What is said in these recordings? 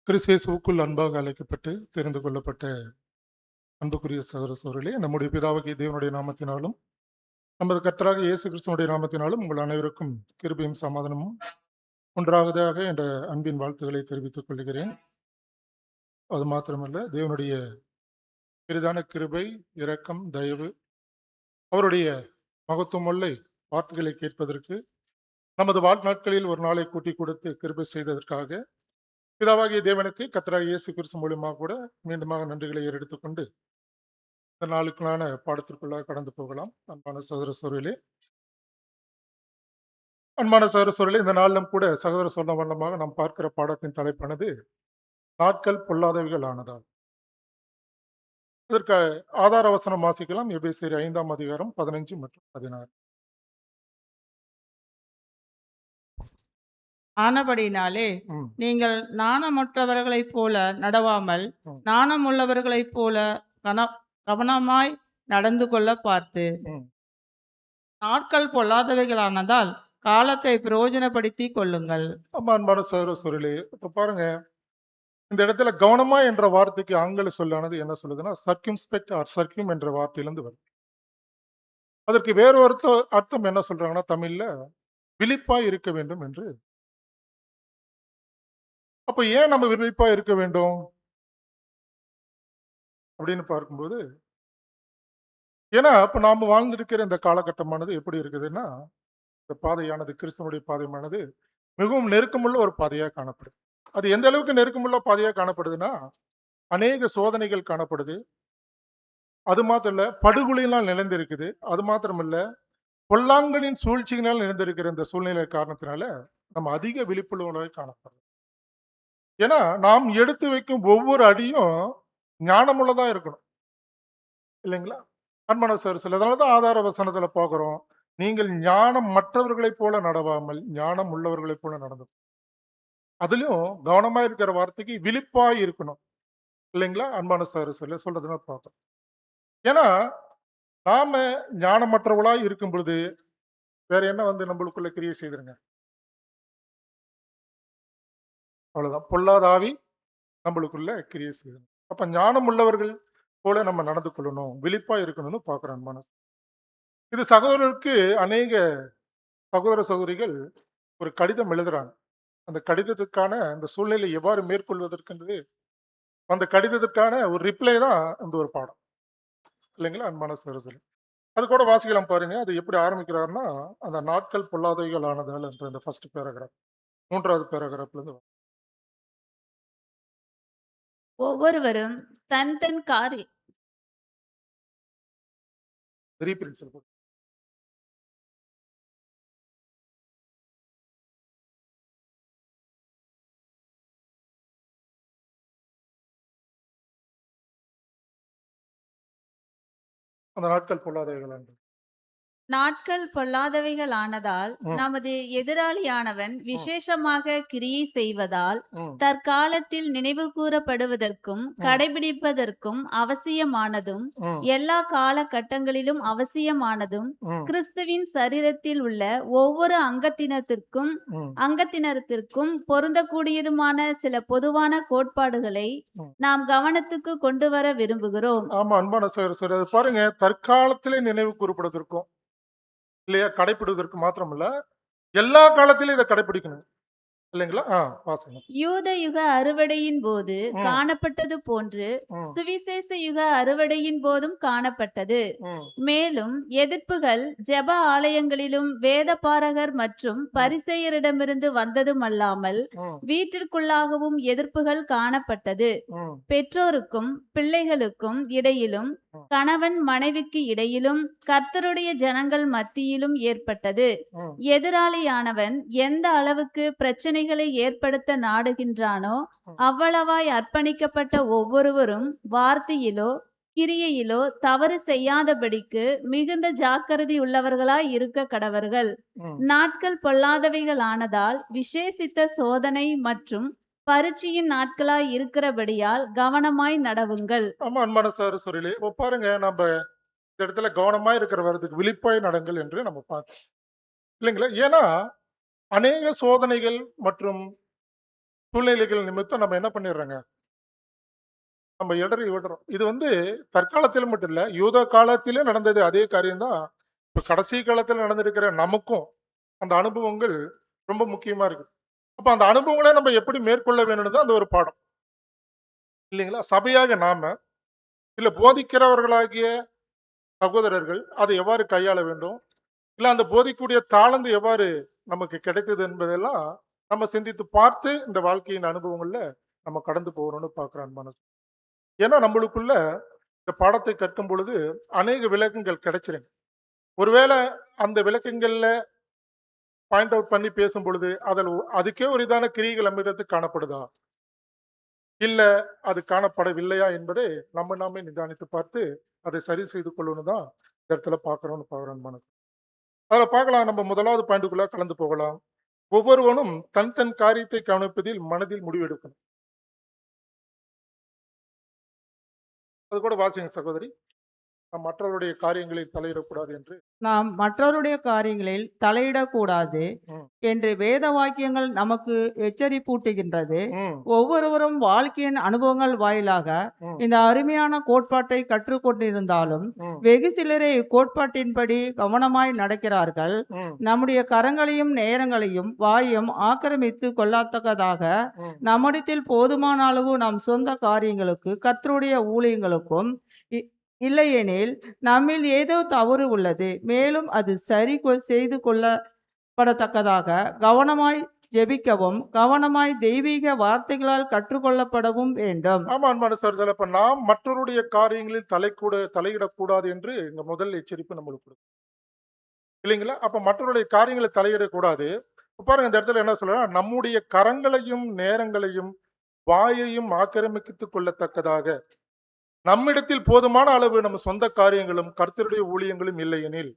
கிறிஸ்தேசுவுக்குள் அன்பாக அழைக்கப்பட்டு தெரிந்து கொள்ளப்பட்ட அன்புக்குரிய சகோதர சகோதரிகளே, நம்முடைய பிதாவாகிய தேவனுடைய நாமத்தினாலும் நமது கர்த்தராக இயேசு கிறிஸ்துவனுடைய நாமத்தினாலும் உங்கள் அனைவருக்கும் கிருபையும் சமாதானமும் ஒன்றாவதாக என்ற அன்பின் வாழ்த்துக்களை தெரிவித்துக் கொள்கிறேன். அது மாத்திரமல்ல, தேவனுடைய பெரிதான கிருபை, இரக்கம், தயவு, அவருடைய மகத்துவமுள்ள வார்த்தைகளை கேட்பதற்கு நமது வாழ்நாட்களில் ஒரு நாளை கூட்டி கொடுத்து கிருபை செய்ததற்காக பிதாவாகிய தேவனுக்கு கர்த்தராகிய இயேசு கிறிஸ்து மூலியமாக கூட மீண்டுமாக நன்றிகளை ஏறெடுத்துக்கொண்டு இந்த நாளுக்கான பாடத்திற்குள்ளாக கடந்து போகலாம். அன்பான சகோதர சகோதரிகளே, இந்த நாளிலும் கூட சகோதர சொன்ன வண்ணமாக நாம் பார்க்கிற பாடத்தின் தலைப்பானது நாட்கள் பொல்லாதவைகள் ஆனதால். இதற்கு ஆதார வசனம் வாசிக்கலாம். எபேசியர் 5ஆம் அதிகாரம் 15 மற்றும் 16. ஆனபடினாலே ம், நீங்கள் நாணமற்றவர்களைப் போல நடவாமல் ம், நாணமுள்ளவர்களைப் போல கவனமாய் நடந்து கொள்ள பார்த்து ம். நாட்கள் பொல்லாதவைகளானதால் காலத்தை பிரயோஜனப்படுத்தி கொள்ளுங்கள். ஆமா, அன்பான சகோதர சகோதரிகளே, இப்ப பாருங்க, இந்த இடத்துல கவனமா என்ற வார்த்தைக்கு ஆங்கில சொல்லானது என்ன சொல்லுதுன்னா சர்க்கிம்ஸ்பெக்ட் ஆர் சர்க்கியூம் என்ற வார்த்தையிலிருந்து வருது. அதற்கு வேறு அர்த்தம் என்ன சொல்றாங்கன்னா தமிழ்ல விழிப்பாய் இருக்க வேண்டும் என்று. அப்ப ஏன் நம்ம விழிப்பா இருக்க வேண்டும் அப்படின்னு பார்க்கும்போது, ஏன்னா இப்ப நாம வாழ்ந்திருக்கிற இந்த காலகட்டமானது எப்படி இருக்குதுன்னா, இந்த பாதையானது கிறிஸ்தவனுடைய பாதையானது மிகவும் நெருக்கமுள்ள ஒரு பாதையா காணப்படுது. அது எந்த அளவுக்கு நெருக்கமுள்ள பாதையா காணப்படுதுன்னா, அநேக சோதனைகள் காணப்படுது. அது மாத்திரம் இல்ல, படுகொலையெல்லாம் நிறைந்திருக்குது. அது மாத்திரம் இல்ல, பொல்லாங்கனின் சூழ்ச்சியினால் நிறைந்திருக்கிற இந்த சூழ்நிலை காரணத்தினால நம்ம அதிக விழிப்புணர்வாக காணப்படுறோம். ஏன்னா நாம் எடுத்து வைக்கும் ஒவ்வொரு அடியும் ஞானமுள்ளதா இருக்கணும், இல்லைங்களா? அன்பான சார், அதனாலதான் ஆதார வசனத்துல பார்க்கிறோம், நீங்கள் ஞானம் மற்றவர்களைப் போல நடவாமல் ஞானம் உள்ளவர்களைப் போல நடந்து. அதுலயும் கவனமா இருக்கிற வார்த்தைக்கு விழிப்பாய் இருக்கணும், இல்லைங்களா? அன்பான சார் சொல்றதுன்னா பார்க்கிறோம். ஏன்னா நாம ஞானமற்றவர்களாய் இருக்கும் பொழுது வேற என்ன நம்மளுக்குள்ள கிரியை செய்திருங்க, அவ்வளவுதான். பொல்லாத ஆவி நம்மளுக்குள்ள கிரியை செய்யணும். அப்ப ஞானம் உள்ளவர்கள் போல நம்ம நடந்து கொள்ளணும், விழிப்பா இருக்கணும்னு பார்க்கிறோம் மனசு. இது சகோதரருக்கு அநேக சகோதர சகோதரிகள் ஒரு கடிதம் எழுதுறாங்க. அந்த கடிதத்துக்கான அந்த சூழ்நிலை எவ்வாறு மேற்கொள்வதற்கென்று அந்த கடிதத்துக்கான ஒரு ரிப்ளை தான் இந்த ஒரு பாடம், இல்லைங்களா? அன்பான சகோதரர்களே, அது கூட வாசிக்கலாம் பாருங்க. அது எப்படி ஆரம்பிக்கிறாருன்னா, அந்த நாட்கள் பொல்லாதவைகள் ஆனதால் என்ற அந்த ஃபர்ஸ்ட் பேராகிராஃப், 3வது பேராகிராஃப்ல இருந்து ஒவ்வொருவரும் தன் தன் காரிய ரீபிரின்ஸ் அந்த நாட்கள் பொல்லாதவைகள் என்று. நாட்கள் பொல்லாதவைகளானதால் ம், நமது எதிராளியானவன் ம், விசேஷமாக கிரியை செய்வதால் ம், தற்காலத்தில் நினைவு கூறப்படுவதற்கும் ம், கடைபிடிப்பதற்கும் அவசியமானதும் ம், எல்லா காலகட்டங்களிலும் அவசியமானதும் ம், கிறிஸ்துவின் சரீரத்தில் உள்ள ஒவ்வொரு ம், அங்கத்தினத்திற்கும் பொருந்தக்கூடியதுமான சில பொதுவான கோட்பாடுகளை ம். நாம் கவனத்துக்கு கொண்டு வர விரும்புகிறோம். ஆமா, அன்பான சகோதரர், அது பாருங்க, தற்காலத்திலே நினைவு கூறப்படுவதற்கும் இல்லையா, கடைபிடிவதற்கு மாத்திரமல்ல, எல்லா காலத்திலும் இதை கடைபிடிக்கணும், இல்லைங்களா? வாசனை. யூத யுக அறுவடையின் போது ம், காணப்பட்டது போன்று ம், சுவிசேஷ யுக அறுவடையின் போதும் காணப்பட்டது. ம், மேலும் எதிர்ப்புகள் ஜெப ஆலயங்களிலும் வேதபாரகர் மற்றும் ம், பரிசேயரிடமிருந்து வந்ததுமல்லாமல் ம், வீட்டிற்குள்ளாகவும் எதிர்ப்புகள் காணப்பட்டது. ம், பெற்றோருக்கும் பிள்ளைகளுக்கும் இடையிலும் ம், கணவன் மனைவிக்கு இடையிலும் கர்த்தருடைய ஜனங்கள் மத்தியிலும் ஏற்பட்டது. ம், எதிராளியானவன் எந்த அளவுக்கு பிரச்சனைகளை ஏற்படுத்த நாடுகின்றானோ ம். அவ்வளவாய் அர்ப்பணிக்கப்பட்ட ஒவ்வொருவரும் வார்த்தையிலோ கிரியையிலோ தவறு செய்யாதபடிக்கு மிகுந்த ஜாக்கிரதை உள்ளவர்களாய் இருக்க கடவர்கள். ம். நாட்கள் பொல்லாதவைகளானதால் விசேஷித்த சோதனை மற்றும் பரீட்சையின் நாட்களாய் இருக்கிறபடியால் கவனமாய் நடவுங்கள். ஆமா, அன்பான சகோதரர்களே, இப்போ பாருங்க, நம்ம இந்த இடத்துல கவனமா இருக்கிற வரதுக்கு விழிப்பாய் நடங்கள் என்று நம்ம பார்த்தோம், இல்லைங்களா? ஏன்னா அநேக சோதனைகள் மற்றும் சூழ்நிலைகள் நிமித்தம் நம்ம என்ன பண்ணிடுறோங்க, நம்ம இடறி விடுறோம். இது வந்து தற்காலத்தில் மட்டும் இல்ல, யூத காலத்திலே நடந்தது அதே காரியம் தான். இப்ப கடைசி காலத்துல நடந்திருக்கிற நமக்கும் அந்த அனுபவங்கள் ரொம்ப முக்கியமா இருக்கு. அப்ப அந்த அனுபவங்கள நம்ம எப்படி மேற்கொள்ள வேணும்னு தான் அந்த ஒரு பாடம். இல்லைங்களா? சபையாக நாம, இல்ல போதிக்கிறவர்களாகிய சகோதரர்கள் அதை எவ்வாறு கையாள வேண்டும்? இல்ல அந்த போதிக்கக்கூடிய தாளந்து எவ்வாறு நமக்கு கிடைத்தது என்பதெல்லாம் நம்ம சிந்தித்து பார்த்து இந்த வாழ்க்கையின் அனுபவங்கள்ல நம்ம கடந்து போகணும்னு பார்க்கிறேன் அன்பான. ஏன்னா நம்மளுக்குள்ள இந்த பாடத்தை கற்கும் பொழுது அநேக விளக்கங்கள் கிடைச்சிருங்க. ஒருவேளை அந்த விளக்கங்கள்ல பாயிண்ட் அவுட் பண்ணி பேசும் பொழுது அதில் அதுக்கே ஒரு இதான கிரியைகள் நம்மிடத்தில் காணப்படுதா? இல்ல அது காணப்படவில்லையா என்பதை நம்ம நாமே நிதானித்து பார்த்து அதை சரி செய்து கொள்ளணும் தான் இந்த இடத்துல பார்க்கிறோம்னு பார்க்கிறேன் மனசு. அதில் பார்க்கலாம், நம்ம முதலாவது பாயிண்ட்டுக்குள்ள கலந்து போகலாம். ஒவ்வொருவனும் தன் தன் காரியத்தை கவனிப்பதில் மனதில் முடிவெடுக்கணும். அது கூட வாசிங்க சகோதரி. நாம் மற்றவருடைய காரியங்களில் தலையிடக்கூடாது என்று. நாம் மற்றவருடைய காரியங்களில் தலையிடக்கூடாது ம், என்று வேத வாக்கியங்கள் நமக்கு எச்சரிப்பூட்டுகின்றது. ம், ஒவ்வொருவரும் வாழ்க்கையின் அனுபவங்கள் வாயிலாக ம், இந்த அருமையான கோட்பாட்டை கற்றுக்கொண்டிருந்தாலும் ம், வெகு சிலரே இக்கோட்பாட்டின்படி கவனமாய் நடக்கிறார்கள். ம், நம்முடைய கரங்களையும் நேரங்களையும் வாயும் ஆக்கிரமித்து கொள்ளத்தக்கதாக ம். நம்மிடத்தில் போதுமான அளவு நம் சொந்த காரியங்களுக்கு கர்த்தருடைய ஊழியங்களுக்கும் இ- இல்லையெனில் நம்மில் ஏதோ தவறு உள்ளது. மேலும் அது செய்து கொள்ளப்படத்தக்கதாக கவனமாய் ஜெபிக்கவும் கவனமாய் தெய்வீக வார்த்தைகளால் கற்றுக்கொள்ளப்படவும் வேண்டும். ஆமா அன்பான சகோதரர்களே, அப்ப நாம் மற்றவருடைய காரியங்களில் தலையிடக்கூடாது என்று இந்த முதல் எச்சரிப்பு நம்மளுக்கு கொடுக்கும். இல்லைங்களா? அப்ப மற்றவருடைய காரியங்களை தலையிடக்கூடாது. இப்ப பாருங்க இந்த இடத்துல என்ன சொல்றா, நம்முடைய கரங்களையும் நேரங்களையும் வாயையும் ஆக்கிரமித்துக் கொள்ளத்தக்கதாக நம்மிடத்தில் போதுமான அளவு நம்ம சொந்த காரியங்களும் கர்த்தருடைய ஊழியங்களும் இல்லையெனில்,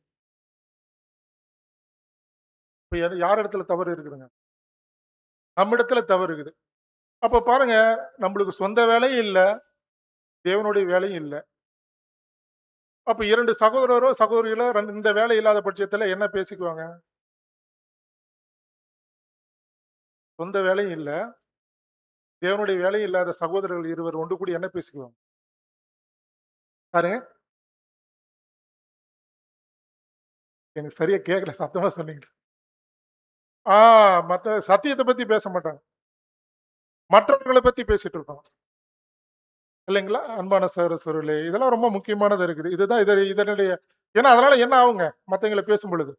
இப்ப யார் இடத்துல தவறு இருக்குதுங்க? நம்மிடத்துல தவறு இருக்குது. அப்ப பாருங்க, நம்மளுக்கு சொந்த வேலையும் இல்ல, தேவனுடைய வேலையும் இல்ல. அப்ப 2 சகோதரரோ சகோதரிகளோ இந்த வேலை இல்லாத பட்சத்துல என்ன பேசிக்குவாங்க? சொந்த வேலையும் இல்ல, தேவனுடைய வேலையும் இல்லாத சகோதரர்கள் இருவர் ஒன்று கூடி என்ன பேசிக்குவாங்க? பாருங்க, எனக்கு சரியா கேட்கல, சத்தமா சொன்னீங்க. ஆ, மத்த சத்தியத்தை பத்தி பேச மாட்டாங்க. மற்றவர்களை பத்தி பேசிட்டு இருப்பாங்க. இல்லைங்களா? அன்பான சகோதர சகோதரிகளே, இதெல்லாம் ரொம்ப முக்கியமானது இருக்குது. இதுதான் இதனுடைய. ஏன்னா அதனால என்ன ஆகுங்க? மத்தவங்கள பேசும் பொழுது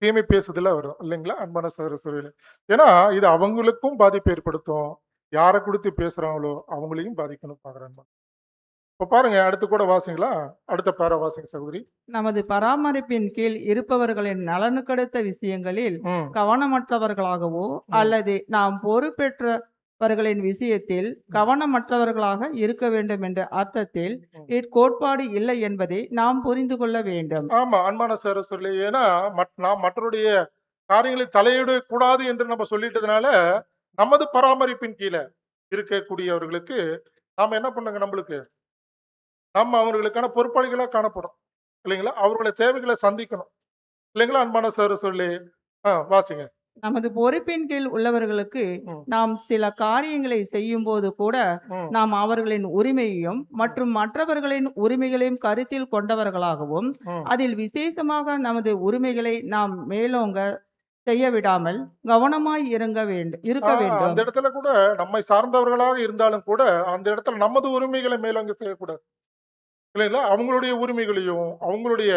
தீமை பேசுதல வரும். இல்லைங்களா? அன்பான சகோதர சகோதரிகளே. ஏன்னா இது அவங்களுக்கும் பாதிப்பு ஏற்படுத்தும். யார குறித்து பேசுறாங்களோ அவங்களையும் பாதிக்கணும் பார்க்குறேன். இப்ப பாருங்க, அடுத்து கூட வாசிங்களா? அடுத்த பேரா வாசிங்க சகோதரி. நமது பராமரிப்பின் கீழ் இருப்பவர்களின் நலனுக்கடுத்த விஷயங்களில் ம், கவனமற்றவர்களாகவோ ம், அல்லது நாம் பொறுப்பேற்றவர்களின் விஷயத்தில் கவனமற்றவர்களாக இருக்க வேண்டும் என்ற அர்த்தத்தில் ம். இக்கோட்பாடு இல்லை என்பதை நாம் புரிந்து கொள்ள வேண்டும். ஆமா, அன்பான சகோதர சகோதரிகளே. ஏன்னா நாம் மற்றவருடைய காரியங்களில் தலையிடக்கூடாது என்று நம்ம சொல்லிட்டதுனால, நமது பராமரிப்பின் கீழ இருக்கக்கூடியவர்களுக்கு நாம என்ன பண்ணுங்க நம்மளுக்கு? நம்ம அவர்களுக்கான பொறுப்பாளிகளா காணப்படும். இல்லைங்களா? அவர்களுடைய தேவைகளை சந்திக்கணும். இல்லைங்களா? அன்பான சகோதர சகோதரிகளே. வாசிங்க. நமது பொறுப்பின் கீழ் உள்ளவர்களுக்கு ம், நாம் சில காரியங்களை செய்யும்போது கூட ம், நாம் அவர்களின் உரிமையையும் மற்றும் மற்றவர்களின் உரிமைகளையும் கருத்தில் கொண்டவர்களாகவும் ம். அதில் விசேஷமாக நமது உரிமைகளை நாம் மேலோங்க செய்ய விடாமல் கவனமாய் இருக்க அந்த வேண்டும். இடத்துல கூட நம்மை சார்ந்தவர்களாக இருந்தாலும் கூட, அந்த இடத்துல நமது உரிமைகளை மேலோங்க செய்யக்கூடாது. இல்லைங்களா? அவங்களுடைய உரிமைகளையும், அவங்களுடைய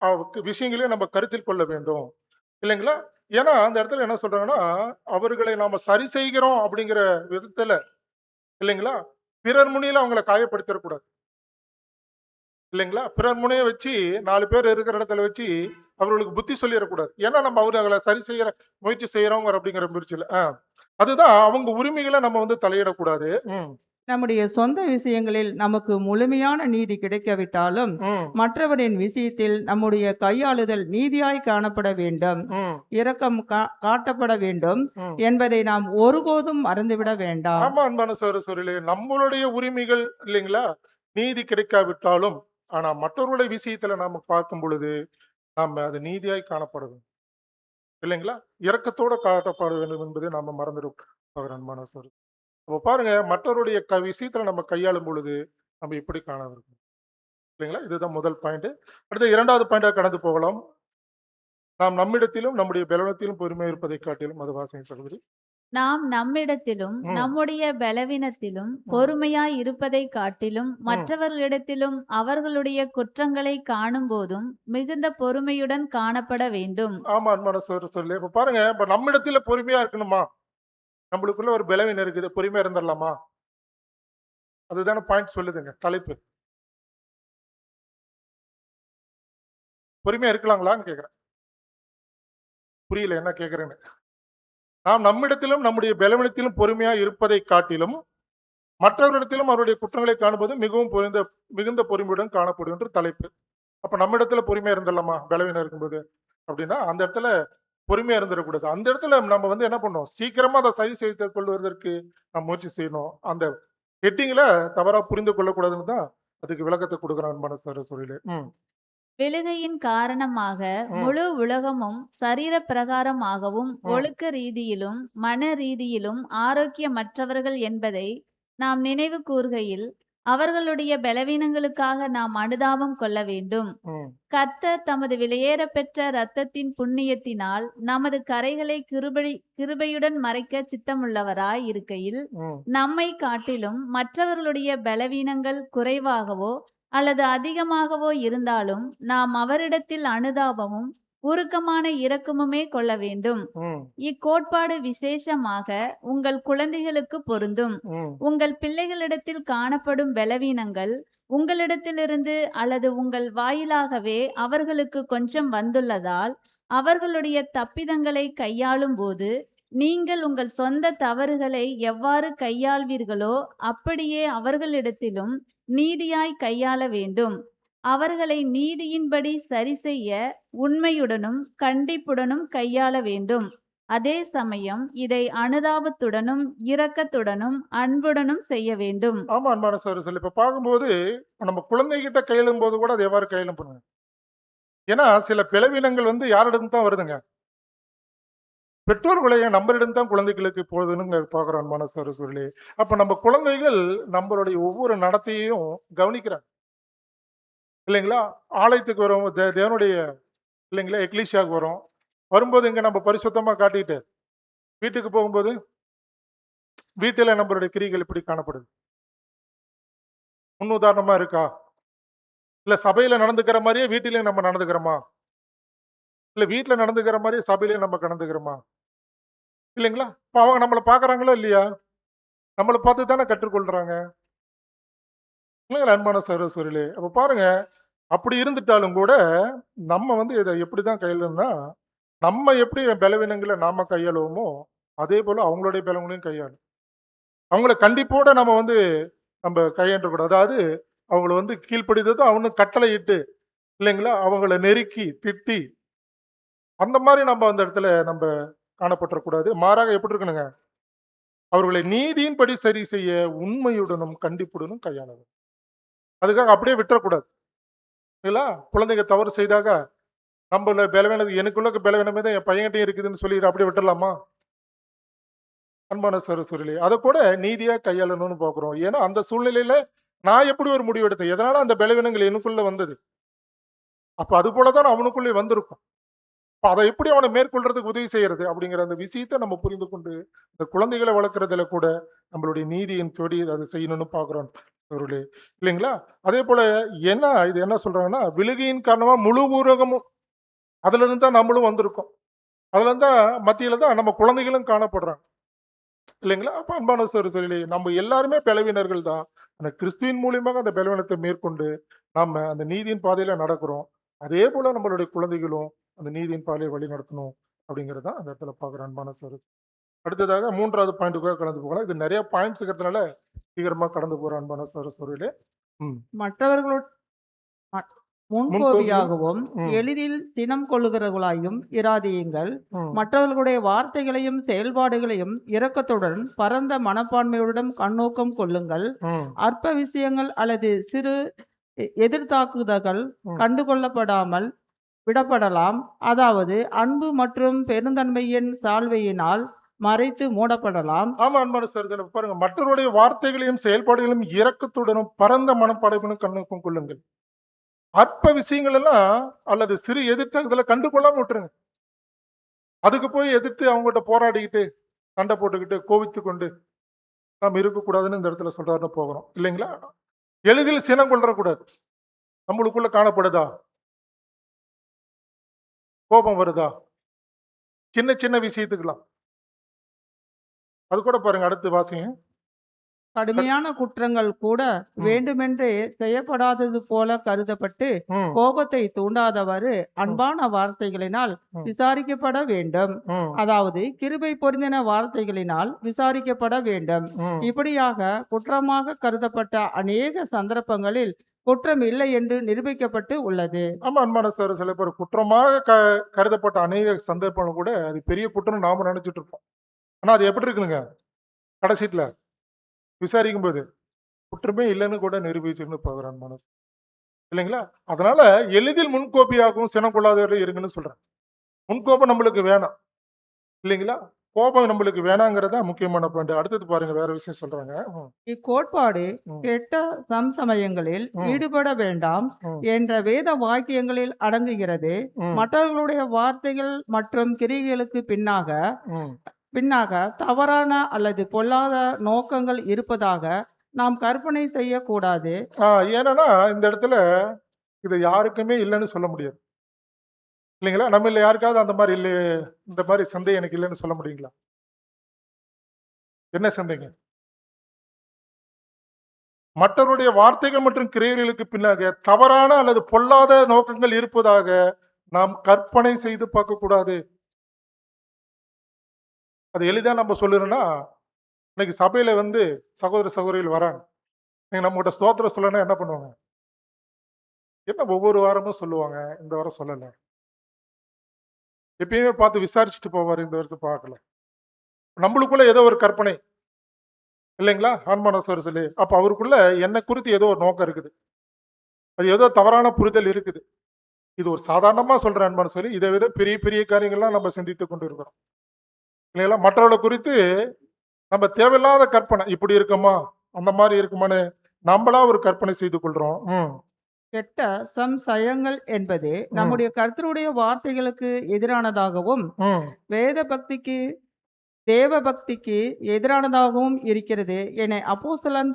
ஆ விஷயங்களையும் நம்ம கருத்தில் கொள்ள வேண்டும். இல்லைங்களா? ஏன்னா, அந்த இடத்துல என்ன சொல்றாங்கன்னா, அவர்களை நாம சரி செய்கிறோம் அப்படிங்கிற விதத்துல, இல்லைங்களா? பிறர் முன்னில அவங்கள காயப்படுத்திறக்கூடாது. இல்லைங்களா? பிறர் முனைய வச்சு 4 பேர் இருக்கிற இடத்துல வச்சு அவர்களுக்கு புத்தி சொல்லிறக்கூடாது. ஏன்னா, நம்ம அவர்கள சரி செய்யற முயற்சி செய்றோங்கிற அப்படிங்கிற முயற்சியில. அதுதான் அவங்க உரிமைகள நம்ம வந்து தலையிடக்கூடாது. ம், நம்முடைய சொந்த விஷயங்களில் நமக்கு முழுமையான நீதி கிடைக்காவிட்டாலும் ம், மற்றவரின் விஷயத்தில் நம்முடைய கையாளுதல் நீதியாய் காணப்பட வேண்டும், ம், இரக்கம் காட்டப்பட வேண்டும் ம். என்பதை நாம் ஒருபோதும் மறந்துவிட வேண்டாம். ஆமா அன்பான சகோதர சகோதரிகளே, நம்மளுடைய உரிமைகள் இல்லைங்களா? நீதி கிடைக்காவிட்டாலும், ஆனா மற்றவர்களுடைய விஷயத்துல நாம பார்க்கும் பொழுது, நாம அது நீதியாய் காணப்பட வேண்டும். இல்லைங்களா? இரக்கத்தோட காட்டப்பட வேண்டும் என்பதை நாம மறந்துடக்கூடாது அன்பான சகோதரர்களே. அப்ப பாருங்க, மற்றவருடைய விஷயத்துல நம்ம கையாளும் பொழுது நம்ம எப்படி காண வேண்டும் இல்லைங்களா? இதுதான் முதல் பாயிண்ட். அடுத்து 2வது பாயிண்டா கடந்து போகலாம். நாம் நம்மிடத்திலும் நம்முடைய பலவீனத்திலும் பொறுமையா இருப்பதை காட்டிலும், அது வாசிங்க சகோதரி. நாம் நம்மிடத்திலும் ம், நம்முடைய பலவீனத்திலும் ம், பொறுமையாய் இருப்பதைக் காட்டிலும் ம். மற்றவர்களிடத்திலும் அவர்களுடைய குற்றங்களை காணும்போதும் மிகுந்த பொறுமையுடன் காணப்பட வேண்டும். ஆமா அன்பான சகோதரர்களே. இப்ப பாருங்க, இப்ப நம்மிடத்துல பொறுமையா இருக்கணுமா? நம்மளுக்குள்ள ஒரு பலவீனம் இருக்குது. பொறுமையா இருந்துடலாமா? அதுதானே பாயிண்ட் சொல்லுதுங்க தலைப்பு. பொறுமையா இருக்கலாங்களான்னு கேட்கிறேன். புரியல என்ன கேட்கிறேன்னு. நாம் நம்மிடத்திலும் நம்முடைய பலவீனத்திலும் பொறுமையா இருப்பதை காட்டிலும் மற்றவரிடத்திலும் அவருடைய குற்றங்களை காணும்போது மிகுந்த பொறுமையுடன் காணப்படும் என்று தலைப்பு. அப்ப நம்மிடத்துல பொறுமையா இருந்துடலாமா பலவீனம் இருக்கும்போது அப்படின்னா அந்த இடத்துல பொறுமையா இருந்துடக்கூடாது. அந்த இடத்துல நம்ம வந்து என்ன பண்ணணும், சீக்கிரமா அதை சரி செய்து கொள்வதற்கு நாம் முயற்சி செய்யணும். அந்த ஹெட்டிங்ல தவறா புரிந்து கொள்ளக்கூடாதுன்னு தான் அதுக்கு விளக்கத்தை கொடுக்குறான் அன்பான சகோதரர்களே. விழுகையின் காரணமாக ம், முழு உலகமும் சரீர பிரகாரமாகவும் ம், ஒழுக்க ரீதியிலும் மன ரீதியிலும் ஆரோக்கியமற்றவர்கள் என்பதை நாம் நினைவு கூர்கையில் அவர்களுடைய பலவீனங்களுக்காக நாம் அனுதாபம் கொள்ள வேண்டும். ம், கர்த்தர் தமது விலையேறப்பெற்ற இரத்தத்தின் புண்ணியத்தினால் நமது கரைகளை கிருபையுடன் மறைக்க சித்தமுள்ளவராய் இருக்கையில் ம், நம்மை காட்டிலும் மற்றவர்களுடைய பலவீனங்கள் குறைவாகவோ அல்லது அதிகமாகவோ இருந்தாலும் நாம் அவரிடத்தில் அனுதாபமும் உருக்கமான இரக்கமுமே கொள்ள வேண்டும். ம், இக்கோட்பாடு விசேஷமாக உங்கள் குழந்தைகளுக்கு பொருந்தும். ம், உங்கள் பிள்ளைகளிடத்தில் காணப்படும் பலவீனங்கள் உங்களிடத்திலிருந்து அல்லது உங்கள் வாயிலாகவே அவர்களுக்கு கொஞ்சம் வந்துள்ளதால் அவர்களுடைய தப்பிதங்களை கையாளும் போது நீங்கள் உங்கள் சொந்த தவறுகளை எவ்வாறு கையாள்வீர்களோ அப்படியே அவர்களிடத்திலும் நீதியாய் கையாள வேண்டும். அவர்களை நீதியின்படி சரிசெய்ய உண்மையுடனும் கண்டிப்புடனும் கையாள வேண்டும். அதே சமயம் இதை அனுதாபத்துடனும் இரக்கத்துடனும் அன்புடனும் செய்ய வேண்டும். ஆமா அன்பான சகோதரர்களே. இப்ப பார்க்கும்போது நம்ம குழந்தைகிட்ட கையெழும் போது கூட அது எவ்வாறு கையெழும் பண்ணுங்க. ஏன்னா சில பலவீனங்கள் வந்து யாரிடம் தான் வருதுங்க, பெற்றோர்களுடைய நம்மளிடம் தான் குழந்தைகளுக்கு போகுதுன்னு பார்க்கிறோம் அன்பான சகோதரர்களே. அப்ப நம்ம குழந்தைகள் நம்மளுடைய ஒவ்வொரு நடத்தையையும் கவனிக்கிறாங்க இல்லைங்களா? ஆலயத்துக்கு வரோம், தேவனுடைய இல்லைங்களா எக்லீசியாவுக்கு வரோம். வரும்போது இங்க நம்ம பரிசுத்தமா காட்டிட்டு வீட்டுக்கு போகும்போது வீட்டில நம்மளுடைய கிரியைகள் எப்படி காணப்படுது? முன் உதாரணமா இருக்கா? இல்ல சபையில நடந்துக்கிற மாதிரியே வீட்டிலேயும் நம்ம நடந்துக்கிறோமா? இல்ல வீட்ல நடந்துக்கிற மாதிரியே சபையிலேயும் நம்ம நடந்துக்கிறோமா? இல்லைங்களா? இப்ப அவங்க நம்மள பார்க்கறாங்களா இல்லையா? நம்மள பார்த்து தானே கற்றுக்கொள்றாங்க. இல்லைங்களா அன்பான சகோதரர்களே. அப்ப பாருங்க, அப்படி இருந்துட்டாலும் கூட நம்ம வந்து இத எப்படிதான் கையாளணும்னா, நம்ம எப்படி பலவீனங்கள நாம கையாளுவோமோ, அதே போல அவங்களுடைய பலவீனங்களையும் கையாளணும். அவங்கள கண்டிப்போட நம்ம வந்து கையாண்டக்கூடாது. அதாவது அவங்கள வந்து கீழ்ப்படிதது அவனும் கட்டளையிட்டு இல்லைங்களா? அவங்கள நெருக்கி, திட்டி அந்த மாரி நம்ம அந்த இடத்துல காணப்பற்றக்கூடாது. மாறாக எப்படி இருக்கணுங்க? அவர்களை நீதியின்படி சரி செய்ய உண்மையுடனும், கண்டிப்புடனும் கையாள வேண்டும். அதுக்காக அப்படியே விட்டுறக்கூடாது. இல்லைங்களா? குழந்தைங்க தவறு செய்தாக, நம்மள பலவீனம் எனக்குள்ள பலவீனமே தான் என் பையன்கிட்டயும் இருக்குதுன்னு சொல்லிட்டு அப்படியே விட்டுறலாமா? அன்பான சகோதரர்களே, அதக்கூட நீதியா கையாளணும்னு பார்க்கிறோம். ஏன்னா, அந்த சூழ்நிலையில நான் எப்படி ஒரு முடிவு எடுத்தேன்? எதனால அந்த பலவீனங்கள் எனக்குள்ள வந்தது? அப்ப அதுபோல தான் அவனுக்குள்ளே வந்திருக்கும். அப்ப அத எப்படி அவன மேற்கொள்றதுக்கு உதவி செய்யறது? அப்படிங்கிற அந்த விஷயத்த நம்ம புரிந்து கொண்டு, இந்த குழந்தைகள வளர்க்கறதுல கூட நம்மளுடைய நீதியின் படி அத செய்யணும்னு பார்க்கிறோம் அவர்களே. இல்லைங்களா? அதேபோல இது என்ன சொல்றாங்கன்னா, விழுகையின் காரணமா முழு உலகமும் அதுலருந்து தான் நம்மளும் வந்திருக்கோம். அதுலருந்து தான் மத்தியில தான் நம்ம குழந்தைகளும் காணப்படுறாங்க. இல்லைங்களா? அப்ப அன்பான சகோதரர்களே, நம்ம எல்லாருமே பலவீனர்கள் தான். அந்த கிறிஸ்துவின் மூலியமாக அந்த பலவீனத்தை மேற்கொண்டு, நாம அந்த நீதியின் பாதையில நடக்கிறோம். அதே போல நம்மளுடைய குழந்தைகளும் அந்த நீதியின் பாதையை வழி நடத்தணும் அப்படிங்கிறது தான் அந்த இடத்துல பார்க்குறேன் அன்பான சகோதரர். அடுத்ததாக 3வது பாயிண்ட்டுக்காக கடந்து போகலாம். இது நிறைய பாயிண்ட்ஸ் இருக்கிறதுனால சீக்கிரமா கடந்து போறேன் அன்பான சகோதரர்களே. ம். மற்றவர்களோடு முன்கோபியும் முன்கோபியாகவும் ம், எளிதில் சினம் கொள்ளுகிறவர்களாயும் இராதேயுங்கள். ம், மற்றவர்களுடைய வார்த்தைகளையும் செயல்பாடுகளையும் இரக்கத்துடன் பரந்த மனப்பான்மையுடன் கண்ணோக்கம் கொள்ளுங்கள். ம், அற்ப விஷயங்கள் அல்லது சிறு எதிர்த்தாக்குதல்கள் ம், கண்டுகொள்ளப்படாமல் விடப்படலாம். அதாவது அன்பு மற்றும் பெருந்தன்மையின் சால்வையினால் மறைத்து மூடப்படலாம். ஆமா அன்பான சகோதரர்களே, பாருங்க, மற்றவருடைய வார்த்தைகளையும் செயல்பாடுகளையும் இரக்கத்துடனும் பரந்த மனப்பாடையுடனும் கண்ணுக்கும் கொள்ளுங்கள். அற்ப விஷயங்கள் எல்லாம் அல்லது சிறு எதிர்த்தங்களை கண்டுகொள்ளாம விட்டுருங்க. அதுக்கு போய் எதிர்த்து அவங்ககிட்ட போராடிக்கிட்டு சண்டை போட்டுக்கிட்டு கோவித்து கொண்டு நாம் இருக்கக்கூடாதுன்னு இந்த இடத்துல சொல்றாருன்னு போகிறோம் இல்லைங்களா? எளிதில் சினம் கொள்ளக்கூடாது. நம்மளுக்குள்ள காணப்படுதா கோபம் வருதா சின்ன சின்ன விஷயத்துக்கலாம்? அது கூட பாருங்க, அடுத்து வாசிங்க. கடுமையான குற்றங்கள் கூட ம். வேண்டுமென்றே செய்யப்படாதது போல கருதப்பட்டு ம், கோபத்தை தூண்டாதவாறு அன்பான வார்த்தைகளினால் ம். விசாரிக்கப்பட வேண்டும். ம், அதாவது கிருபை பொருந்தின வார்த்தைகளினால் விசாரிக்கப்பட வேண்டும். ம். இப்படியாக குற்றமாக கருதப்பட்ட அநேக சந்தர்ப்பங்களில் குற்றம் இல்லை என்று நிரூபிக்கப்பட்டு உள்ளது. ஆமா அன்பான சார், சில பேர் குற்றமாக கருதப்பட்ட அநேக சந்தர்ப்பங்கள் கூட அது பெரிய குற்றம் நாம நினைச்சிட்டு இருப்போம். ஆனா அது எப்படி இருக்குதுங்க கடைசீட்டுல விசாரிக்கும் போது குற்றமே இல்லைன்னு கூட நிரூபிச்சுன்னு போகிறான் மனசு இல்லைங்களா? அதனால எளிதில் முன்கோபியாகவும் சினம் கொள்ளாதவர்கள் இருங்கன்னு சொல்றேன். முன்கோபம் நம்மளுக்கு வேணாம் இல்லைங்களா? கோபம் நம்மளுக்கு வேணாங்கிறதா முக்கியமான பாயிண்ட். அடுத்தது பாருங்க, வேற விஷயம் சொல்றாங்க. இக்கோட்பாடு ம், கெட்ட சமயங்களில் ம், ஈடுபட வேண்டாம் ம், என்ற வேத வாக்கியங்களில் அடங்குகிறது. ம், மற்றவர்களுடைய வார்த்தைகள் மற்றும் கிரியைகளுக்கு ம். பின்னாக தவறான அல்லது பொல்லாத நோக்கங்கள் இருப்பதாக நாம் கற்பனை செய்யக்கூடாது. ஏன்னா இந்த இடத்துல இது யாருக்குமே இல்லைன்னு சொல்ல முடியாது இல்லைங்களா? நம்ம இல்ல யாருக்காவது அந்த மாதிரி இல்லை, இந்த மாதிரி சந்தேகம் எனக்கு இல்லைன்னு சொல்ல முடியுங்களா? என்ன சந்தேங்க? மற்றவருடைய வார்த்தைகள் மற்றும் கிரியைகளுக்கு பின்னாக தவறான அல்லது பொல்லாத நோக்கங்கள் இருப்பதாக நாம் கற்பனை செய்து பார்க்க கூடாது. அது எளிதா நம்ம சொல்லுறோம்னா, இன்னைக்கு சபையில சகோதர சகோதரிகள் வராங்க. நீங்க நம்மகிட்ட ஸ்தோத்திரம் சொல்லணும்னா என்ன பண்ணுவாங்க? என்ன ஒவ்வொரு வாரமும் சொல்லுவாங்க, இந்த வாரம் சொல்லல. எப்பயுமே பார்த்து விசாரிச்சுட்டு போவாரு, இந்த வாரத்தை பார்க்கல. நம்மளுக்குள்ள ஏதோ ஒரு கற்பனை இல்லைங்களா? ஆன்மான சோரசலே. அப்ப அவருக்குள்ள என்ன குறித்து ஏதோ ஒரு நோக்கம் இருக்குது. அது ஏதோ தவறான புரிதல் இருக்குது. இது ஒரு சாதாரணமா சொல்ற அன்பான சொல்லி, இதை விட பெரிய பெரிய காரியங்கள்லாம் நம்ம சிந்தித்துக் கொண்டு இருக்கிறோம் இல்லைங்களா? மற்றவர்களை குறித்து நம்ம தேவையில்லாத கற்பனை, இப்படி இருக்குமா அந்த மாதிரி இருக்குமான்னு நம்மளா ஒரு கற்பனை செய்து கொள்றோம். கெட்ட சயங்கள் என்பது நம்முடைய கர்த்தருடைய வார்த்தைகளுக்கு எதிரானதாகவும் ம், வேத பக்திக்கு தேவ பக்திக்கு எதிரானதாகவும் இருக்கிறது என அப்போஸ்தலன்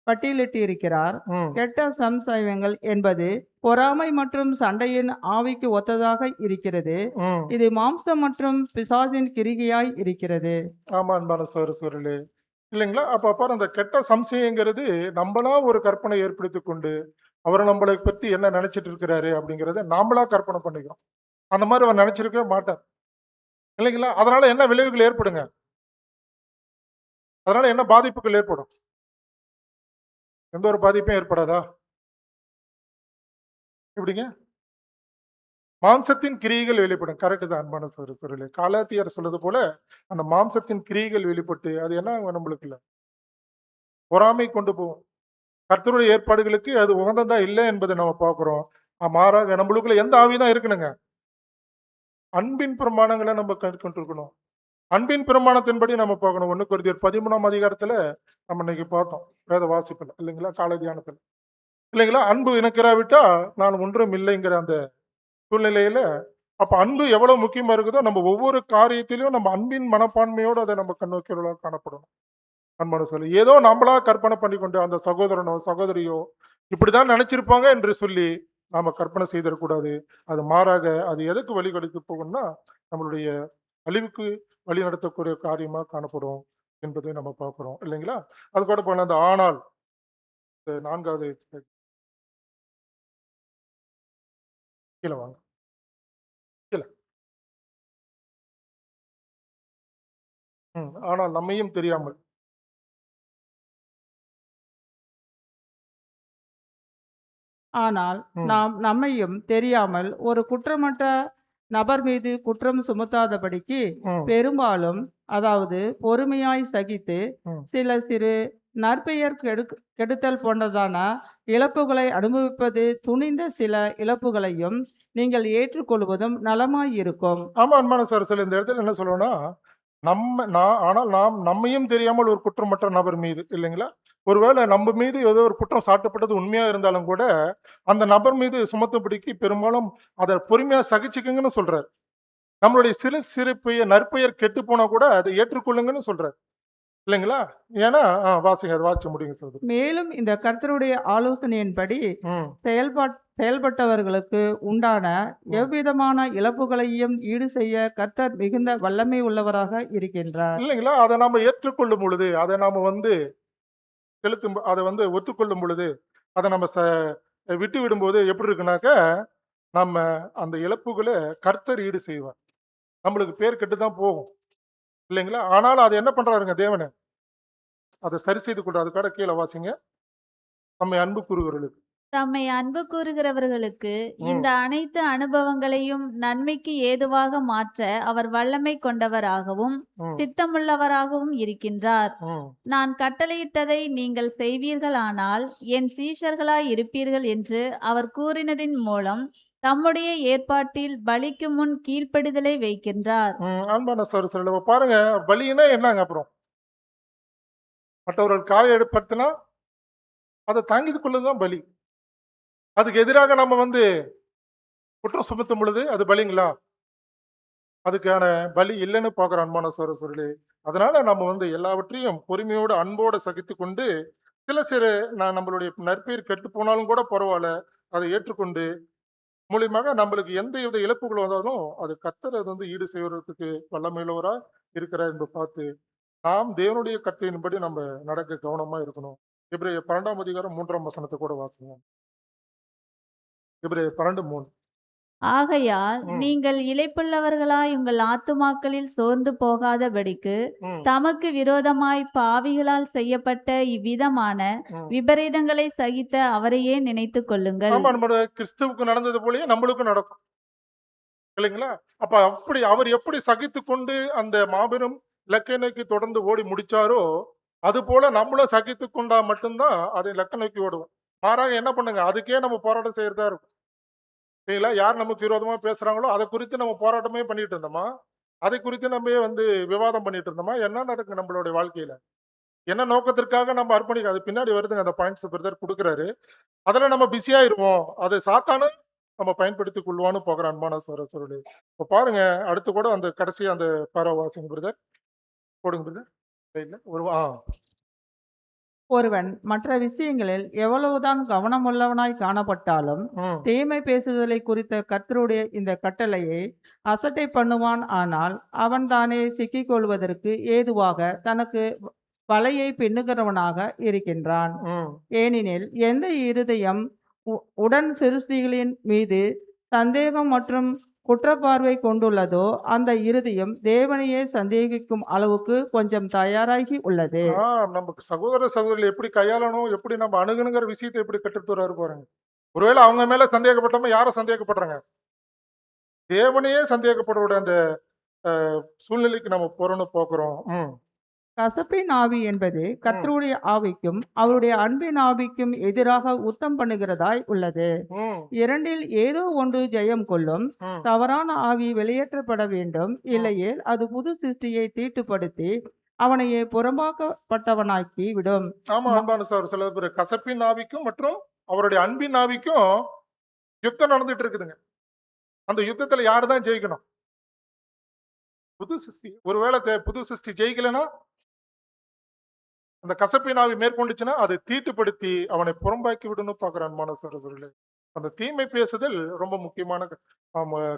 பட்டியலிட்டு இருக்கிறார். ம், கெட்ட சம்சயங்கள் என்பது பொறாமை மற்றும் சண்டையின் ஆவிக்கு ஒத்ததாக இருக்கிறது. ம். இது மாம்சம் மற்றும் பிசாசின் கிரிகையாய் இருக்கிறது. ஆமா அன்பான சோரசூரலே இல்லைங்களா? அப்ப பாரு, அந்த கெட்ட சம்சயங்கிறது நம்மளா ஒரு கற்பனை ஏற்படுத்திக் கொண்டு அவர் நம்மளை பத்தி என்ன நினைச்சிட்டு இருக்கிறாரு அப்படிங்கறத நாமளா கற்பனை பண்ணிக்கிறோம். அந்த மாதிரி அவர் நினைச்சிருக்கவே மாட்டார் இல்லைங்களா? அதனால என்ன விளைவுகள் ஏற்படுங்க? அதனால என்ன பாதிப்புகள் ஏற்படும்? எந்த ஒரு பாதிப்பும் ஏற்படாதா? எப்படிங்க? மாம்சத்தின் கிரியைகள் வெளிப்படும். கரெக்ட் தான் அன்பான சகோதரர்களே. கலாத்தியர் சொல்றது போல அந்த மாம்சத்தின் கிரியைகள் வெளிப்பட்டு அது என்ன நம்மளுக்கு இல்ல பொறாமை கொண்டு போகும். கர்த்தருடைய ஏற்பாடுகளுக்கு அது உகந்ததா இல்லை என்பதை நம்ம பார்க்கிறோம். மாறாக நம்மளுக்குள்ள எந்த ஆவிதான் இருக்கணுங்க? அன்பின் பிரமாணங்களை நம்ம கற்றுக்கொண்டிருக்கணும். அன்பின் பிரமாணத்தின்படி நம்ம பார்க்கணும். 1 கொரிந்தியர் 13ஆம் அதிகாரத்துல நம்ம இன்னைக்கு பார்த்தோம், வேத வாசிப்புல இல்லைங்களா? காலை தியானத்துல இல்லைங்களா? அன்பு இணைக்கிறாவிட்டா நான் ஒன்றும் இல்லைங்கிற அந்த சூழ்நிலையில, அப்ப அன்பு எவ்வளவு முக்கியமா இருக்குதோ நம்ம ஒவ்வொரு காரியத்திலும் நம்ம அன்பின் மனப்பான்மையோடு அதை நம்ம கண்ணோக்கிறவர்களாக காணப்படணும். அன்பான சொல்லி ஏதோ நம்மளா கற்பனை பண்ணி கொண்டு அந்த சகோதரனோ சகோதரியோ இப்படிதான் நினைச்சிருப்பாங்க என்று சொல்லி நாம கற்பனை செய்திடக்கூடாது. அது மாறாக அது எதுக்கு வழிகொடுத்து போகும்னா நம்மளுடைய அழிவுக்கு வழி நடத்தக்கூடிய காரியமா காணப்படும் என்பதை நம்ம பார்க்கிறோம் இல்லைங்களா? அது கூட போன அந்த ஆனால் 4வது கீழே வாங்க, கீழே. ஆனால் நம்மையும் தெரியாமல் ஆனால் ம், நாம் நம்மையும் தெரியாமல் ஒரு குற்றமற்ற நபர் மீது குற்றம் சுமத்தாதபடிக்கு ம், பெரும்பாலும், அதாவது பொறுமையாய் சகித்து ம், சில சிறு நற்பெயர் கெடுத்தல் போன்றதான இழப்புகளை அனுபவிப்பது துணிந்த சில இழப்புகளையும் நீங்கள் ஏற்றுக்கொள்வதும் நலமாயிருக்கும். ஆமா அன்பான சகோதரர்களே, இந்த இடத்துல என்ன சொல்லுவோம்னா, ஆனால் நாம் நம்மையும் தெரியாமல் ஒரு குற்றமற்ற நபர் மீது இல்லைங்களா? ஒருவேளை நம்ம மீது ஏதோ ஒரு குற்றம் சாட்டப்பட்டது உண்மையா இருந்தாலும் கூட, அந்த நபர் மீது சுமத்தும்படிக்கு பெரும்பாலும் அத பொறுமையா சகிச்சுக்கங்கன்னு சொல்றாரு. நம்மளுடைய சிறு சிறு நற்பெயர் கெட்டுப் போனா கூட அதை ஏற்றுக்கொள்ளுங்கன்னு சொல்றாரு. இல்லைங்களா? ஏன்னா வாசிங்க. அத வாசிச்சு முடியுங்க சகோதரி. மேலும் இந்த கர்த்தருடைய ஆலோசனையின்படி ம், செயல்பட்டவர்களுக்கு உண்டான ம். எவ்விதமான இழப்புகளையும் ஈடு செய்ய கர்த்தர் மிகுந்த வல்லமை உள்ளவராக இருக்கின்றார். இல்லைங்களா? அத நாம ஏற்றுக்கொள்ளும் பொழுது, அத நாம வந்து அத வந்து ஒத்துக்கொள்ளும் பொழுது, அத நம்ம விட்டு விடும்போது எப்படி இருக்குனாக்க, நம்ம அந்த இழப்புகள கர்த்தர் ஈடு செய்வார். நம்மளுக்கு பேர் கெட்டு தான் போகும். இல்லைங்களா? ஆனாலும் அத என்ன பண்றாருங்க தேவனு, அத சரி செய்து கொள்றாரு. அதுக்காக கீழ வாசிங்க. நம்மை அன்பு கூறுகிறவர்களுக்கு. தம்மை அன்பு கூறுகிறவர்களுக்கு இந்த ம், அனைத்து அனுபவங்களையும் நன்மைக்கு ஏதுவாக மாற்ற அவர் வல்லமை கொண்டவராகவும் ம், சித்தமுள்ளவராகவும் இருக்கின்றார். ம். நான் கட்டளையிட்டதை நீங்கள் செய்வீர்களானால் என் சீஷர்களாய் இருப்பீர்கள் என்று அவர் கூறினதின் மூலம் தம்முடைய ஏற்பாட்டில் பலிக்கு முன் கீழ்ப்படிதலை வைக்கின்றார். அன்பான சகோதரர்களே, பாருங்க பலின்னா என்னங்க அப்புறம்? மற்றவர்கள் காயம் ஏற்படுத்தினா, அத தாங்கிக் கொள்வது தான் பலி. அதுக்கு எதிராக நம்ம வந்து குற்றம் சுமத்தும் பொழுது, அது பலிங்களா? அதுக்கான பலி இல்லன்னு பார்க்குறோம் அன்பான சகோதரர்களே. அதனால நம்ம வந்து எல்லாவற்றையும் பொறுமையோடு, அன்போடு சகித்துக்கொண்டு, சில நம்மளுடைய நற்பெயர் கெட்டுப் போனாலும் கூட பரவால்ல. அதை ஏற்றுக்கொண்டு, மூலியமாக நம்மளுக்கு எந்தவித இழப்புகள் வந்தாலும், அது கர்த்தர் அது வந்து ஈடு செய்வதற்கு வல்லமையுள்ளவரா இருக்கிறார் என்று பார்த்து, நாம் தேவனுடைய கட்டளையின்படி நம்ம நடக்க கவனமா இருக்கணும். எபிரேயர் 12ஆம் அதிகாரம் 3ஆம் வசனத்த கூட வாசிங்க. எபிரேயர் 12:3. ஆகையால் ம், நீங்கள் இளைப்புள்ளவர்களாய் உங்கள் ஆத்துமாக்களில் சோர்ந்து போகாதபடிக்கு ம், தமக்கு விரோதமாய் பாவிகளால் செய்யப்பட்ட இவ்விதமான ம். விபரீதங்களை சகித்த அவரையே நினைத்துக் கொள்ளுங்கள். ஆமா, நம்ம கிறிஸ்துவுக்கு நடந்தது போலயே நம்மளுக்கும் நடக்கும். இல்லைங்களா? அப்ப அப்படி அவர் எப்படி சகித்துக்கொண்டு அந்த மாபெரும் இலக்கை நோக்கி தொடர்ந்து ஓடி முடிச்சாரோ, அதுபோல நம்மளும் சகித்துக் கொண்டா மட்டும் தான் அதை இலக்க நோக்கி ஓடுவோம். மாறாக என்ன பண்ணுங்க, அதுக்கே நம்ம போராட்டம் செய்யறதா இருக்கும். இல்லைங்களா? யார் நமக்கு விரோதமா பேசுறாங்களோ, அத குறித்து நம்ம போராட்டமே பண்ணிட்டு இருந்தோமா? அதை குறித்து நம்ம வந்து விவாதம் பண்ணிட்டு இருந்தோமா? என்ன நடக்கும் நம்மளுடைய வாழ்க்கையில? என்ன நோக்கத்திற்காக நம்ம அது பின்னாடி வருதுங்க அந்த பாயிண்ட்ஸ் பிரதர் குடுக்குறாரு. அதுல நம்ம பிஸியாயிருவோம். அது சாத்தானும் நம்ம பயன்படுத்திக் கொள்வான்னு போகிற அன்பான சகோதரர்களே. இப்ப பாருங்க, அடுத்து கூட அந்த கடைசி அந்த வாசிங்க பிரதர். போடுங்க பிரதர். இல்ல ஒரு ஒருவன் மற்ற விஷயங்களில் எவ்வளவுதான் கவனமுள்ளவனாய் காணப்பட்டாலும் ம், தீமை பேசுதலை குறித்த கர்த்தருடைய இந்த கட்டளையை அசட்டை பண்ணுவான். ஆனால் அவன் தானே சிக்கிக்கொள்வதற்கு ஏதுவாக தனக்கு வலையை பின்னுகிறவனாக இருக்கின்றான். ம். ஏனெனில் எந்த இருதயம் உடன் சிருஷ்டிகளின் மீது சந்தேகம் மற்றும் குற்றப்பார்வை கொண்டுள்ளதோ அந்த இருதயம் தேவனையே சந்தேகிக்கும் அளவுக்கு கொஞ்சம் தயாராகி உள்ளது. ஆ நமக்கு சகோதரர்கள் எப்படி கையாளணும், எப்படி நம்ம அணுகணுங்கிற விஷயத்த எப்படி கற்றுத் தர்றாரு பாருங்க. ஒருவேளை அவங்க மேல சந்தேகப்பட்டோமா, யார சந்தேகப்படுறாங்க? தேவனையே சந்தேகப்படுற அந்த அ சூழ்நிலைக்கு நம்ம போறோம்னு பார்க்கிறோம். ம், கசப்பின் ஆவி என்பது ம், கர்த்தருடைய ஆவிக்கும் அவருடைய அன்பின் ஆவிக்கும் எதிராக உத்தம் பண்ணுகிறதாய் உள்ளது. ம், இரண்டில் ஏதோ ஒன்று ஜெயம் கொள்ளும். ம், தவறான ஆவி வெளியேற்றப்பட வேண்டும். ம். இல்லையேல் அது புது சிருஷ்டியை தீட்டுப்படுத்தி அவனையே புறம்பாக்கப்பட்டவனாக்கி விடும். ஆமா ம- அன்பான சில பேர் கசப்பின் ஆவிக்கும் மற்றும் அவருடைய அன்பின் ஆவிக்கும் யுத்தம் நடந்துட்டு இருக்குதுங்க. அந்த யுத்தத்துல யாரு தான் ஜெயிக்கணும்? புது சிருஷ்டி. ஒருவேளை புது சிருஷ்டி ஜெயிக்கலன்னா, அந்த கசப்பின் ஆவி மேற்கொண்டுச்சுன்னா, அதை தீட்டுப்படுத்தி அவனை புறம்பாக்கி விடணும் பார்க்கிற அன்பான சகோதரர்களே. அந்த தீமை பேசுதல் ரொம்ப முக்கியமான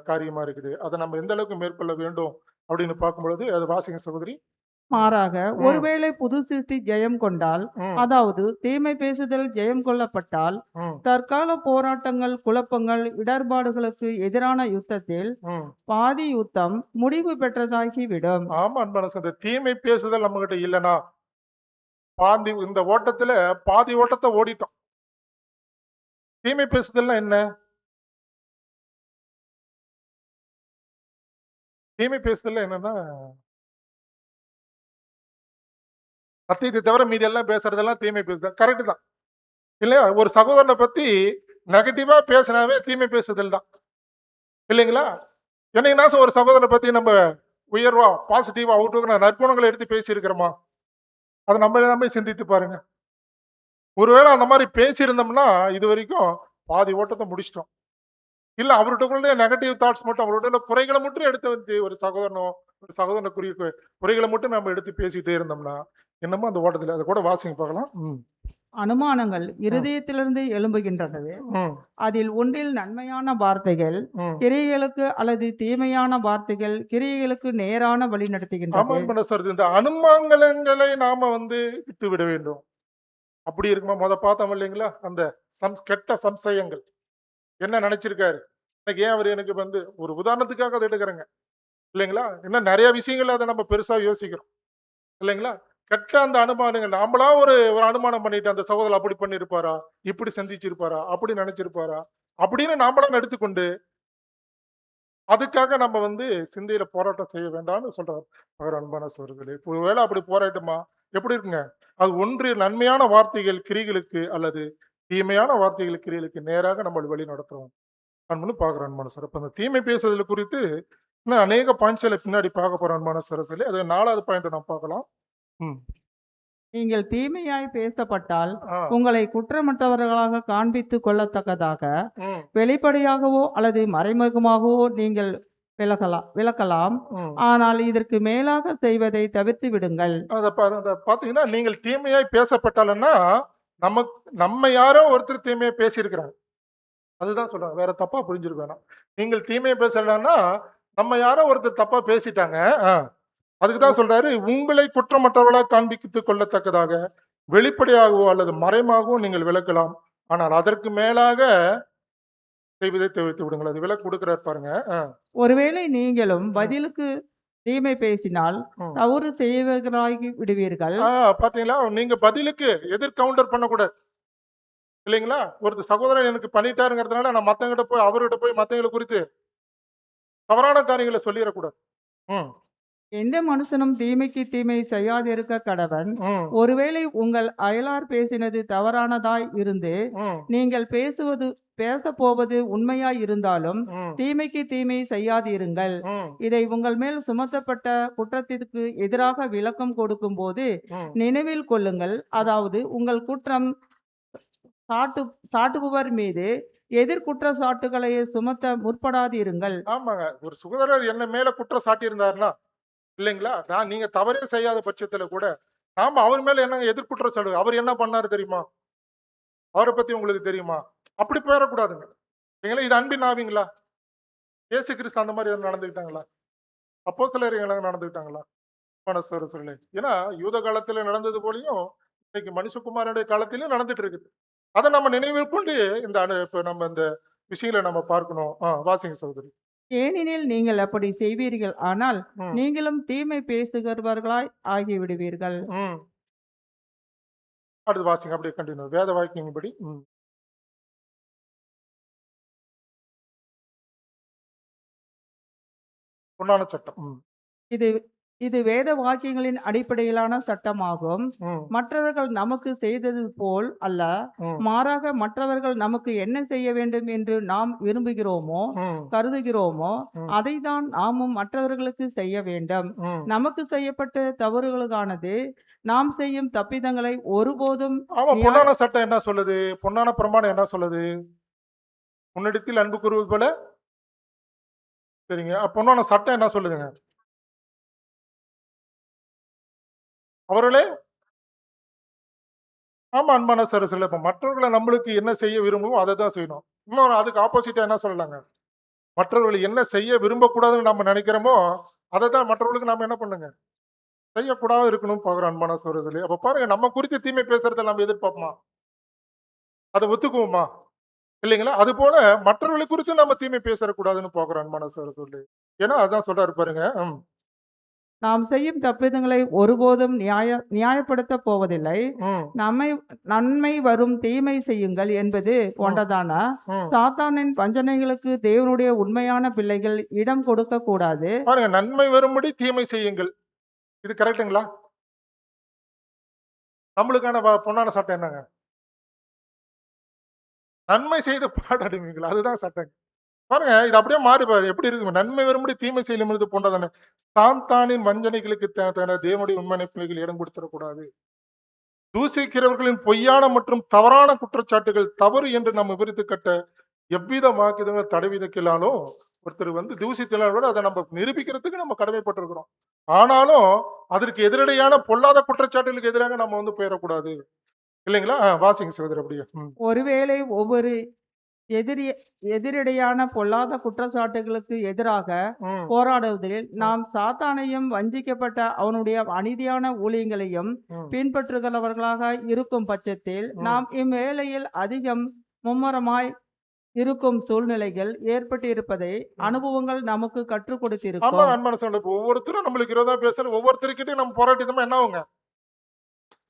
காரியமா இருக்குது. அத நம்ம எந்த அளவுக்கு மேற்கொள்ள வேண்டும் அப்படின்னு பார்க்கும்பொழுது, அது வாசிங்க சகோதரி. மாறாக ம், ஒருவேளை புது சிருஷ்டி ஜெயம் கொண்டால், ம், அதாவது தீமை பேசுதல் ஜெயம் கொள்ளப்பட்டால், ம், தற்கால போராட்டங்கள் குழப்பங்கள் இடர்பாடுகளுக்கு எதிரான யுத்தத்தில் ம். பாதி யுத்தம் முடிவு பெற்றதாகிவிடும். ஆமா அன்பான சகோதரி. தீமை பேசுதல் நம்மகிட்ட இல்லன்னா, இந்த ஓட்டத்துல பாதி ஓட்டத்த ஓடிட்டோம். தீமை பேசுதல்னா என்ன? தீமை பேசுதல்ல என்னன்னா, சத்தியத்தை தவிர மீதி எல்லாம் பேசுறதெல்லாம் தீமை பேசுறது கரெக்ட் தான் இல்லையா? ஒரு சகோதரனை பத்தி நெகட்டிவா பேசினாவே தீமை பேசுதல் தான் இல்லைங்களா? என்னைக்குனாச்சும் ஒரு சகோதரனை பத்தி நம்ம உயர்வா பாசிட்டிவா அவுட் நற்குணங்களை எடுத்து பேசி இருக்கிறோமா? அதை நம்ம சிந்தித்து பாருங்க. ஒருவேளை அந்த மாதிரி பேசியிருந்தோம்னா இது வரைக்கும் பாதி ஓட்டத்தை முடிச்சிட்டோம். இல்ல அவர்கிட்ட நெகட்டிவ் தாட்ஸ் மட்டும் அவரோட குறைகளை மட்டும் எடுத்து வந்து ஒரு சகோதரனுக்குரிய குறைகளை மட்டும் நம்ம எடுத்து பேசிட்டே இருந்தோம்னா என்னமோ அந்த ஓட்டத்துல அதை கூட வாசிங்க பார்க்கலாம். அனுமானங்கள் இருதயத்திலிருந்து எழும்புகின்றது. ம், அதில் ஒன்றில் நன்மையான வார்த்தைகள் ம். கிரியைகளுக்கு அல்லது தீமையான வார்த்தைகள் கிரியைகளுக்கு நேரான வழி நடத்துகின்றது. ஆமாம் மனசர், இந்த அனுமானங்களை நாம வந்து விட்டு விட வேண்டும். அப்படி இருக்குமா? பார்த்தோம் இல்லைங்களா? அந்த கெட்ட சம்சயங்கள் என்ன நினைச்சிருக்காரு இன்னைக்கு, ஏன் அவர் எனக்கு வந்து ஒரு உதாரணத்துக்காக அதை எடுக்கிறேங்க இல்லைங்களா? இன்னும் நிறைய விஷயங்கள் அதை நம்ம பெருசா யோசிக்கிறோம் இல்லைங்களா? கெட்ட அந்த அனுமானங்கள் நாமளா ஒரு ஒரு அனுமானம் பண்ணிட்டு அந்த சகோதரர் அப்படி பண்ணிருப்பாரா, இப்படி சிந்திச்சிருப்பாரா, அப்படி நினைச்சிருப்பாரா அப்படின்னு நாமளாம் எடுத்துக்கொண்டு அதுக்காக நம்ம வந்து சிந்தையில போராட்டம் செய்ய வேண்டாம்னு சொல்றாரு அவர் அன்பான சகோதரர்களே. ஒருவேளை அப்படி போராட்டமா எப்படி இருக்குங்க? அது ஒன்று நன்மையான வார்த்தைகள் கிரிகளுக்கு அல்லது தீமையான வார்த்தைகள் கிரிகளுக்கு நேராக நம்ம வழி நடத்துறோம் அன்புன்னு பாக்குறோம் அன்பான சார். அப்ப அந்த தீமை பேசுதல் குறித்து இன்னும் அநேக பாயிண்ட்ஸ்ல பின்னாடி பார்க்க போறோம் அன்பான சரசலே. அது 4வது பாயிண்ட் நான் பார்க்கலாம். நீங்கள் தீமையாய் பேசப்பட்டால் ஆ, உங்களை குற்றமற்றவர்களாக காண்பித்துக் கொள்ளத்தக்கதாக ம், வெளிப்படையாகவோ அல்லது மறைமுகமாகவோ நீங்கள் விளக்கலாம். ம். ஆனால் இதற்கு மேலாக செய்வதை தவிர்த்து விடுங்கள். அத பாத்தீங்கன்னா நீங்கள் தீமையாய் பேசப்பட்டாலன்னா நம்ம யாரோ ஒருத்தர் தீமையை பேசியிருக்கிறாங்க. அதுதான் சொல்றாங்க. வேற தப்பா புரிஞ்சிருக்க வேணாம். நீங்கள் தீமையை பேசலன்னா நம்ம யாரோ ஒருத்தர் தப்பா பேசிட்டாங்க. அதுக்குதான் சொல்றாரு, உங்களை குற்றமற்றவர்களாக காண்பித்துக் கொள்ளத்தக்கதாக வெளிப்படையாகவோ அல்லது மறைமாகவோ நீங்கள் விளக்கலாம். ஆனால் அதற்கு மேலாக செய்வதை தவிர்த்து விடுங்கள். அது விலக்கு கொடுக்கிறார் பாருங்க. ஒருவேளை நீங்களும் பதிலுக்கு தீமை பேசினால் ம். தவறு செய்வர்களாகி விடுவீர்கள். பாத்தீங்களா? நீங்க பதிலுக்கு எதிர் கவுண்டர் பண்ணக்கூடாது இல்லைங்களா? ஒருத்தர் சகோதரன் எனக்கு பண்ணிட்டாருங்கிறதுனால நான் மத்தவங்கிட்ட போய் அவர்கிட்ட போய் மத்தவங்களை குறித்து தவறான காரியங்களை சொல்லிடக்கூடாது. ம், எந்த மனுஷனும் தீமைக்கு தீமை செய்யாதிருக்க கடவன். ம், ஒருவேளை உங்கள் அயலார் பேசினது தவறானதாய் இருந்து ம், நீங்கள் பேசப்போவது உண்மையாய் இருந்தாலும் ம், தீமைக்கு தீமை செய்யாதிருங்கள். ம், இதை உங்கள் மேல் சுமத்தப்பட்ட குற்றத்திற்கு எதிராக விளக்கம் கொடுக்கும் போது ம். நினைவில் கொள்ளுங்கள். அதாவது உங்கள் குற்றம் சாட்டுபவர் மீது எதிர் குற்றச்சாட்டுகளை சுமத்த முற்படாதிருங்கள். ஆமாங்க. ஒரு சகோதரர் என்ன மேல குற்றம் சாட்டி இருந்தாருன்னா இல்லைங்களா? நீங்க தவறே செய்யாத பட்சத்துல கூட நாம அவர் மேல என்னங்க எதிர்குற்றம் சாட்டு, அவர் என்ன பண்ணாரு தெரியுமா? அவரை பத்தி உங்களுக்கு தெரியுமா? அப்படி போயிடக்கூடாதுங்க இல்லைங்களா? இது அன்பின் ஆவிங்களா? இயேசு கிறிஸ்து அந்த மாதிரி நடந்துக்கிட்டாங்களா? அப்போஸ்தலர் நடந்துக்கிட்டாங்களா? மனசரசர்களே, ஏன்னா யூத காலத்துல நடந்தது போலயும் இன்னைக்கு மனுஷகுமாரனுடைய காலத்திலும் நடந்துட்டு இருக்குது. அதை நம்ம நினைவில் கொண்டு இப்ப நம்ம இந்த விஷயங்களை நம்ம பார்க்கணும். வாசிங்க சகோதரி. ஏனெனில் நீங்கள் அப்படி செய்வீர்கள் ஆனால் ம், நீங்களும் தீமை பேசுகிறவர்களாய் ஆகிவிடுவீர்கள். ம். அடுத்து வாசிங்க, அப்படியே கண்டினியூ வேத வாக்கியங்கள்படி. பொன்னான சட்டம். இது இது வேத வாக்கியங்களின் அடிப்படையிலான சட்டமாகும். ம், மற்றவர்கள் நமக்கு செய்தது போல் அல்ல, ம், மாறாக மற்றவர்கள் நமக்கு என்ன செய்ய வேண்டும் என்று நாம் விரும்புகிறோமோ ம், கருதுகிறோமோ ம், அதைத்தான் நாமும் மற்றவர்களுக்கு செய்ய வேண்டும். ம். நமக்கு செய்யப்பட்ட தவறுகளுக்கானது நாம் செய்யும் தப்பிதங்களை ஒருபோதும் ஆமா, நியாய- பொன்னான சட்டம் என்ன சொல்லுது? பொன்னான பிரமாணம் என்ன சொல்லுது? உன்னிடத்தில் அன்பு கூறுவது போல. சரிங்க. பொன்னான சட்டம் என்ன சொல்லுதுங்க? அவர்களே ஆமா அன்பான சரசுல இப்ப மற்றவர்களை நம்மளுக்கு என்ன செய்ய விரும்புமோ அதை தான் செய்யணும். இன்னொரு அதுக்கு ஆப்போசிட்டா என்ன சொல்லலாங்க? மற்றவர்கள் என்ன செய்ய விரும்பக்கூடாதுன்னு நம்ம நினைக்கிறோமோ அதை தான் மற்றவர்களுக்கு நாம என்ன பண்ணுங்க செய்யக்கூடாது இருக்கணும் பாக்குறோம் அன்பான சரசுல. அப்ப பாருங்க, நம்ம குறித்து தீமை பேசுறதை நம்ம எதிர்பார்ப்போமா? அதை ஒத்துக்குவோமா? இல்லைங்களா? அது போல மற்றவர்களை குறித்து நம்ம தீமை பேசக்கூடாதுன்னு பாக்குறோம் அன்பான சரசுல. ஏன்னா அதான் சொல்றாரு பாருங்க. நாம் செய்யும் தப்பிதங்களை ஒருபோதும் நியாயப்படுத்த போவதில்லை. ம், நன்மை வரும் தீமை செய்யுங்கள் என்பது போன்றதான ம். சாத்தானின் வஞ்சனைகளுக்கு தேவனுடைய உண்மையான பிள்ளைகள் இடம் கொடுக்க கூடாது. பாருங்க, நன்மை வரும்படி தீமை செய்யுங்கள். இது கரெக்டுங்களா? நம்மளுக்கான பொன்னான சட்டம் என்னங்க? நன்மை செய்து பாடாடுவீங்களா? அதுதான் சட்டங்க. பாருங்க, இது அப்படியே மாறி பாரு. எப்படி இருக்கு? நன்மை வரும்படி தீமை செய்யும் பொழுது போன்றதானே. சாத்தானின் வஞ்சனைகளுக்கு தேவனுடைய உண்மையான பிள்ளைகள் இடம் கொடுத்துடக்கூடாது. தூசிக்கிறவர்களின் பொய்யான மற்றும் தவறான குற்றச்சாட்டுகள் தவறு என்று நம்ம விவரித்து கட்ட எவ்வித வாக்குதங்க தடை விதிக்கலாலும் ஒருத்தர் தூசித்தினால அதை நம்ம நிரூபிக்கிறதுக்கு நம்ம கடமைப்பட்டிருக்கிறோம். ஆனாலும் அதற்கு எதிரடையான பொல்லாத குற்றச்சாட்டுகளுக்கு எதிராக நம்ம போயிடக்கூடாது. இல்லைங்களா? வாசிங்க சகோதரர் அப்படியே. ஒருவேளை ஒவ்வொரு எதிரிடையான பொல்லாத குற்றச்சாட்டுகளுக்கு எதிராக ம், போராடுவதில் நாம் சாத்தானையும் வஞ்சிக்கப்பட்ட அவனுடைய அநீதியான ஊழியங்களையும் ம், பின்பற்றுகிறவர்களாக இருக்கும் பட்சத்தில் ம். நாம் இவ்வேளையில் அதிகம் மும்முரமாய் இருக்கும் சூழ்நிலைகள் ஏற்பட்டு இருப்பதை அனுபவங்கள் நமக்கு கற்றுக் ஆமா, கொடுத்திருக்கும். அன்பான சகோதரர். இப்ப ஒவ்வொருத்தரும் நம்மளுக்கு விரோதமா பேசுற ஒவ்வொருத்தருக்கிட்டையும் நம்ம போராட்டமா என்ன ஆகுங்க?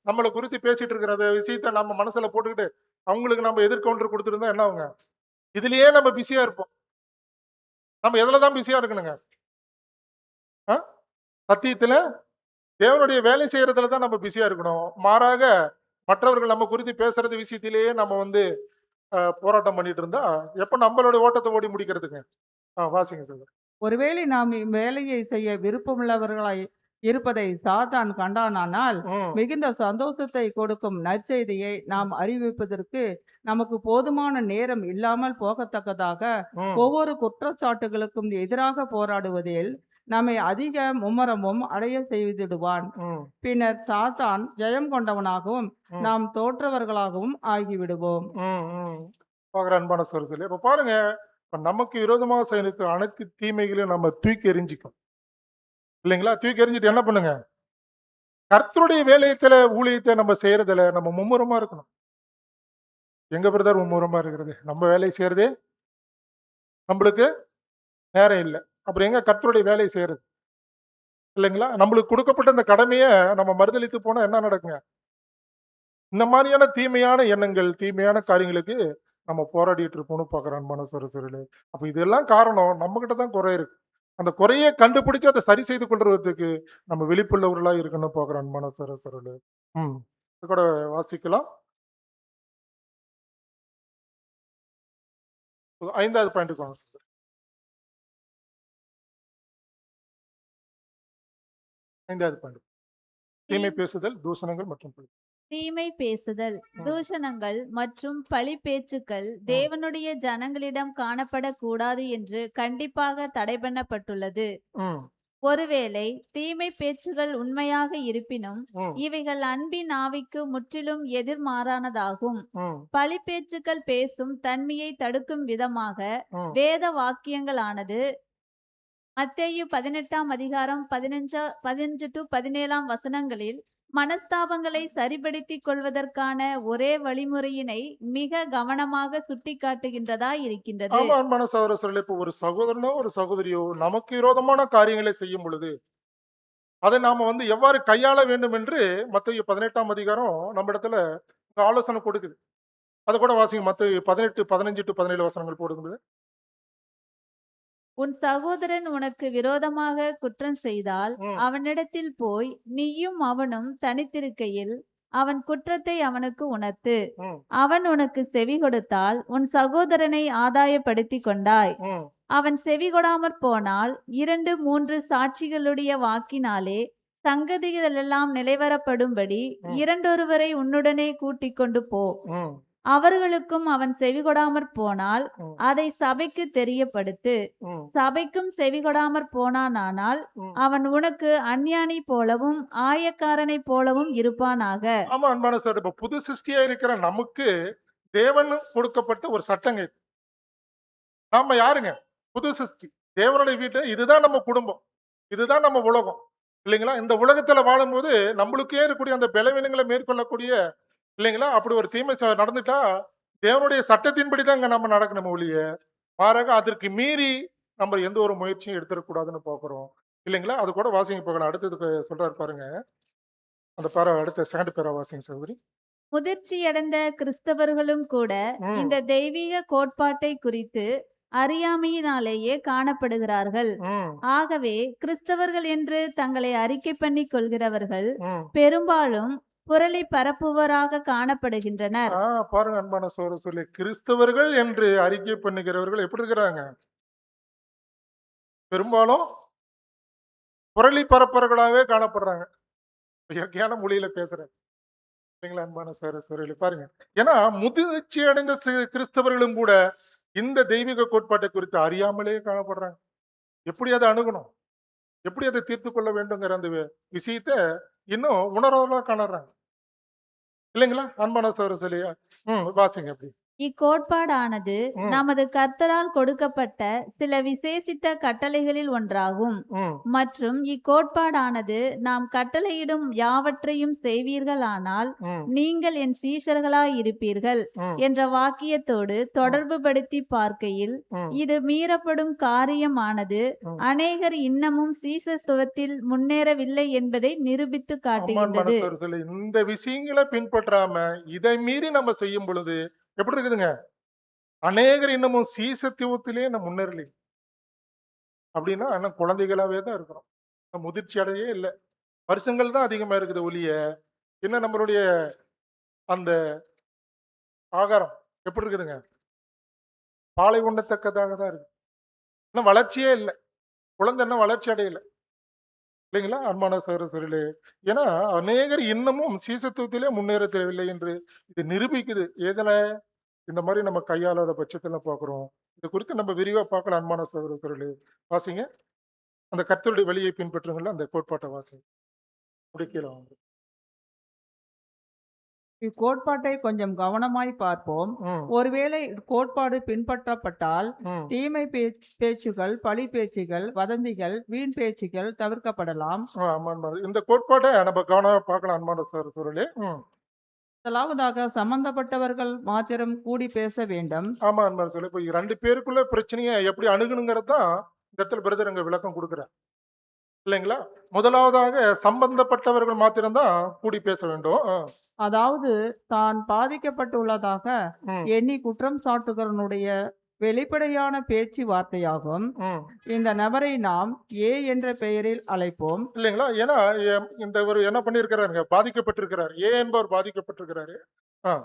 நம்மளை குறித்து பேசிட்டு இருக்கிற அந்த விஷயத்த நம்ம மனசுல போட்டுக்கிட்டு அவங்களுக்கு நம்ம எதிர்கவுண்டர் கொடுத்துருந்தா என்ன ஆகுங்க? இதுலயே நம்ம பிஸியா இருப்போம். நம்ம எதுலதான் பிஸியா இருக்கணுங்க? ஆ? சத்தியத்துல தேவனுடைய வேலை செய்யறதுல தான் நம்ம பிஸியா இருக்கணும். மாறாக மற்றவர்கள் நம்ம குறித்து பேசுறது விஷயத்திலேயே நம்ம போராட்டம் பண்ணிட்டு இருந்தா எப்ப நம்மளோட ஓட்டத்தை ஓடி முடிக்கிறதுங்க? வாசிங்க சார். ஒருவேளை நாம் இவ்வேலையை செய்ய விருப்பமுள்ளவர்களாய் இருப்பதை சாத்தான் கண்டானால் ம், மிகுந்த சந்தோஷத்தை கொடுக்கும் நற்செய்தியை நாம் அறிவிப்பதற்கு நமக்கு போதுமான நேரம் இல்லாமல் போகத்தக்கதாக ம், ஒவ்வொரு குற்றச்சாட்டுகளுக்கும் எதிராக போராடுவதில் நம்மை அதிக மும்முரமும் அடைய செய்திடுவான். ம், பின்னர் சாத்தான் ஜெயம் கொண்டவனாகவும் ம், நாம் தோற்றவர்களாகவும் ஆகிவிடுவோம். ம், ம். பார்க்குற அன்பான சார் சொல்லி இப்ப பாருங்க, இப்ப நமக்கு விரோதமாக செய்யற அனைத்து தீமைகளையும் நம்ம தூக்கி எறிஞ்சிக்கும் இல்லைங்களா? தூக்கி எறிஞ்சிட்டு என்ன பண்ணுங்க? கர்த்தருடைய ஊழியத்தை நம்ம செய்யறதுல நம்ம மும்முரமா இருக்கணும். எங்க பிரதர் மும்முரமா இருக்கிறது? நம்ம வேலையை செய்யறதே நம்மளுக்கு நேரம் இல்லை. அப்புறம் எங்க கர்த்தருடைய வேலையை செய்யறது? இல்லைங்களா? நம்மளுக்கு கொடுக்கப்பட்ட இந்த கடமையை நம்ம மறுதலித்து போனா என்ன நடக்குங்க? இந்த மாதிரியான தீமையான எண்ணங்கள், தீமையான காரியங்களுக்கு நம்ம போராடிட்டு இருப்போம்னு பார்க்குறேன் அன்பான சகோதரர்களே. அப்ப இதெல்லாம் காரணம் நம்மகிட்ட தான் குறை இருக்கு. அந்த குறையை கண்டுபிடிச்சு அதை சரி செய்து கொள்றதுக்கு நம்ம விழிப்புள்ளவர்களா இருக்கணும் பார்க்குறேன் அன்பான சகோதரர்களே. ம். இது கூட வாசிக்கலாம். 5வது பாயிண்ட்டுக்கு வாங்க சார். 5வது பாயிண்ட். தீமை பேசுதல், தூஷணங்கள் மற்றும் பழி. தீமை பேசுதல், ம், தூஷணங்கள் மற்றும் பழி பேச்சுக்கள் ம், தேவனுடைய ஜனங்களிடம் காணப்படக்கூடாது என்று கண்டிப்பாக தடை பண்ணப்பட்டுள்ளது. ம், ஒருவேளை தீமை பேச்சுகள் உண்மையாக இருப்பினும் ம், இவைகள் அன்பின் ஆவிக்கு முற்றிலும் எதிர்மாறானதாகும். ம், பழி பேச்சுக்கள் பேசும் தன்மையை தடுக்கும் விதமாக ம். வேத வாக்கியங்களானது மத்தேயு 18ஆம் அதிகாரம் 15 to 17 வசனங்களில் மனஸ்தாபங்களை சரிபடுத்திக் கொள்வதற்கான ஒரே வழிமுறையினை மிக கவனமாக சுட்டிக்காட்டுகின்றதா இருக்கின்றது. ஆமா, அன்பான சகோதரர்களே. இப்போ ஒரு சகோதரனோ, ஒரு சகோதரியோ நமக்கு விரோதமான காரியங்களை செய்யும் பொழுது அதை நாம எவ்வாறு கையாள வேண்டும் என்று மத்தேயு 18ஆம் அதிகாரம் நம்ம இடத்துல ஆலோசனை கொடுக்குது. அது கூட வாசிங்க. மத்தேயு 18, 15 to 17 வசனங்கள் போடுங்க. உன் சகோதரன் உனக்கு விரோதமாக குற்றம் செய்தால் ம், அவனிடத்தில் போய் நீயும் அவனும் தனித்திருக்கையில் அவன் குற்றத்தை அவனுக்கு உணர்த்து. ம், அவன் உனக்கு செவி கொடுத்தால் உன் சகோதரனை ஆதாயப்படுத்திக் கொண்டாய். ம், அவன் செவி கொடாமற் போனால் 2, 3 சாட்சிகளுடைய வாக்கினாலே சங்கதிகளெல்லாம் நிலைவரப்படும்படி ம், இரண்டொருவரை உன்னுடனே கூட்டிக் கொண்டு போ. ம், அவர்களுக்கும் அவன் செவிகொடாமற் போனால் ம், அதை சபைக்கு தெரியப்படுத்து. ம், சபைக்கும் செவிகொடாமற் போனானால் ம். அவன் உனக்கு அஞ்ஞானி போலவும் ஆயக்காரனைப் போலவும் இருப்பானாக. ஆமா, அன்பான சார். இப்ப புது சிருஷ்டியா இருக்கிற நமக்கு தேவன் கொடுக்கப்பட்ட ஒரு சட்டங்க இது. நாம யாருங்க? புது சிருஷ்டி. தேவனுடைய வீட்டு இதுதான் நம்ம குடும்பம். இதுதான் நம்ம உலகம். இல்லைங்களா? இந்த உலகத்துல வாழும்போது நம்மளுக்கே இருக்கக்கூடிய அந்த பலவீனங்களை மேற்கொள்ளக்கூடிய இல்லைங்களா? அப்படி ஒரு தீமை நடந்துட்டா தேவனுடைய சட்டத்தின்படி தான் நம்ம நடக்கணும் ஒழிய மாறாக அதற்கு மீறி நம்ம எந்த ஒரு முயற்சியும் எடுத்துடக்கூடாதுன்னு பார்க்கிறோம். இல்லைங்களா? அது கூட வாசிங்க பார்க்கலாம். அடுத்தது சொல்றாரு பாருங்க. அந்த அடுத்த செகண்ட் பேரா வாசிங்க சகோதரி. முதிர்ச்சியடைந்த கிறிஸ்தவர்களும் கூட ம், இந்த தெய்வீக கோட்பாட்டை குறித்து அறியாமையினாலேயே காணப்படுகிறார்கள். ம், ஆகவே கிறிஸ்தவர்கள் என்று தங்களை அறிக்கை பண்ணி கொள்கிறவர்கள் ம், பெரும்பாலும் புரளி பரப்புவராக காணப்படுகின்றனர். பாருங்க அன்பான சகோதர சொல்லி கிறிஸ்தவர்கள் என்று அறிக்கை பண்ணுகிறவர்கள் எப்படி இருக்கிறாங்க? பெரும்பாலும் புரளி பரப்பவர்களாகவே காணப்படுறாங்க. இயற்கையான மொழியில பேசுறேன் இல்லைங்களா அன்பான சகோதர சகோதரிகளே பாருங்க. ஏன்னா முதிர்ச்சி அடைந்த கிறிஸ்தவர்களும் கூட இந்த தெய்வீக கோட்பாட்டை குறித்து அறியாமலே காணப்படுறாங்க. எப்படி அதை அணுகணும், எப்படி அதை தீர்த்து கொள்ள வேண்டுங்கிற அந்த விஷயத்த இன்னும் உணர்வா காணறாங்க இல்லைங்களா அன்பான சகோதர சகோதரிகளே. வாசிங்க அப்படி. இக்கோட்பாடானது ம், நமது கர்த்தரால் கொடுக்கப்பட்ட சில விசேஷித்த கட்டளைகளில் ஒன்றாகும். ம், மற்றும் இக்கோட்பாடானது நாம் கட்டளையிடும் யாவற்றையும் செய்வீர்களானால் ம், நீங்கள் என் சீஷர்களாய் இருப்பீர்கள் ம், என்ற வாக்கியத்தோடு தொடர்புபடுத்தி பார்க்கையில் ம், இது மீறப்படும் காரியமானது ம். அநேகர் இன்னமும் சீசத்துவத்தில் முன்னேறவில்லை என்பதை நிரூபித்து அன்பான காட்டுகின்றது. சகோதர சகோதரிகளே, இந்த விஷயங்களை பின்பற்றாம இதை மீறி நம்ம செய்யும் பொழுது எப்படி இருக்குதுங்க? அநேகர் இன்னமும் சீசத்துவத்திலே நம்ம முன்னேறல அப்படின்னா இன்னும் குழந்தைகளாவே தான் இருக்கிறோம். நம்ம முதிர்ச்சி அடையே இல்லை. வருஷங்கள் தான் அதிகமா இருக்குது ஒழிய இன்னும் நம்மளுடைய அந்த ஆகாரம் எப்படி இருக்குதுங்க? பாலை உண்ணத்தக்கதாக தான் இருக்கு. இன்னும் வளர்ச்சியே இல்லை. குழந்தை இன்னும் வளர்ச்சி அடையல இல்லைங்களா அன்பான சகோதர சகோதரிகளே. ஏன்னா அநேகர் இன்னமும் சீசத்துவத்திலே முன்னேற தேவையில்லை என்று இது நிரூபிக்குது. எதுல? இந்த மாதிரி நம்ம கையாளாத பட்சத்துல பார்க்கிறோம். இது குறித்து நம்ம விரிவா பார்க்கலாம் அன்பான சகோதர சகோதரிகளே. வாசிங்க. அந்த கர்த்தருடைய வழியை பின்பற்றுங்கள்ல அந்த கோட்பாட்டை வாசிங்க. அப்படி கீழே வாங்க. இக்கோட்பாட்டை கொஞ்சம் கவனமாய் பார்ப்போம். ம், ஒருவேளை கோட்பாடு பின்பற்றப்பட்டால் ம். தீமை பேச்சுகள், பழி பேச்சுகள், வதந்திகள், வீண் பேச்சுகள் தவிர்க்கப்படலாம். ஆமா அன்பான இந்த கோட்பாட்டை நம்ம கவனமா பார்க்கலாம் அன்பான சகோதர சகோதரிகளே. முதலாவதாக சம்பந்தப்பட்டவர்கள் மாத்திரம் கூடி பேச வேண்டும். ஆமா அன்பான சொல்லி இப்போ 2 பேருக்குள்ள பிரச்சனையை எப்படி அணுகணுங்கிறது தான் இந்த இடத்துல பிரதர் அங்க விளக்கம் கொடுக்குறார் இல்லைங்களா? முதலாவதாக சம்பந்தப்பட்டவர்கள் மாத்திரம்தான் கூடி பேச வேண்டும். அதாவது தான் பாதிக்கப்பட்டுள்ளதாக ம், எண்ணி குற்றம் சாட்டுகிறவனுடைய வெளிப்படையான பேச்சு வார்த்தையாகும். ம். இந்த நபரை நாம் ஏ என்ற பெயரில் அழைப்போம். இல்லைங்களா? ஏன்னா இந்த ஒரு என்ன பண்ணியிருக்கிறாருங்க, பாதிக்கப்பட்டிருக்கிறார். ஏ என்பவர் பாதிக்கப்பட்டிருக்கிறாரு. ஆ,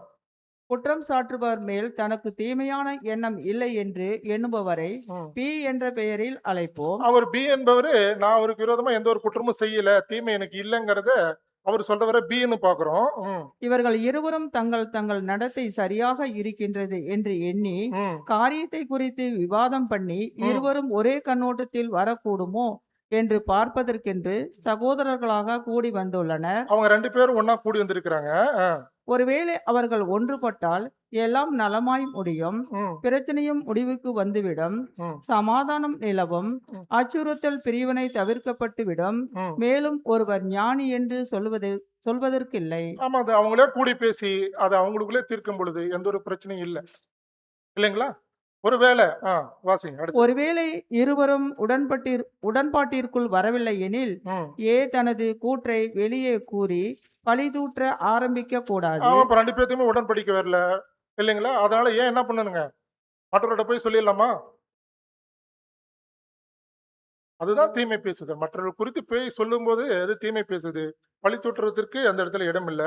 குற்றம் சாட்டுபவர் மேல் தனக்கு தீமையான எண்ணம் இல்லை என்று எண்ணுபவரை ம். பி என்ற பெயரில் அழைப்போம். அவர் பி என்பவரு நான் அவருக்கு விரோதமா எந்த ஒரு குற்றமும் செய்யல, தீமை எனக்கு இல்லைங்கிறத அவர் சொல்றவரை பின்னு பாக்குறோம். ம், இவர்கள் இருவரும் தங்கள் தங்கள் நடத்தை சரியாக இருக்கின்றது என்று எண்ணி ம், காரியத்தை குறித்து விவாதம் பண்ணி ம். இருவரும் ஒரே கண்ணோட்டத்தில் வரக்கூடுமோ என்று பார்ப்பதற்கென்று சகோதரர்களாக கூடி வந்துள்ளனர். அவங்க 2 பேரும் ஒண்ணா கூடி வந்திருக்கிறாங்க. ஆ, ஒருவேளை அவர்கள் ஒன்றுபட்டால் எல்லாம் நலமாய் முடியும். ம், பிரச்சனையும் முடிவுக்கு வந்துவிடும். ம், சமாதானம் நிலவும். ம். அச்சுறுத்தல் பிரிவினை தவிர்க்கப்பட்டுவிடும். ம். மேலும் ஒருவர் ஞானி என்று சொல்வதற்கில்லை. ஆமா, அது அவங்களே கூடி பேசி அதை அவங்களுக்குள்ளே தீர்க்கும் பொழுது எந்த ஒரு பிரச்சனையும் இல்லை இல்லைங்களா? ஒருவேளை வாசிங்க அடுத்து. ஒருவேளை இருவரும் உடன்பாட்டிற்குள் வரவில்லை எனில் ம். ஏ தனது கூற்றை வெளியே கூறி பழிதூற்ற ஆரம்பிக்க கூடாது. ஆமா, இப்ப 2 பேர்த்தையுமே உடன்படிக்க வரல இல்லைங்களா? அதனால ஏன் என்ன பண்ணணுங்க? மற்றவர்கிட்ட போய் சொல்லிடலாமா? அதுதான் தீமை பேசுது. மற்றவர்கள் குறித்து போய் சொல்லும்போது அது தீமை பேசுது. பழி தூற்றுவதற்கு அந்த இடத்துல இடம் இல்ல.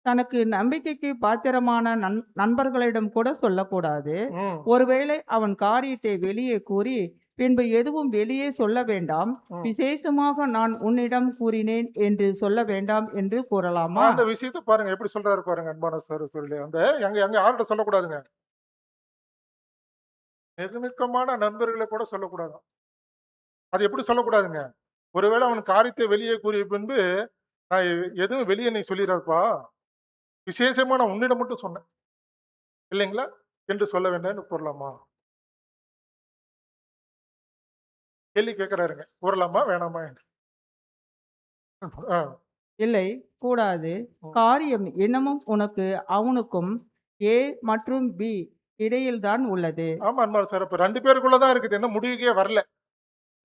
தனக்கு நம்பிக்கைக்கு பாத்திரமான நண்பர்களிடம் கூட சொல்லக்கூடாது. ம், ஒருவேளை அவன் காரியத்தை வெளியே கூறி பின்பு எதுவும் வெளியே சொல்ல வேண்டாம், ம். விசேஷமாக நான் உன்னிடம் கூறினேன் என்று சொல்ல வேண்டாம் என்று கூறலாமா? அந்த விஷயத்தை பாருங்க எப்படி சொல்றாரு பாருங்க அன்பான சார் சொல்லி. அந்த எங்க எங்க யார்கிட்ட சொல்லக்கூடாதுங்க? நெருக்கமான நண்பர்களை கூட சொல்லக்கூடாது. அது எப்படி சொல்லக்கூடாதுங்க? ஒருவேளை அவன் காரியத்தை வெளியே கூறிய பின்பு நான் எதுவும் வெளியே நீ சொல்லிடாதப்பா, விசேஷமா நான் உன்னிடம் மட்டும் சொன்னேன் இல்லைங்களா என்று சொல்ல வேண்டாம்னு கூறலாமா? கேள்வி கேட்கிறாருங்க. கூறலாமா வேணாமா என்று. ஆ, இல்லை, கூடாது. ம். காரியம் இன்னமும் உனக்கு அவனுக்கும் ஏ மற்றும் பி இடையில்தான் உள்ளது. ஆமா அன்பான சார். இப்ப 2 பேருக்குள்ளதான் இருக்குது. என்ன முடிவுக்கே வரல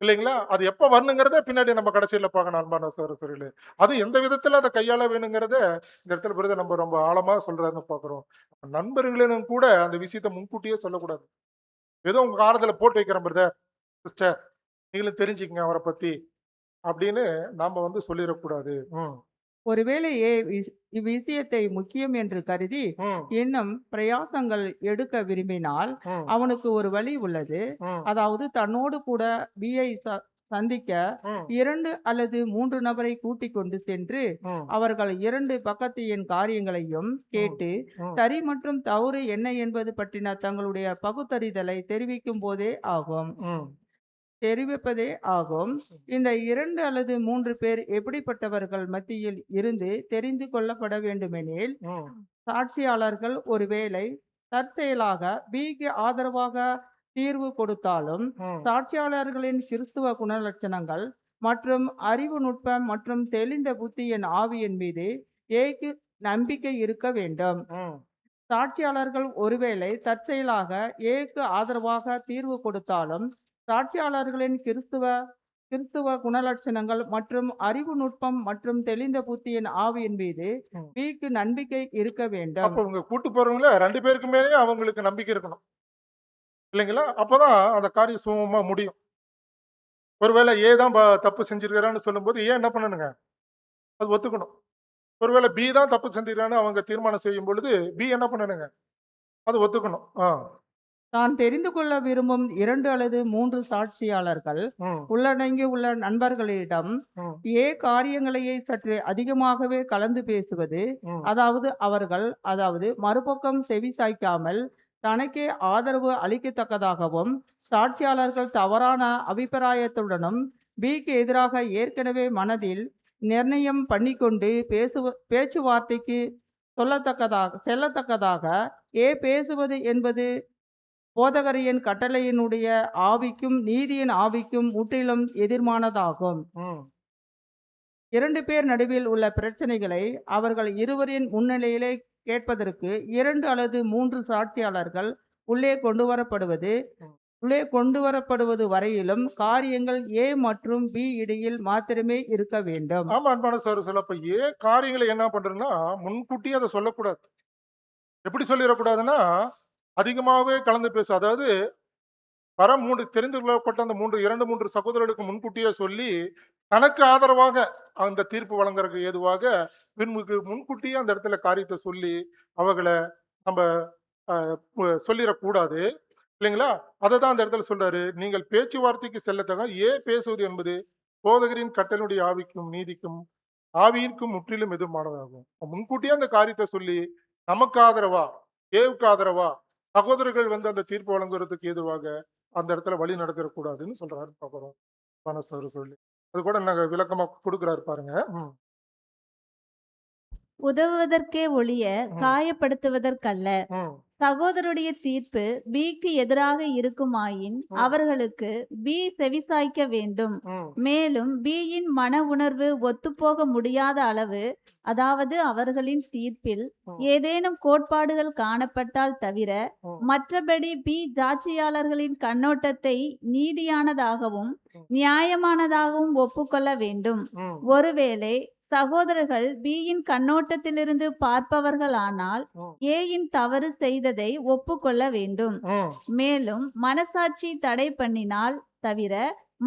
இல்லைங்களா? அது எப்ப வரணுங்கிறத பின்னாடி நம்ம கடைசியில பார்க்கணும் அன்பான சகோதரர்களே. அது எந்த விதத்துல அதை கையாள வேணுங்கிறத இந்த இடத்துல பிரதர் நம்ம ரொம்ப ஆழமா சொல்றாருன்னு பார்க்கிறோம். நண்பர்களிடம் கூட அந்த விஷயத்தை முன்கூட்டியே சொல்லக்கூடாது. ஏதோ உங்க காலத்துல போட்டு வைக்கிறேன் பிரதர், சிஸ்டர், நீங்களும் தெரிஞ்சுக்கங்க அவரை பத்தி அப்படின்னு நாம சொல்லிடக்கூடாது. ம், ஒருவேளை இவ்விஷயத்தை முக்கியம் என்று கருதி ம், இன்னும் பிரயாசங்கள் எடுக்க விரும்பினால் ம், அவனுக்கு ஒரு வழி உள்ளது. ம், அதாவது தன்னோடு கூட பியை சந்திக்க ம், 2 அல்லது 3 நபரை கூட்டிக் கொண்டு சென்று ம், அவர்கள் 2 பக்கத்தின் காரியங்களையும் கேட்டு ம், சரி மற்றும் தவறு என்ன என்பது பற்றின தங்களுடைய பகுத்தறிதலை ம், தெரிவிப்பதே ஆகும். இந்த 2 அல்லது 3 பேர் எப்படிப்பட்டவர்கள் மத்தியில் இருந்து தெரிந்து கொள்ளப்பட வேண்டுமெனில் ம், சாட்சியாளர்கள் ஒருவேளை தற்செயலாக பிக்கு ஆதரவாக தீர்வு கொடுத்தாலும் ம், சாட்சியாளர்களின் கிறிஸ்துவ குணலட்சணங்கள் மற்றும் அறிவு நுட்பம் மற்றும் தெளிந்த புத்தியின் ஆவியின் மீது ஏக்கு நம்பிக்கை இருக்க வேண்டும். ம், சாட்சியாளர்கள் ஒருவேளை தற்செயலாக ஏக்கு ஆதரவாக தீர்வு கொடுத்தாலும் சாட்சியாளர்களின் கிறிஸ்துவ குணலட்சணங்கள் மற்றும் அறிவு நுட்பம் மற்றும் தெளிந்த புத்தியின் ஆவியின் மீது ம். பிக்கு நம்பிக்கை இருக்க வேண்டும். அப்ப இவங்க கூட்டு போறவங்கள 2 பேருக்கு மேலே அவங்களுக்கு நம்பிக்கை இருக்கணும். இல்லைங்களா? அப்பதான் அந்த காரியம் சுமூகமா முடியும். ஒருவேளை ஏ தான் தப்பு செஞ்சிருக்கிறான்னு சொல்லும்போது, ஏன் என்ன பண்ணணுங்க? அது ஒத்துக்கணும். ஒருவேளை பி தான் தப்பு செஞ்சிருக்கான்னு அவங்க தீர்மானம் செய்யும் பொழுது, பி என்ன பண்ணணுங்க? அது ஒத்துக்கணும். தான் தெரிந்து கொள்ள விரும்பும் 2 அல்லது 3 சாட்சியாளர்கள் ம், உள்ளடங்கியுள்ள நண்பர்களிடம் ம், ஏ காரியங்களையே சற்று அதிகமாகவே கலந்து பேசுவது, ம், அதாவது மறுபக்கம் செவி சாய்க்காமல் தனக்கே ஆதரவு அளிக்கத்தக்கதாகவும் சாட்சியாளர்கள் தவறான அபிப்பிராயத்துடனும் பிக்கு எதிராக ஏற்கனவே மனதில் நிர்ணயம் பண்ணிக்கொண்டு பேச்சுவார்த்தைக்கு செல்லத்தக்கதாக பேசுவது என்பது போதகரின் கட்டளையினுடைய ஆவிக்கும் நீதியின் ஆவிக்கும் முற்றிலும் எதிர்மானதாகும். ம். 2 பேர் நடுவில் உள்ள பிரச்சனைகளை அவர்கள் இருவரின் முன்னிலையிலே கேட்பதற்கு 2 அல்லது 3 சாட்சியாளர்கள் உள்ளே கொண்டு வரப்படுவது வரையிலும் காரியங்கள் ஏ மற்றும் பி இடையில் மாத்திரமே இருக்க வேண்டும். ஆமா, அன்பான சகோதரர்களே, அப்ப ஏ காரியங்களை என்ன பண்றதுன்னா, முன்கூட்டியே அத சொல்லக்கூடாது. எப்படி சொல்லிறக்கூடாதுன்னா, அதிகமாவே கலந்து பேச அதாவது வர 3 தெரிந்து கொள்ளப்பட்ட அந்த 2, 3 சகோதரர்களுக்கு முன்கூட்டியே சொல்லி, தனக்கு ஆதரவாக அந்த தீர்ப்பு வழங்குறதுக்கு ஏதுவாக முன்கூட்டியே அந்த இடத்துல காரியத்த சொல்லி, அவங்கள நம்ப அ சொல்லிறக்கூடாது. இல்லைங்களா? அததான் அந்த இடத்துல சொல்றாரு. நீங்கள் பேச்சுவார்த்தைக்கு செல்லத்தக்க பேசுவது என்பது போதகரின் கட்டளையுடைய ஆவிக்கும், நீதிக்கும், ஆவியிற்கும் முற்றிலும் எதிர்மானதாகும். முன்கூட்டியே அந்த காரியத்த சொல்லி, நமக்கு ஆதரவா, ஏவுக்கு ஆதரவா, சகோதரர்கள் அந்த தீர்ப்பு வழங்குறதுக்கு ஏதுவாக அந்த இடத்துல வழி நடத்திறக்கூடாதுன்னு சொல்றாரு பார்க்கிறோம். மனசு சொல்லி. அது கூட நாங்க விளக்கமா குடுக்குறாரு பாருங்க. ம், உதவுவதற்கே ஒழிய ம், காயப்படுத்துவதற்கல்ல. ம், சகோதரருடைய தீர்ப்பு பிக்கு எதிராக இருக்குமாயின் ம், அவர்களுக்கு பி செவிசாய்க்க வேண்டும். ம், மேலும் பியின் மன உணர்வு ஒத்துப்போக முடியாத அளவு, அதாவது அவர்களின் தீர்ப்பில் ம், ஏதேனும் கோட்பாடுகள் காணப்பட்டால் தவிர ம், மற்றபடி பி சாட்சியாளர்களின் கண்ணோட்டத்தை நீதியானதாகவும் ம், நியாயமானதாகவும் ஒப்புக்கொள்ள வேண்டும். ம், ஒருவேளை சகோதரர்கள் பியின் கண்ணோட்டத்திலிருந்து பார்ப்பவர்களானால் ம், ஏயின் தவறு செய்ததை ஒப்புக்கொள்ள வேண்டும். ம், மேலும் மனசாட்சி தடை பண்ணினால் தவிர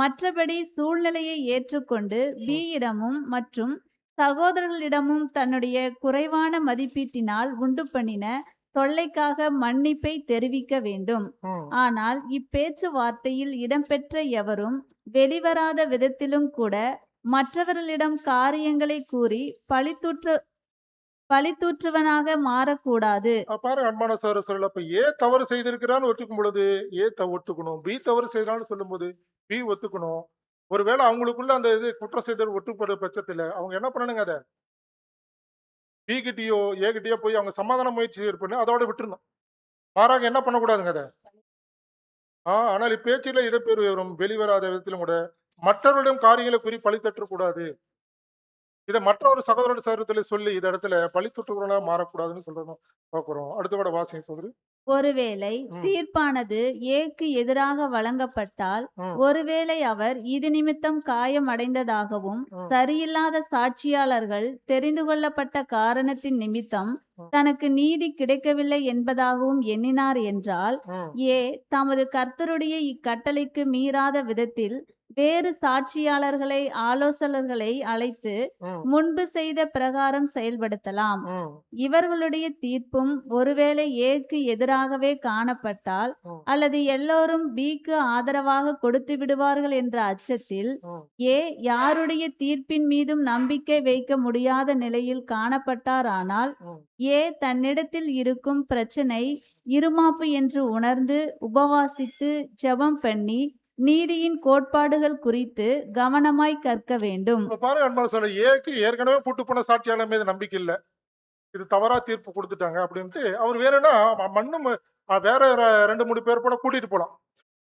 மற்றபடி சூழ்நிலையை ஏற்றுக்கொண்டு பியிடமும் மற்றும் சகோதரர்களிடமும் தன்னுடைய குறைவான மதிப்பீட்டினால் உண்டு பண்ணின தொல்லைக்காக மன்னிப்பை தெரிவிக்க வேண்டும். ம். ஆனால் இப்பேச்சுவார்த்தையில் இடம்பெற்ற எவரும் வெளிவராத விதத்திலும் கூட மற்றவர்களிடம் காரியங்களை கூறி பழித்தூற்றுவனாக மாறக்கூடாது. பாருங்க அன்பான சகோதரர்களே, அப்ப தவறு செய்திருக்கிறான்னு ஒத்துக்கும் பொழுது ஒத்துக்கணும். பி தவறு செய்யறான்னு சொல்லும்போது பி ஒத்துக்கணும். ஒருவேளை அவங்களுக்குள்ள அந்த குற்றம் செய்தல் ஒட்டுப்படுற பட்சத்துல அவங்க என்ன பண்ணணுங்க? அத பி கிட்டயோ கிட்டயோ போய் அவங்க சமாதான முயற்சி பண்ணி அதோட விட்டுறணும். மாறாக என்ன பண்ணக்கூடாதுங்க அத. ஆனால் இப்பேச்சில இடம்பெறு வரும் வெளிவராத விதத்திலும் கூட மற்றவர்களிடம் காரியங்களை கூறி பழி தட்டக்கூடாது. இத மற்றொரு சகோதரத்துல சொல்லி இந்த இடத்துல பழி தட்டுகிறவனா மாறக்கூடாதுன்னு சொல்றதும் பார்க்கிறோம். அடுத்த கூட வாசிங்க சகோதரி. ஒருவேளை ம், தீர்ப்பானது ஏக்கு எதிராக வழங்கப்பட்டால், ம், ஒருவேளை அவர் இது நிமித்தம் காயமடைந்ததாகவும் ம், சரியில்லாத சாட்சியாளர்கள் தெரிந்து கொள்ளப்பட்ட காரணத்தின் நிமித்தம் ம், தனக்கு நீதி கிடைக்கவில்லை என்பதாகவும் எண்ணினார் என்றால், ம், தமது கர்த்தருடைய இக்கட்டளைக்கு மீறாத விதத்தில் வேறு சாட்சியாளர்களை ஆலோசகர்களை அழைத்து ம், முன்பு செய்த பிரகாரம் செயல்படுத்தலாம். ம், இவர்களுடைய தீர்ப்பும் ஒருவேளை ஏக்கு எதிராகவே காணப்பட்டால் ம், அல்லது எல்லோரும் பிக்கு ஆதரவாக கொடுத்து விடுவார்கள் என்ற அச்சத்தில் ம். ஏ யாருடைய தீர்ப்பின் மீதும் நம்பிக்கை வைக்க முடியாத நிலையில் காணப்பட்டாரானால் ம். ஏ தன்னிடத்தில் இருக்கும் பிரச்சனை இருமாப்பு என்று உணர்ந்து உபவாசித்து ஜெபம் பண்ணி நீதியின் கோட்பாடுகள் குறித்து கவனமாய் கற்க வேண்டும். இப்ப பாருங்க அன்பான சொல்ல ஏக்கு ஏற்கனவே கூட்டு போன சாட்சியாளர் மீது நம்பிக்கை இல்ல. இது தவறா தீர்ப்பு கொடுத்துட்டாங்க அப்படின்ட்டு அவர் வேணும்னா வேற 2, 3 பேர் கூட கூட்டிட்டு போலாம்.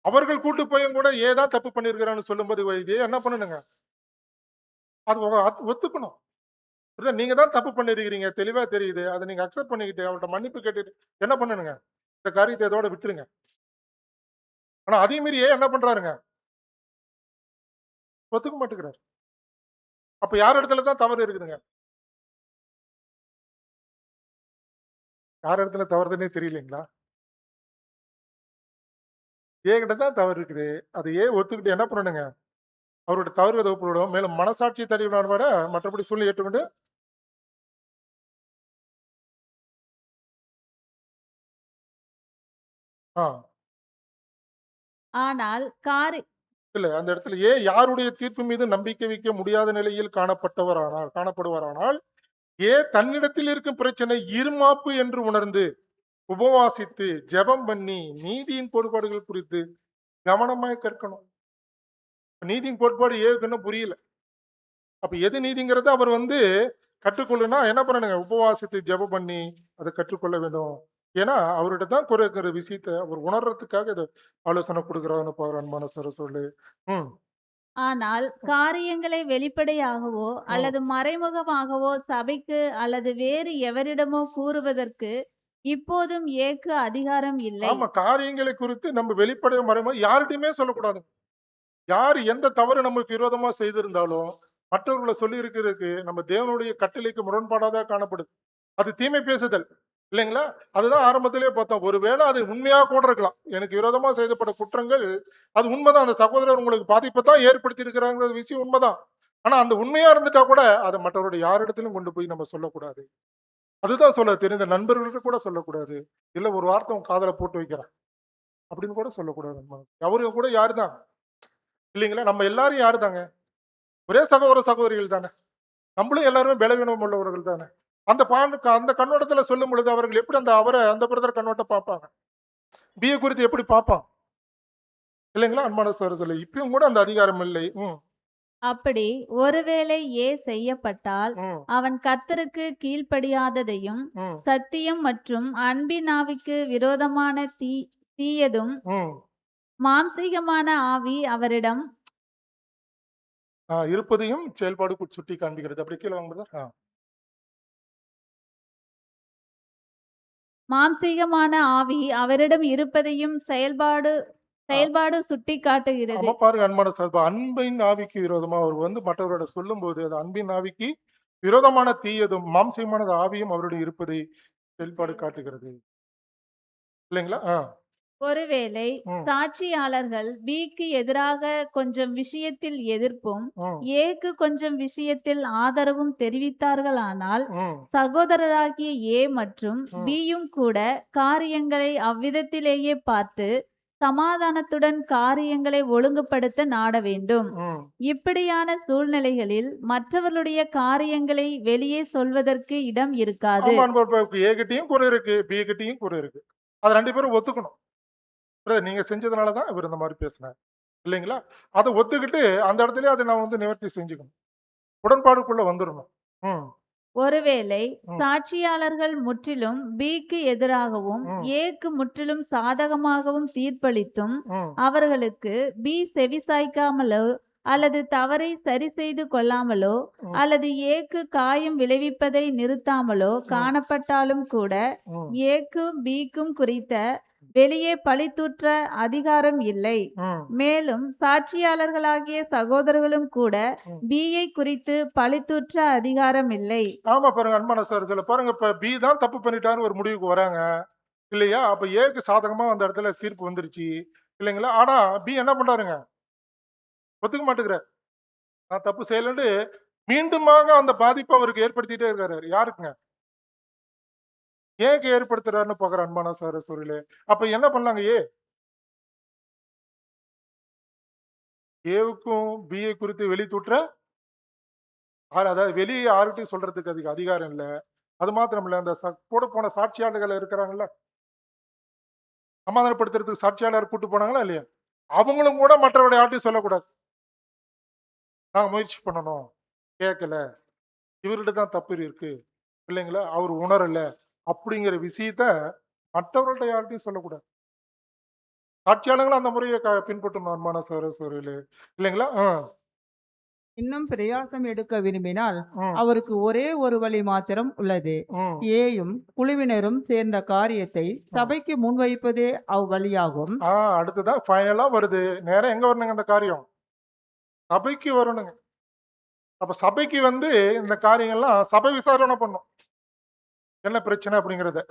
அவர்கள் கூட்டு போயும் கூட ஏதான் தப்பு பண்ணிருக்கிறான்னு சொல்லும்போது இதே என்ன பண்ணணுங்க? அது ஒத்துக்கணும். புரியுதா? நீங்க தான் தப்பு பண்ணிருக்கிறீங்க. தெளிவா தெரியுது. அத நீங்க அக்செப்ட் பண்ணிக்கிட்டு அவர்ட்ட மன்னிப்பு கேட்டுட்டு என்ன பண்ணணுங்க? இந்த காரியத்த இதோட விட்டுருங்க. ஆனா அதையும் மீறி என்ன பண்றாருங்க? ஒத்துக்க மாட்டேங்கிறாரு. அப்ப யார் இடத்துல தான் தவறு இருக்குதுங்க? யார் இடத்துல தவறுதுன்னே தெரியலீங்களா? ஏகிட்ட தான் தவறு இருக்குது. அது ஒத்துக்கிட்டு என்ன பண்ணணுங்க? அவரோட தவறுகளை ஒப்புவிடும். மேலும் மனசாட்சி தடையுடன் விட மற்றபடி சூழ்நிலை ஏற்றுக்கொண்டு ஆ ஆனால் இல்ல அந்த இடத்துல யாருடைய தீர்ப்பு மீது நம்பிக்கை வைக்க முடியாத நிலையில் காணப்படுவாரானால் தன்னிடத்தில் இருக்கும் பிரச்சனை இருமாப்பு என்று உணர்ந்து உபவாசித்து ஜெபம் பண்ணி நீதியின் கோட்பாடுகள் குறித்து கவனமாய் கற்கணும். நீதியின் கோட்பாடு இன்னும் புரியல. அப்ப எது நீதிங்கிறத அவர் கற்றுக்கொள்ளுனா என்ன பண்ணணுங்க? உபவாசித்து ஜெபம் பண்ணி அதை கற்றுக்கொள்ள வேண்டும். ஏன்னா அவர்கிட்ட தான் குறை இருக்கிற விஷயத்த அவர் உணர்றதுக்காக இதை ஆலோசனை கொடுக்கிறாருன்னு பாரு அன்பான சொல்லு. ம், ஆனால் காரியங்களை வெளிப்படையாகவோ ம். அல்லது மறைமுகமாகவோ சபைக்கு அல்லது வேறு எவரிடமோ கூறுவதற்கு இப்போதும் ஏக்கு அதிகாரம் இல்லை. ஆமா காரியங்களை குறித்து நம்ம வெளிப்படையா மறைமுக யார்கிட்டயுமே சொல்லக்கூடாது. யார் எந்த தவறு நமக்கு விரோதமா செய்திருந்தாலும் மற்றவர்களை சொல்லி இருக்கிறதுக்கு நம்ம தேவனுடைய கட்டளைக்கு முரண்பாடாதான் காணப்படுது. அது தீமை பேசுதல் இல்லைங்களா? அதுதான் ஆரம்பத்திலேயே பார்த்தோம். ஒருவேளை அது உண்மையா கூட இருக்கலாம். எனக்கு விரோதமா செய்யப்பட்ட குற்றங்கள் அது உண்மைதான். அந்த சகோதரர் உங்களுக்கு பாதிப்பை தான் ஏற்படுத்தி இருக்கிறாங்க விஷயம் உண்மைதான். ஆனா அந்த உண்மையா இருந்துட்டா கூட அதை மற்றவருடைய யாரிடத்திலும் கொண்டு போய் நம்ம சொல்லக்கூடாது. அதுதான் சொல்ல தெரிந்த நண்பர்களுக்கு கூட சொல்லக்கூடாது. இல்ல ஒரு வார்த்தை உன் காதல போட்டு வைக்கிறேன் அப்படின்னு கூட சொல்லக்கூடாது. அவரு கூட யாருதான் இல்லைங்களா? நம்ம எல்லாரும் யாருதாங்க? ஒரே சகோதர சகோதரிகள் தானே. நம்மளும் எல்லாருமே பலவீனம் உள்ளவர்கள் தானே. அந்த கண்ணோட்டத்துல சொல்லும் பொழுது அவர்கள் எப்படி அந்த பிரதர் கண்ணோட்டம் பார்ப்பாங்க? பிஏ குறித்து எப்படி பார்ப்பான்? இல்லைங்களா? அன்பான சகோதரர்களே, இப்பயும் கூட அந்த அதிகாரம் இல்லை. அப்படி ஒருவேளை செய்யப்பட்டால் ம், அவன் கர்த்தருக்கு கீழ்ப்படியாததையும் ம், சத்தியம் மற்றும் அன்பின் ஆவிக்கு விரோதமான தீயதும் ம். மாம்சீகமான ஆவி அவரிடம் இருப்பதையும் செயல்பாடு சுட்டி காண்பிக்கிறது. அப்படி கீழே வாங்க brother. மாம்சீகமான ஆவி அவரிடம் இருப்பதையும் செயல்பாடு சுட்டி காட்டுகிறது. ஆமா பாருங்க அன்பான சகோதரர், அன்பின் ஆவிக்கு விரோதமா அவர் மற்றவரோட சொல்லும்போது அது அன்பின் ஆவிக்கு விரோதமான தீயதும் மாம்சமான ஆவியும் அவருடைய இருப்பதை செயல்பாடு காட்டுகிறது. இல்லைங்களா? ஒருவேளை ம், சாட்சியாளர்கள் பிக்கு எதிராக கொஞ்சம் விஷயத்தில் எதிர்ப்பும் ம், ஏக்கு கொஞ்சம் விஷயத்தில் ஆதரவும் தெரிவித்தார்களானால் ம், சகோதரராகிய மற்றும் ம், பியும் கூட காரியங்களை அவ்விதத்திலேயே பார்த்து சமாதானத்துடன் காரியங்களை ஒழுங்குபடுத்த நாட வேண்டும். ம். இப்படியான சூழ்நிலைகளில் மற்றவர்களுடைய காரியங்களை வெளியே சொல்வதற்கு இடம் இருக்காது. ஆமா அன்பா, ஏ கிட்டயும் குறை இருக்கு, பி கிட்டயும் குறை இருக்கு. அது 2 பேரும் ஒத்துக்கணும். brother, நீங்க செஞ்சதுனாலதான் இவர் இந்த மாதிரி பேசினார் இல்லைங்களா? அதை ஒத்துக்கிட்டு அந்த இடத்துல அதை நான் நிவர்த்தி செஞ்சுக்கணும். உடன்பாடுக்குள்ள வந்துடணும். ம், ஒருவேளை ம், சாட்சியாளர்கள் முற்றிலும் பிக்கு எதிராகவும் ம், ஏக்கு முற்றிலும் சாதகமாகவும் தீர்ப்பளித்தும் ம், அவர்களுக்கு பி செவிசாய்க்காமலோ அல்லது தவறை சரி செய்து கொள்ளாமலோ ம், அல்லது ஏக்கு காயம் விளைவிப்பதை நிறுத்தாமலோ ம், காணப்பட்டாலும் கூட ம், ஏக்கும் பிக்கும் குறித்த வெளியே பழித்தூற்ற அதிகாரம் இல்லை. ம், மேலும் சாட்சியாளர்களாகிய சகோதரர்களும் கூட ம். பியை குறித்து பழித்தூற்ற அதிகாரம் இல்லை. ஆமா பாருங்க அன்பான சார், சில பாருங்க இப்ப பி தான் தப்பு பண்ணிட்டான்னு ஒரு முடிவுக்கு வராங்க இல்லையா? அப்ப ஏக்கு சாதகமா அந்த இடத்துல தீர்ப்பு வந்துருச்சு இல்லைங்களா? ஆனா பி என்ன பண்றாருங்க? ஒத்துக்க மாட்டேங்கிறார். நான் தப்பு செய்யலன்னு மீண்டுமாக அந்த பாதிப்பை அவருக்கு ஏற்படுத்திட்டே இருக்காரு. யாருக்குங்க? ஏக்கு ஏற்படுத்துறாருன்னு பார்க்குற அன்பான சகோதர சகோதரிகளே. அப்ப என்ன பண்ணலாங்க ஏவுக்கும் பிஏ குறித்து வெளி தூற்ற அதாவது வெளிய யார்கிட்டயும் சொல்றதுக்கு அதுக்கு அதிகாரம் இல்ல. அது மாத்திரம் இல்ல, அந்த கூட போன சாட்சியாளர்கள் இருக்கிறாங்கல்ல, சமாதானப்படுத்துறதுக்கு சாட்சியாளர் கூட்டு போனாங்களா இல்லையா? அவங்களும் கூட மற்றவருடைய யார்கிட்டயும் சொல்லக்கூடாது. நாங்க முயற்சி பண்ணணும். கேட்கல. இவர்கிட்ட தான் தப்பு இருக்கு. இல்லைங்களா? அவர் உணரல. அப்படிங்கிற விஷயத்த மற்றவர்கள்ட்ட யார்கிட்டயும் சொல்லக்கூடாது. சாட்சியாளர்களும் அந்த முறைய பின்பற்றணும் அன்பான சகோதர சகோதரிகளே. இல்லைங்களா? இன்னும் பிரயாசம் எடுக்க விரும்பினால் ம், அவருக்கு ஒரே ஒரு வழி மாத்திரம் உள்ளது. ம், ஏயும் குழுவினரும் சேர்ந்த காரியத்தை ம். சபைக்கு முன்வைப்பதே அவ்வழியாகும். அடுத்ததான் ஃபைனலா வருது. நேரா எங்க வரணுங்க இந்த காரியம்? சபைக்கு வரணுங்க. அப்ப சபைக்கு வந்து இந்த காரியங்கள்லாம் சபை விசாரணை பண்ணும். என்ன பிரச்சனை அப்படிங்கிறத.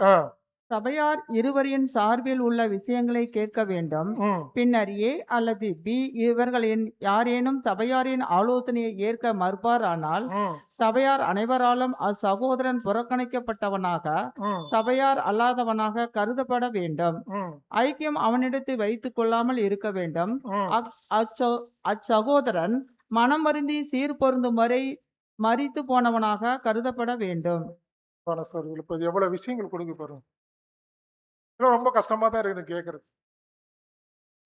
சபையார் இருவரின் சார்பில் உள்ள விஷயங்களை கேட்க வேண்டும். ம், பின்னர் ஏ அல்லது பி இவர்களின் யாரேனும் சபையாரின் ஆலோசனையை ஏற்க மறுப்பாரானால் ம், சபையார் அனைவராலும் அச்சகோதரன் புறக்கணிக்கப்பட்டவனாக ம், சபையார் அல்லாதவனாக கருதப்பட வேண்டும். ம், ஐக்கியம் அவனிடத்தில் வைத்துக் கொள்ளாமல் இருக்க வேண்டும். ம். அச்சகோதரன் மனம் வருந்தி சீர் பொருந்தும் வரை மரித்து போனவனாக கருதப்பட வேண்டும். இப்ப இது எவ்வளவு விஷயங்கள் கொடுக்க பாருங்க. இதெல்லாம் ரொம்ப கஷ்டமா தான் இருக்குது கேட்கறது.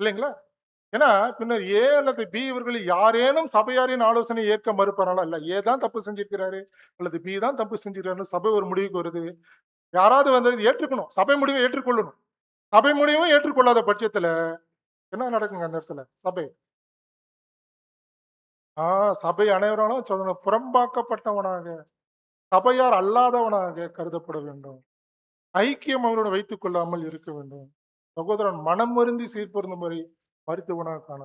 இல்லைங்களா? ஏன்னா, பின்னர் ஏ அல்லது பி இவர்களில் யாரேனும் சபையாரின் ஆலோசனை ஏற்க மறுப்பார்களா? இல்ல ஏ தான் தப்பு செஞ்சிருக்கிறாரு அல்லது பி தான் தப்பு செஞ்சிருக்காருன்னு சபை ஒரு முடிவுக்கு வருது. யாராவது வந்து இதை ஏற்றுக்கணும். சபை முடிவை ஏற்றுக்கொள்ளணும். சபை முடிவும் ஏற்றுக்கொள்ளாத பட்சத்துல என்ன நடக்குங்க அந்த இடத்துல? சபை அனைவராலும் புறம்பாக்கப்பட்டவனாக, சபையார் அல்லாதவனாக கருதப்பட வேண்டும். ஐக்கியம் அவரோடு வைத்துக் கொள்ளாமல் இருக்க வேண்டும். சகோதரன் மனம் வருந்தி சீர்பொருந்தும் வரை மருத்துவனாக காண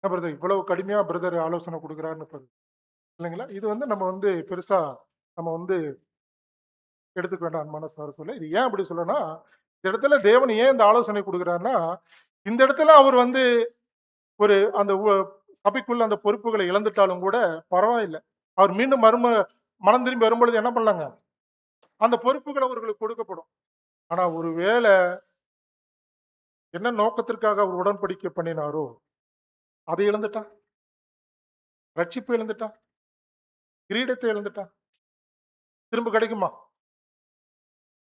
பிரதர் இவ்வளவு கடுமையா பிரதர் ஆலோசனை கொடுக்குறாருன்னு பாரு. இல்லைங்களா? இது வந்து நம்ம வந்து பெருசா நம்ம வந்து எடுத்துக்க வேண்டாம் அன்பான சொல்ல. இது ஏன் அப்படி சொல்லனா, இந்த இடத்துல தேவன் ஏன் இந்த ஆலோசனை கொடுக்குறாருன்னா, இந்த இடத்துல அவர் வந்து ஒரு அந்த சபைக்குள்ள அந்த பொறுப்புகளை இழந்துட்டாலும் கூட பரவாயில்ல. அவர் மீண்டும் மனம் திரும்பி வரும்பொழுது என்ன பண்ணலாங்க? அந்த பொறுப்புகள் அவர்களுக்கு கொடுக்கப்படும். ஆனா ஒருவேளை என்ன நோக்கத்திற்காக அவர் உடன்படிக்கை பண்ணினாரோ, அதை இழந்துட்டான். ரட்சிப்பு இழந்துட்டான். கிரீடத்தை இழந்துட்டான். திரும்ப கிடைக்குமா?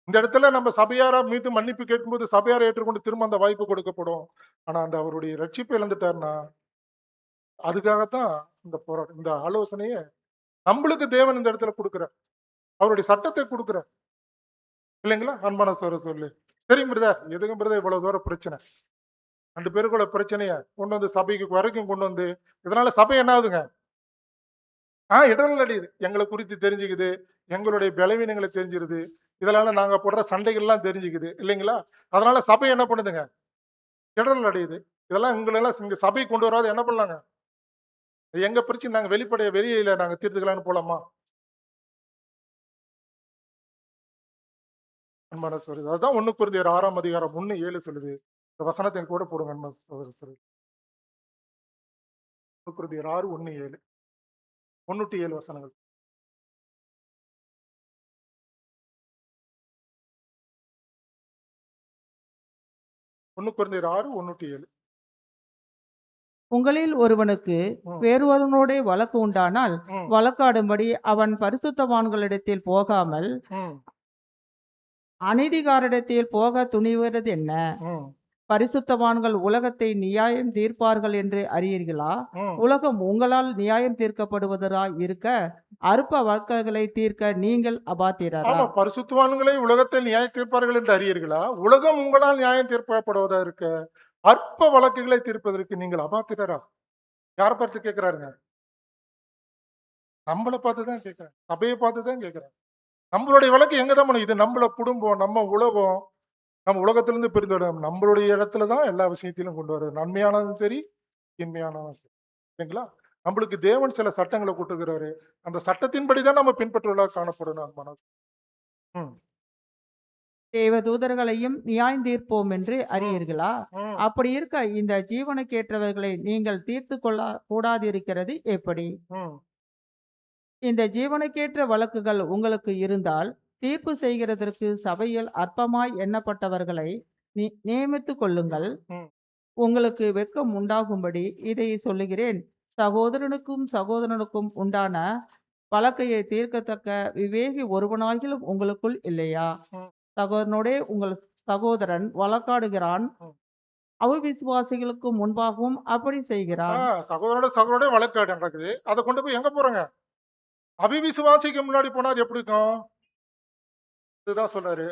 இந்த இடத்துல நம்ம சபையாரா மீது மன்னிப்பு கேட்கும்போது சபையாரை ஏற்றுக்கொண்டு திரும்ப அந்த வாய்ப்பு கொடுக்கப்படும். ஆனா அந்த அவருடைய ரட்சிப்பை இழந்துட்டாருன்னா, அதுக்காகத்தான் இந்த போராட்டம், இந்த ஆலோசனைய நம்மளுக்கு தேவன் இந்த இடத்துல கொடுக்கிறார். அவருடைய சட்டத்தை கொடுக்கிறார். இல்லைங்களா? அன்பான சொல்லு. சரிங்க பிரதர், எதுக்கும் பிரதர் இவ்வளவு தூரம் பிரச்சனை. 2 பேருக்குள்ள பிரச்சனைய கொண்டு வந்து சபைக்கு வரைக்கும் கொண்டு வந்து, இதனால சபை என்ன ஆகுதுங்க? இடர்கள் அடையுது. எங்களை குறித்து தெரிஞ்சுக்குது. எங்களுடைய பலவீனங்களை தெரிஞ்சிருது. இதனால நாங்க போடுற சண்டைகள்லாம் தெரிஞ்சுக்குது. இல்லைங்களா? அதனால சபை என்ன பண்ணுதுங்க? இடர்கள் அடையுது. இதெல்லாம் உங்களெல்லாம் இங்க சபைக்கு கொண்டு வராது என்ன பண்ணலாங்க? எங்க பிரச்சனை நாங்க வெளியில நாங்க தீர்த்துக்கலாம்னு போலாமா? அன்பான சகோதரர். அதுதான் 1 கொரிந்தியர் 6ஆம் அதிகாரம் 1:7 சொல்லுது. இந்த வசனத்தை கூட போடுங்க அன்பான சகோதரர். 1 கொரிந்தியர் 6:1-7. 1-7 வசனங்கள். 1 கொரிந்தியர் 6:1-7. உங்களில் ஒருவனுக்கு ம், வேறொருவனோடே வழக்கு உண்டானால் ம், வழக்காடும்படி அவன் பரிசுத்தவான்களிடத்தில் போகாமல் ம், அநீதிகாரிடத்தில் போக துணிவது என்ன? ம், பரிசுத்தவான்கள் உலகத்தை நியாயம் தீர்ப்பார்கள் என்று அறியீர்களா? ம். உலகம் உங்களால் நியாயம் தீர்க்கப்படுவதராய் இருக்க அற்ப வழக்குகளை தீர்க்க நீங்கள் அபாத்திரரா? ஆமா, பரிசுத்தவான்களை உலகத்தில் நியாயம் தீர்ப்பார்கள் என்று அறியீர்களா? உலகம் உங்களால் நியாயம் தீர்க்கப்படுவதா இருக்க அற்ப வழக்குகளை தீர்ப்பதற்கு நீங்கள் அபாத்திரரா? யார பார்த்து கேட்கிறாருங்க? நம்மள பார்த்து தான் கேட்கிறார். சபையை பார்த்து தான் கேட்கிறார். நம்மளுடைய வழக்கு எங்க தான் பண்ணும்? இது நம்மள குடும்பம், நம்ம உலகம், நம்ம உலகத்திலிருந்து பிரிந்துவிடும். நம்மளுடைய இடத்துல தான் எல்லா விஷயத்திலும் கொண்டு வர்றது. நன்மையானதும் சரி, தீமையானதும் சரி. சரிங்களா? நம்மளுக்கு தேவன் சில சட்டங்களை கொடுத்துக்கிறாரு. அந்த சட்டத்தின்படி தான் நம்ம பின்பற்றுவதாக காணப்படணும். ம். தேவதூதர்களையும் நியாயந்தீர்ப்போம் என்று ம், அறியீர்களா? ம், அப்படி இருக்க இந்த ஜீவனுக்கேற்றவர்களை நீங்கள் தீர்த்து கொள்ள கூடாதிருக்கிறது எப்படி? ம். இந்த ஜீவனுக்கேற்ற வழக்குகள் உங்களுக்கு இருந்தால் தீர்ப்பு செய்கிறதற்கு சபையில் அற்பமாய் எண்ணப்பட்டவர்களை நியமித்துக் கொள்ளுங்கள். ம். உங்களுக்கு வெட்கம் உண்டாகும்படி இதை சொல்லுகிறேன். சகோதரனுக்கும் சகோதரனுக்கும் உண்டான வழக்கையை தீர்க்கத்தக்க விவேகி ஒருவனாகிலும் உங்களுக்குள் இல்லையா? ம், சகோதரனோடே உங்கள் சகோதரன் வழக்காடுகிறான். ம். அவிசுவாசிகளுக்கு முன்பாகவும் அப்படி செய்கிறான். சகோதரோட சகோதரோட வழக்காடு நடக்குது. அதை கொண்டு போய் எங்க போறாங்க? அவிவிசுவாசிக்கு முன்னாடி போனா அது எப்படி இருக்கும்? இதுதான் சொல்றாரு.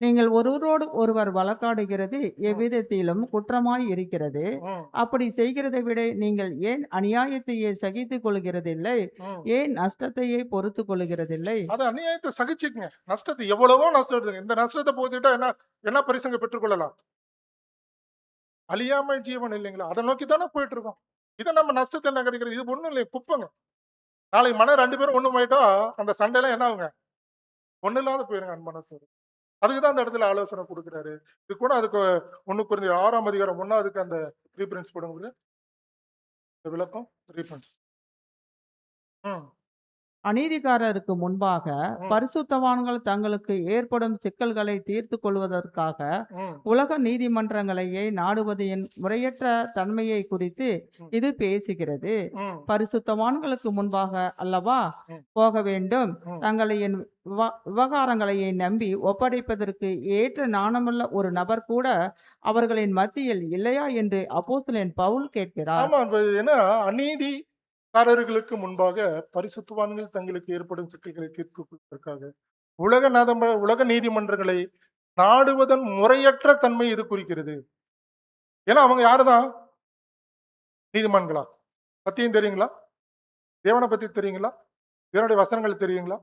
நீங்கள் ஒருவரோடு ஒருவர் வழக்காடுகிறது ம், எவ்விதத்திலும் குற்றமாய் இருக்கிறது. ம், அப்படி செய்கிறதை விட நீங்கள் ஏன் அநியாயத்தையே சகித்துக் கொள்கிறதில்லை? ம். ஏன் நஷ்டத்தையே பொறுத்து கொள்கிறதில்லை? அது அநியாயத்தை சகிச்சுக்குங்க. நஷ்டத்தை எவ்வளவோ நஷ்டம் இருக்குங்க. இந்த நஷ்டத்தை போச்சுட்டா என்ன என்ன பரிசங்க பெற்றுக்கொள்ளலாம்? அழியாமை ஜீவன் இல்லைங்களா? அதை நோக்கி தானே போயிட்டு இருக்கோம். இதை நம்ம நஷ்டத்தை என்ன கிடைக்கிறது? இது ஒண்ணும் இல்லை, குப்பைங்க. நாளைக்கு மன 2 பேரும் ஒண்ணுமாயிட்டா அந்த சண்டைலாம் என்ன ஆகுங்க? ஒண்ணு இல்லாத போயிருங்க அன்பான சகோதரரே. அதுக்கு தான் அந்த இடத்துல ஆலோசனை குடுக்குறாரு. இது கூட அதுக்கு 1 கொரிந்தியர் 6ஆம் அதிகாரம் 1வதுக்கு அந்த ரீஃபரன்ஸ் போடுங்க. இந்த விளக்கம் ரீஃபரன்ஸ். ம், அநீதிக்காரருக்கு முன்பாக ம், பரிசுத்தவான்கள் தங்களுக்கு ஏற்படும் சிக்கல்களை தீர்த்து கொள்வதற்காக ம், உலக நீதிமன்றங்களையே நாடுவதின் முறையற்ற தன்மையை குறித்து ம், இது பேசுகிறது. ம், பரிசுத்தவான்களுக்கு முன்பாக அல்லவா ம், போக வேண்டும். ம். தங்களின் விவகாரங்களையே நம்பி ஒப்படைப்பதற்கு ஏற்ற நாணமுள்ள ஒரு நபர் கூட அவர்களின் மத்தியில் இல்லையா என்று அப்போஸ்தலன் பவுல் கேட்கிறார். ஆமா. இப்ப ஏன்னா அநீதிக்காரர்களுக்கு முன்பாக பரிசுத்தவான்கள் தங்களுக்கு ஏற்படும் சிக்கல்களை தீர்ப்பதற்காக உலக நீதிமன்றங்களை நாடுவதன் முறையற்ற தன்மை இது குறிக்கிறது. ஏன்னா அவங்க யாருதான்? நீதிமான்களா? பத்தியும் தெரியுங்களா? தேவனை பத்தி தெரியுங்களா? தேவனுடைய வசனங்கள் தெரியுங்களா?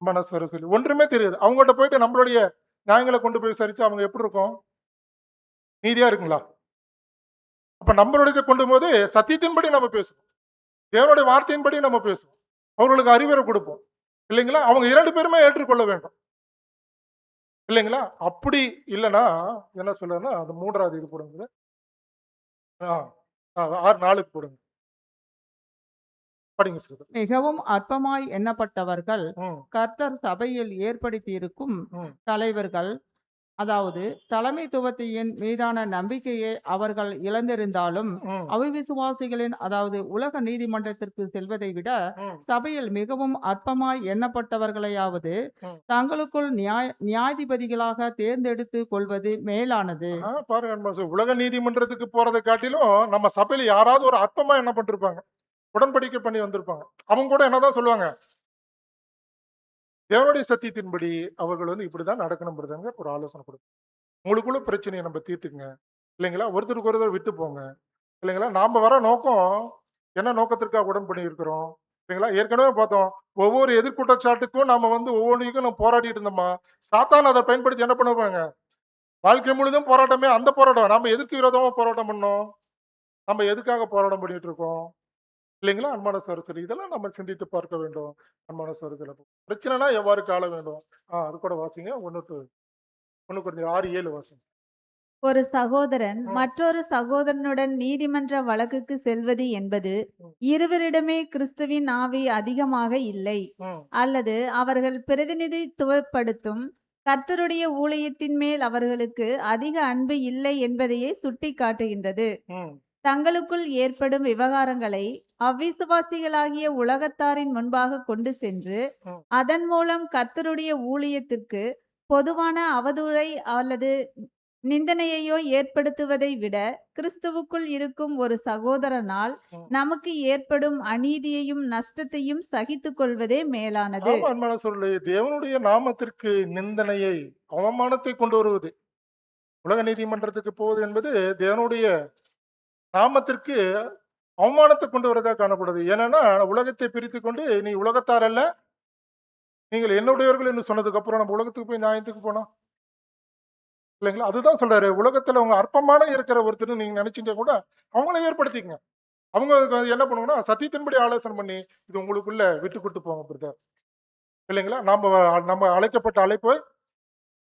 மனசு சொல்லி ஒன்றுமே தெரியாது. அவங்ககிட்ட போயிட்டு நம்மளுடைய நியாயங்களை கொண்டு போய் விசாரிச்சு அவங்க எப்படி இருக்கும்? நீதியா இருக்குங்களா? அப்ப நம்மளுடைய கொண்டு போது சத்தியத்தின்படி நம்ம பேசுவோம். தேவனுடைய வார்த்தையின்படி நம்ம பேசுவோம். அவர்களுக்கு அறிவுரை கொடுப்போம். இல்லைங்களா? அவங்க 2 பேருமே ஏற்றுக்கொள்ள வேண்டும். இல்லைங்களா? அப்படி இல்லைன்னா என்ன சொல்றேன்னா அது 3வது இது போடுங்க. ஆ, 6:4க்கு போடுங்க. படிங்க சார். மிகவும் அற்பமாய் எண்ணப்பட்டவர்கள் ம், கர்த்தர் சபையில் ஏற்படுத்தியிருக்கும் ம், தலைவர்கள், அதாவது தலைமைத்துவத்தின் மீதான நம்பிக்கையை அவர்கள் இழந்திருந்தாலும் ம், அவிசுவாசிகளின், அதாவது உலக நீதிமன்றத்திற்கு செல்வதை விட ம், சபையில் மிகவும் அற்பமாய் எண்ணப்பட்டவர்களையாவது ம். தங்களுக்குள் நியாயாதிபதிகளாக தேர்ந்தெடுத்து கொள்வது மேலானது. பாருங்க அன்பா, உலக நீதிமன்றத்துக்கு போறதை காட்டிலும் நம்ம சபையில யாராவது ஒரு அற்பமா என்ன பண்ணிருப்பாங்க, உடன்படிக்கை பண்ணி வந்திருப்பாங்க. அவங்க கூட என்னதான் சொல்லுவாங்க? தேவனுடைய சத்தியத்தின்படி அவர்கள் இப்படிதான் நடக்கணும்ன்றதாங்க ஒரு ஆலோசனை கொடுக்கும். உங்களுக்குள்ள பிரச்சனையை நம்ம தீர்த்துக்குங்க. இல்லைங்களா? ஒருத்தருக்கு ஒருத்தர் விட்டு போங்க. இல்லைங்களா? நாம வர நோக்கம் என்ன நோக்கத்திற்காக உடன்படி இருக்கிறோம்? இல்லைங்களா? ஏற்கனவே பார்த்தோம். ஒவ்வொரு எதிர்குற்றச்சாட்டுக்கும் நாம ஒவ்வொன்றையும் நம்ம போராடிட்டு இருந்தோமா, சாத்தான் அதை பயன்படுத்தி என்ன பண்ணுவாங்க? வாழ்க்கை முழுதும் போராட்டமே. அந்த போராட்டம் நம்ம எதற்கு விரோதமா போராட்டம் பண்ணோம்? நம்ம எதுக்காக போராட்டம் பண்ணிட்டு இருக்கோம்? இல்லைங்களா? அன்பான சகோதரர்களே, இதெல்லாம் நம்ம சிந்தித்து பார்க்க வேண்டும். அன்பான சகோதரர்களே, பிரச்சனைனா எவ்வாறு காண வேண்டும்? அது கூட வாசிங்க. 1 கொரிந்தியர் 6:7 வாசிங்க. ஒரு சகோதரன் ம், மற்றொரு சகோதரனுடன் நீதிமன்ற வழக்குக்கு செல்வது என்பது ம், இருவரிடமே கிறிஸ்துவின் ஆவி அதிகமாக இல்லை, ம், அல்லது அவர்கள் பிரதிநிதித்துவப்படுத்தும் கர்த்தருடைய ஊழியத்தின் மேல் அவர்களுக்கு அதிக அன்பு இல்லை என்பதையே சுட்டி காட்டுகின்றது. ம், தங்களுக்குள் ஏற்படும் விவகாரங்களை அவ்விசுவாசிகளாகிய உலகத்தாரின் முன்பாக கொண்டு சென்று ம். அதன் மூலம் கர்த்தருடைய ஊழியத்திற்கு பொதுவான அவதூறை அல்லது நிந்தனையையோ ஏற்படுத்துவதை விட கிறிஸ்துவுக்குள் இருக்கும் ஒரு சகோதரனால் ம். நமக்கு ஏற்படும் அநீதியையும் நஷ்டத்தையும் சகித்துக் கொள்வதே மேலானது. ஆமா, அன்பான சகோதரர்களே, தேவனுடைய நாமத்திற்கு நிந்தனையை, அவமானத்தை கொண்டு வருவது, உலக நீதிமன்றத்துக்கு போவது என்பது தேவனுடைய நாமத்திற்கு அவமானத்தை கொண்டு வரதா காணப்படுது. ஏன்னா உலகத்தை பிரித்து கொண்டு நீ உலகத்தார் அல்ல, நீங்கள் என்னுடையவர்கள் என்று சொன்னதுக்கு அப்புறம் நம்ம உலகத்துக்கு போய் நியாயத்துக்கு போனா இல்லைங்களா? அதுதான் சொல்றாரு. உலகத்துல அவங்க அற்பமான இருக்கிற ஒருத்தர் நீங்க நினைச்சீங்க கூட அவங்கள ஏற்படுத்திக்கங்க. அவங்க அதுக்கு என்ன பண்ணுவாங்கன்னா சத்தியத்தின்படி ஆலோசனை பண்ணி இது உங்களுக்குள்ள விட்டு கொடுத்து போங்க பிரதர். இல்லைங்களா? நம்ம நம்ம அழைக்கப்பட்ட அழைப்பு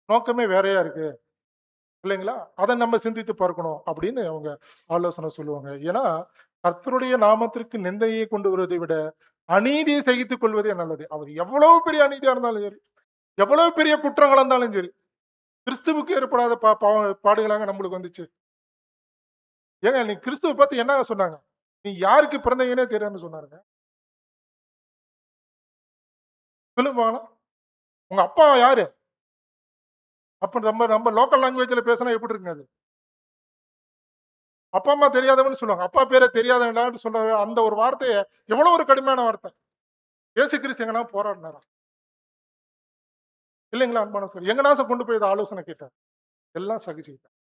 நோக்கமே வேறையா இருக்கு இல்லைங்களா? அதை நம்ம சிந்தித்து பார்க்கணும் அப்படின்னு அவங்க ஆலோசனை சொல்லுவாங்க. ஏன்னா கர்த்தருடைய நாமத்திற்கு நிந்தையை கொண்டு வருவதை விட அநீதியை சகித்துக் கொள்வதே நல்லது. அவர் எவ்வளவு பெரிய அநீதியா இருந்தாலும் சரி, எவ்வளவு பெரிய குற்றங்களா இருந்தாலும் சரி, கிறிஸ்துவுக்கு ஏற்படாத பாடுகளாக நம்மளுக்கு வந்துச்சு. ஏங்க நீ கிறிஸ்துவ பார்த்து என்னங்க சொன்னாங்க? நீ யாருக்கு பிறந்தீங்கன்னே தெரியாதுன்னு சொன்னாருங்க. சொல்லுங்க பார்க்கலாம். உங்க அப்பா யாரு? அப்ப நம்ம நம்ம லோக்கல் லாங்குவேஜ்ல பேசினா எப்படி இருக்குங்க அது? அப்பா அம்மா தெரியாதவன்னு சொல்லுவாங்க. அப்பா பேரே தெரியாதவங்களான்னு சொல்ற அந்த ஒரு வார்த்தைய எவ்வளவு ஒரு கடுமையான வார்த்தை. இயேசு கிறிஸ்து எங்கனா போராடினாரா? இல்லைங்களா அன்பான சகோதரரே? எங்கனாச்சும் கொண்டு போய் இத ஆலோசனை கேட்டார். எல்லாம் சகிச்சுக்கிட்டார்.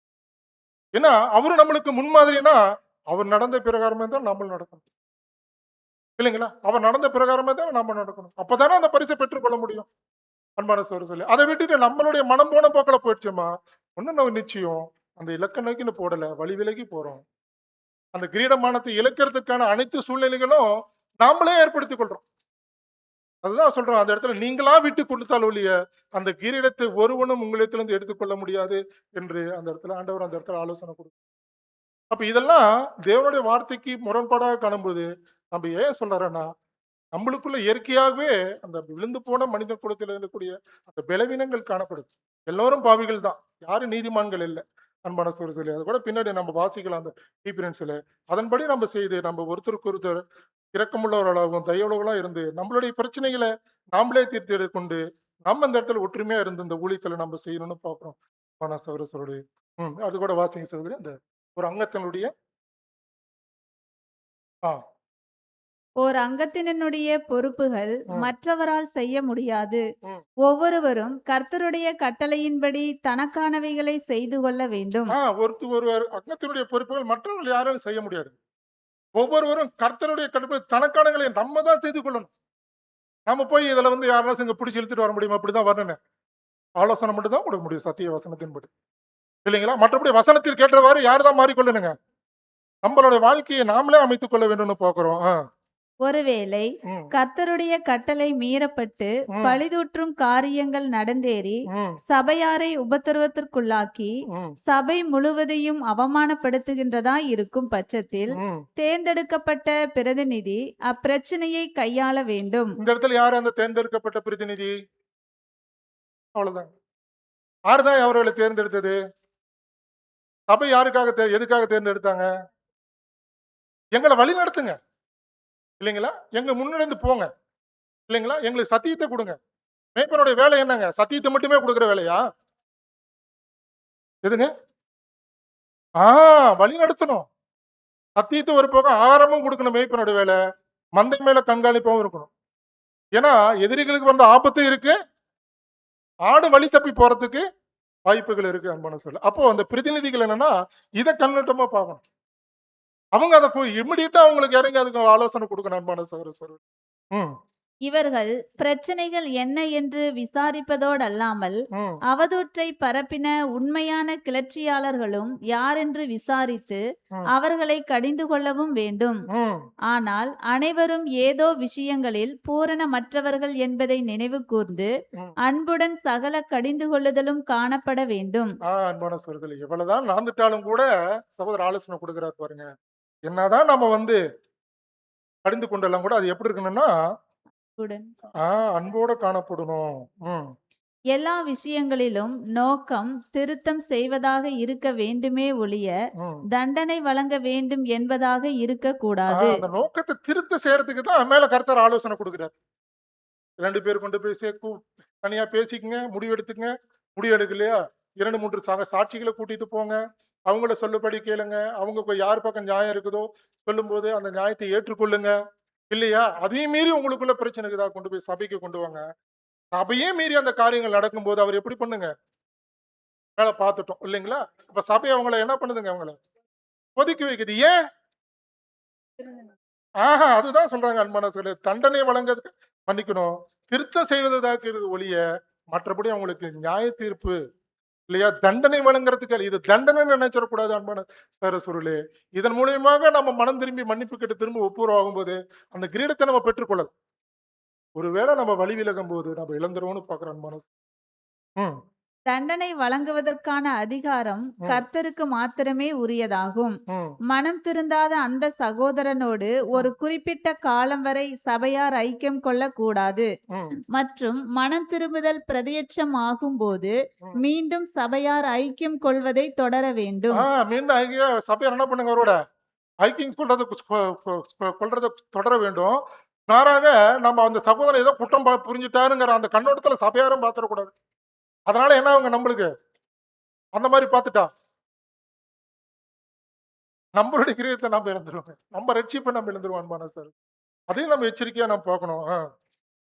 ஏன்னா அவரு நம்மளுக்கு முன்மாதிரின்னா, அவர் நடந்த பிரகாரமே தான் நம்மளும் நடக்கணும். இல்லைங்களா? அவர் நடந்த பிரகாரமே தான் நம்ம நடக்கணும். அப்பதானே அந்த பரிசை பெற்றுக்கொள்ள முடியும். அன்பான சகோதரர்களே. அதை விட்டுட்டு நம்மளுடைய மனம் போன போக்குல போயிடுச்சோமா, ஒண்ணும் நம்ம நிச்சயம் அந்த இலக்க நோக்கின்னு போடல. வழி விலகி போறோம். அந்த கிரீடமானத்தை இழக்கிறதுக்கான அனைத்து சூழ்நிலைகளும் நாமளே ஏற்படுத்திக் கொள்றோம். அதுதான் சொல்றோம். அந்த இடத்துல நீங்களா விட்டு கொடுத்தால் ஒழிய, அந்த கிரீடத்தை ஒருவனும் உங்களிடத்திலிருந்து எடுத்துக்கொள்ள முடியாது என்று அந்த இடத்துல ஆண்டவர் அந்த இடத்துல ஆலோசனை கொடுக்கிறார். அப்ப இதெல்லாம் தேவனுடைய வார்த்தைக்கு முரண்பாடாக காணும்போது, நம்ம ஏன் சொல்றாருன்னா, நம்மளுக்குள்ள இயற்கையாகவே அந்த விழுந்து போன மனித குலத்தில் இருக்கக்கூடிய அந்த பலவீனங்கள் காணப்படுது. எல்லோரும் பாவிகள் தான். யாரும் நீதிமான்கள் இல்ல. அன்பான சகோதரர்களே. அது கூட பின்னாடி நம்ம வாசிக்கலாம் அந்த பிலிப்பியன்ஸ்ல. அதன்படி நம்ம செய்து நம்ம ஒருத்தருக்கு ஒருத்தர் இரக்கமுள்ளவர்களாகவும் தயவுள்ளவர்களா இருந்து நம்மளுடைய பிரச்சனைகளை நாமளே தீர்த்து கொண்டு நம்ம இந்த இடத்துல ஒற்றுமையா இருந்து இந்த ஊழியத்துல நம்ம செய்யணும்னு பார்க்கிறோம். அன்பான சகோதரர்களே. அது கூட வாசிங்க சகோதரி. அந்த ஒரு அங்கத்தினுடைய ஆ ஓர் அங்கத்தினனுடைய பொறுப்புகள் ம், மற்றவரால் செய்ய முடியாது. ம். ஒவ்வொருவரும் கர்த்தருடைய கட்டளையின்படி தனக்கானவைகளை செய்து கொள்ள வேண்டும். ஒருவர் அங்கத்தினுடைய பொறுப்புகள் மற்றவர்கள் யாரும் செய்ய முடியாது. ஒவ்வொருவரும் கர்த்தருடைய கடுப்பு தனக்கானங்களை நம்ம தான் செய்து கொள்ளணும். நம்ம போய் இதுல வந்து யாராச்சும் இங்க பிடிச்சி இழுத்துட்டு வர முடியுமா? அப்படிதான் வரணும். ஆலோசனை மட்டும் தான் கொடுக்க முடியும் சத்திய வசனத்தின்படி. இல்லைங்களா? மற்றபடி வசனத்திற்கு ஏற்றவாறு யார் தான் மாறிக்கொள்ளணுங்க? நம்மளுடைய வாழ்க்கையை நாமளே அமைத்துக் கொள்ள வேண்டும்னு பார்க்கிறோம். ஒருவேளை ம், கர்த்தருடைய கட்டளை மீறப்பட்டு ம், பழிதூற்றும் காரியங்கள் நடந்தேறி ம், சபையாரை உபத்திரவத்திற்குள்ளாக்கி ம், சபை முழுவதையும் அவமானப்படுத்துகின்றதா இருக்கும் பட்சத்தில் ம். தேர்ந்தெடுக்கப்பட்ட பிரதிநிதி அப்பிரச்சனையை கையாள வேண்டும். இந்த இடத்துல யார் அந்த தேர்ந்தெடுக்கப்பட்ட பிரதிநிதி? அவ்வளவுதான். யார்தான் அவர்களை தேர்ந்தெடுத்தது? சபை யாருக்காக எதுக்காக தேர்ந்தெடுத்தாங்க? எங்களை வழி நடத்துங்க. இல்லைங்களா? எங்க முன்னிருந்து போங்க. இல்லைங்களா? எங்களுக்கு சத்தியத்தை கொடுங்க. மேய்ப்பனுடைய வேலை என்னங்க? சத்தியத்தை மட்டுமே கொடுக்கிற வேலையா? எதுங்க? ஆ வழி நடத்தணும். சத்தியத்தை ஒரு பக்கம் ஆரம்பம் கொடுக்கணும் மேய்ப்பனுடைய வேலை. மந்தை மேல கண்காணிப்பாவும் இருக்கணும். ஏன்னா எதிரிகளுக்கு வந்த ஆபத்தும் இருக்கு. ஆடு வழி தப்பி போறதுக்கு வாய்ப்புகள் இருக்கு அன்பான சொல்ல. அப்போ அந்த பிரதிநிதிகள் என்னன்னா, இத கண்ணோட்டமா பார்க்கணும். அவங்க அதை இமிடியேட்டா அவங்களுக்கு இறங்கி அதுக்கு ஆலோசனை கொடுக்கணும் அன்பான சகோதர. ம், இவர்கள் பிரச்சனைகள் என்ன என்று விசாரிப்பதோடல்லாமல் ம், அவதூற்றை பரப்பின உண்மையான கிளர்ச்சியாளர்களும் யாரென்று விசாரித்து ம், அவர்களை கடிந்து கொள்ளவும் வேண்டும். ம். ஆனால் அனைவரும் ஏதோ விஷயங்களில் பூரணமற்றவர்கள் என்பதை நினைவு கூர்ந்து ம். அன்புடன் சகல கடிந்து கொள்ளுதலும் காணப்பட வேண்டும். அன்பான சகோதரி, எவ்வளவுதான் நடந்துட்டாலும் கூட சகோதரர் ஆலோசனை கொடுக்கிறார் பாருங்க. என்னதான் நம்ம வந்து கடிந்து கொண்டெல்லாம் கூட அது எப்படி இருக்கணும்னா, உடன் அன்போட காணப்படணும். ம், எல்லா விஷயங்களிலும் நோக்கம் திருத்தம் செய்வதாக இருக்க வேண்டுமே ஒழிய ம். தண்டனை வழங்க வேண்டும் என்பதாக இருக்கக்கூடாது. அந்த நோக்கத்தை திருத்த செய்யறதுக்கு தான் மேல கர்த்தர் ஆலோசனை கொடுக்கிறார். 2 பேர் கொண்டு போய் தனியா பேசிக்கங்க, முடிவு எடுத்துக்கங்க. முடிவு எடுக்கலையா 2, 3 சாட்சிகளை கூட்டிட்டு போங்க. அவங்கள சொல்லபடி கேளுங்க. அவங்க யார் பக்கம் நியாயம் இருக்குதோ சொல்லும்போது அந்த நியாயத்தை ஏற்றுக்கொள்ளுங்க. இல்லையா? அதையும் மீறி உங்களுக்குள்ள பிரச்சனை இருக்குதா கொண்டு போய் சபைக்கு கொண்டு வாங்க. சபையே மீறி அந்த காரியங்கள் நடக்கும்போது அவர் எப்படி பண்ணுங்க? மேல பார்த்துட்டோம் இல்லைங்களா? அப்ப சபை அவங்கள என்ன பண்ணுதுங்க? அவங்கள ஒதுக்கி வைக்குது. ஏன்? அதுதான் சொல்றாங்க அன்பான சகோதரரே. தண்டனை வழங்க மன்னிக்கணும். திருத்தம் செய்வதற்கு ஒழிய மற்றபடி அவங்களுக்கு நியாய தீர்ப்பு இல்லையா? தண்டனை வழங்குறதுக்கு இது தண்டனை நினைச்சிடக்கூடாது அன்பான சகோதரர்களே. இதன் மூலியமாக நம்ம மனம் திரும்பி மன்னிப்பு கேட்டு திரும்ப ஒப்புரவாகும் போது அந்த கிரீடத்தை நம்ம பெற்றுக்கொள்ளலாம். ஒருவேளை நம்ம வழி விலகும் போது நம்ம இழந்துருவோம்னு பாக்குறோம் அன்பான. ம், தண்டனை வழங்குவதற்கான அதிகாரம் ம். கர்த்தருக்கு மாத்திரமே உரியதாகும். ம். மனம் திருந்தாத அந்த சகோதரனோடு ஒரு குறிப்பிட்ட காலம் வரை சபையார் ஐக்கியம் கொள்ளக்கூடாது. ம். மற்றும் மனம் திரும்புதல் பிரதியட்சம் ஆகும்போது ம். மீண்டும் சபையார் ஐக்கியம் கொள்வதை தொடர வேண்டும். மீண்டும் ஐக்கிய சபையார் என்ன பண்ணுங்க, அவரோட ஐக்கியம் கொள்றத தொடர வேண்டும். மாறாக நம்ம அந்த சகோதரன் ஏதோ குற்றம் புரிஞ்சுட்டாருங்கிற அந்த கண்ணோட்டத்துல சபையாரும் பாத்திரக்கூடாது. அதனால என்ன அவங்க நம்மளுக்கு அந்த மாதிரி பார்த்துட்டா நம்மளுடைய கிரியத்தை நம்ம இழந்துருவோம், நம்ம ரட்சிப்பை நம்ம இழந்துருவான் சார். அதையும் நம்ம எச்சரிக்கையா நம்ம பார்க்கணும்.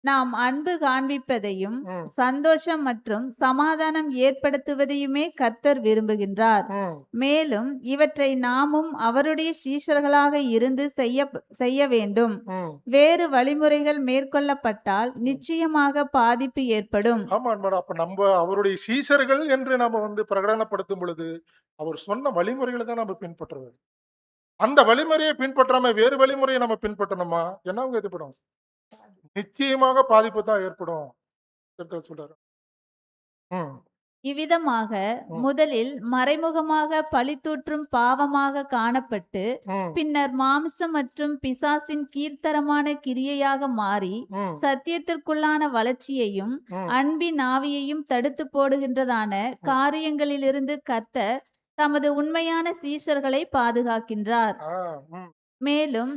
நாம் அன்பு காண்பிப்பதையும் ம். சந்தோஷம் மற்றும் சமாதானம் ஏற்படுத்துவதையுமே கர்த்தர் விரும்புகின்றார். ம். மேலும் இவற்றை நாமும் அவருடைய சீஷர்களாக இருந்து செய்ய வேண்டும். ம். வேறு வழிமுறைகள் மேற்கொள்ளப்பட்டால் நிச்சயமாக பாதிப்பு ஏற்படும். ஆமா மேடம். அப்ப நம்ம அவருடைய சீசர்கள் என்று நம்ம பிரகடனப்படுத்தும் பொழுது அவர் சொன்ன வழிமுறைகளை தான் நம்ம பின்பற்றுறது. அந்த வழிமுறையை பின்பற்றாம வேறு வழிமுறையை நம்ம பின்பற்றணுமா என்ன அவங்க எதிர்ப்படும், நிச்சயமாக பாதிப்பு தான் ஏற்படும் சொல்றாரு. ம். இவ்விதமாக ம். முதலில் மறைமுகமாக பழித்தூற்றும் பாவமாக காணப்பட்டு ம். பின்னர் மாம்சம் மற்றும் பிசாசின் கீழ்த்தரமான கிரியையாக மாறி ம். சத்தியத்திற்குள்ளான வளர்ச்சியையும் ம். அன்பின் ஆவியையும் தடுத்து போடுகின்றதான காரியங்களிலிருந்து கர்த்தர் தமது உண்மையான சீஷர்களை பாதுகாக்கின்றார். ம். மேலும்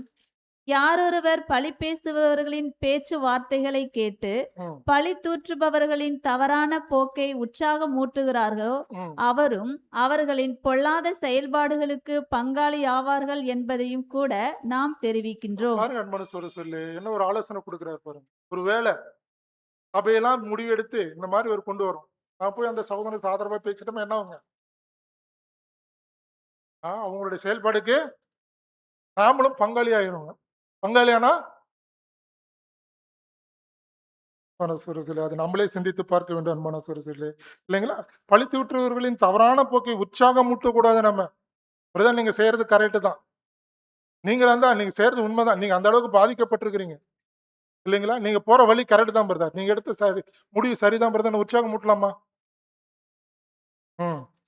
யாரொருவர் பழி பேசுபவர்களின் பேச்சுவார்த்தைகளை கேட்டு ம். பழி தூற்றுபவர்களின் தவறான போக்கை உற்சாகமூட்டுகிறார்களோ ம். அவரும் அவர்களின் பொல்லாத செயல்பாடுகளுக்கு பங்காளி ஆவார்கள் என்பதையும் கூட நாம் தெரிவிக்கின்றோம். பாருங்க அன்பான சொல்லு என்ன ஒரு ஆலோசனை கொடுக்கிறாரு பாருங்க. ஒரு வேலை சபையெல்லாம் முடிவெடுத்து இந்த மாதிரி ஒரு கொண்டு வரும். நான் போய் அந்த சகோதரனுக்கு ஆதரவா பேசிட்டோம் என்ன ஆகுங்க, அவங்களுடைய செயல்பாடுக்கு நாமளும் பங்காளி ஆயிருவோங்க. பங்காளியானா அது நம்மளே சிந்தித்து பார்க்க வேண்டும் அன்பான சொல்லு இல்லைங்களா. பழித்து விட்டுறவர்களின் தவறான போக்கை உற்சாகம் ஊட்டக்கூடாது. நம்ம பிரதர் நீங்க செய்யறது கரெக்ட் தான், நீங்க செய்யறது உண்மைதான், நீங்க அந்த அளவுக்கு பாதிக்கப்பட்டிருக்கிறீங்க இல்லைங்களா. நீங்க போற வழி கரெக்ட் தான் பிரதர், நீங்க எடுத்த முடிவு சரிதான் பிரதர், உற்சாகம் ஊட்டலாமா.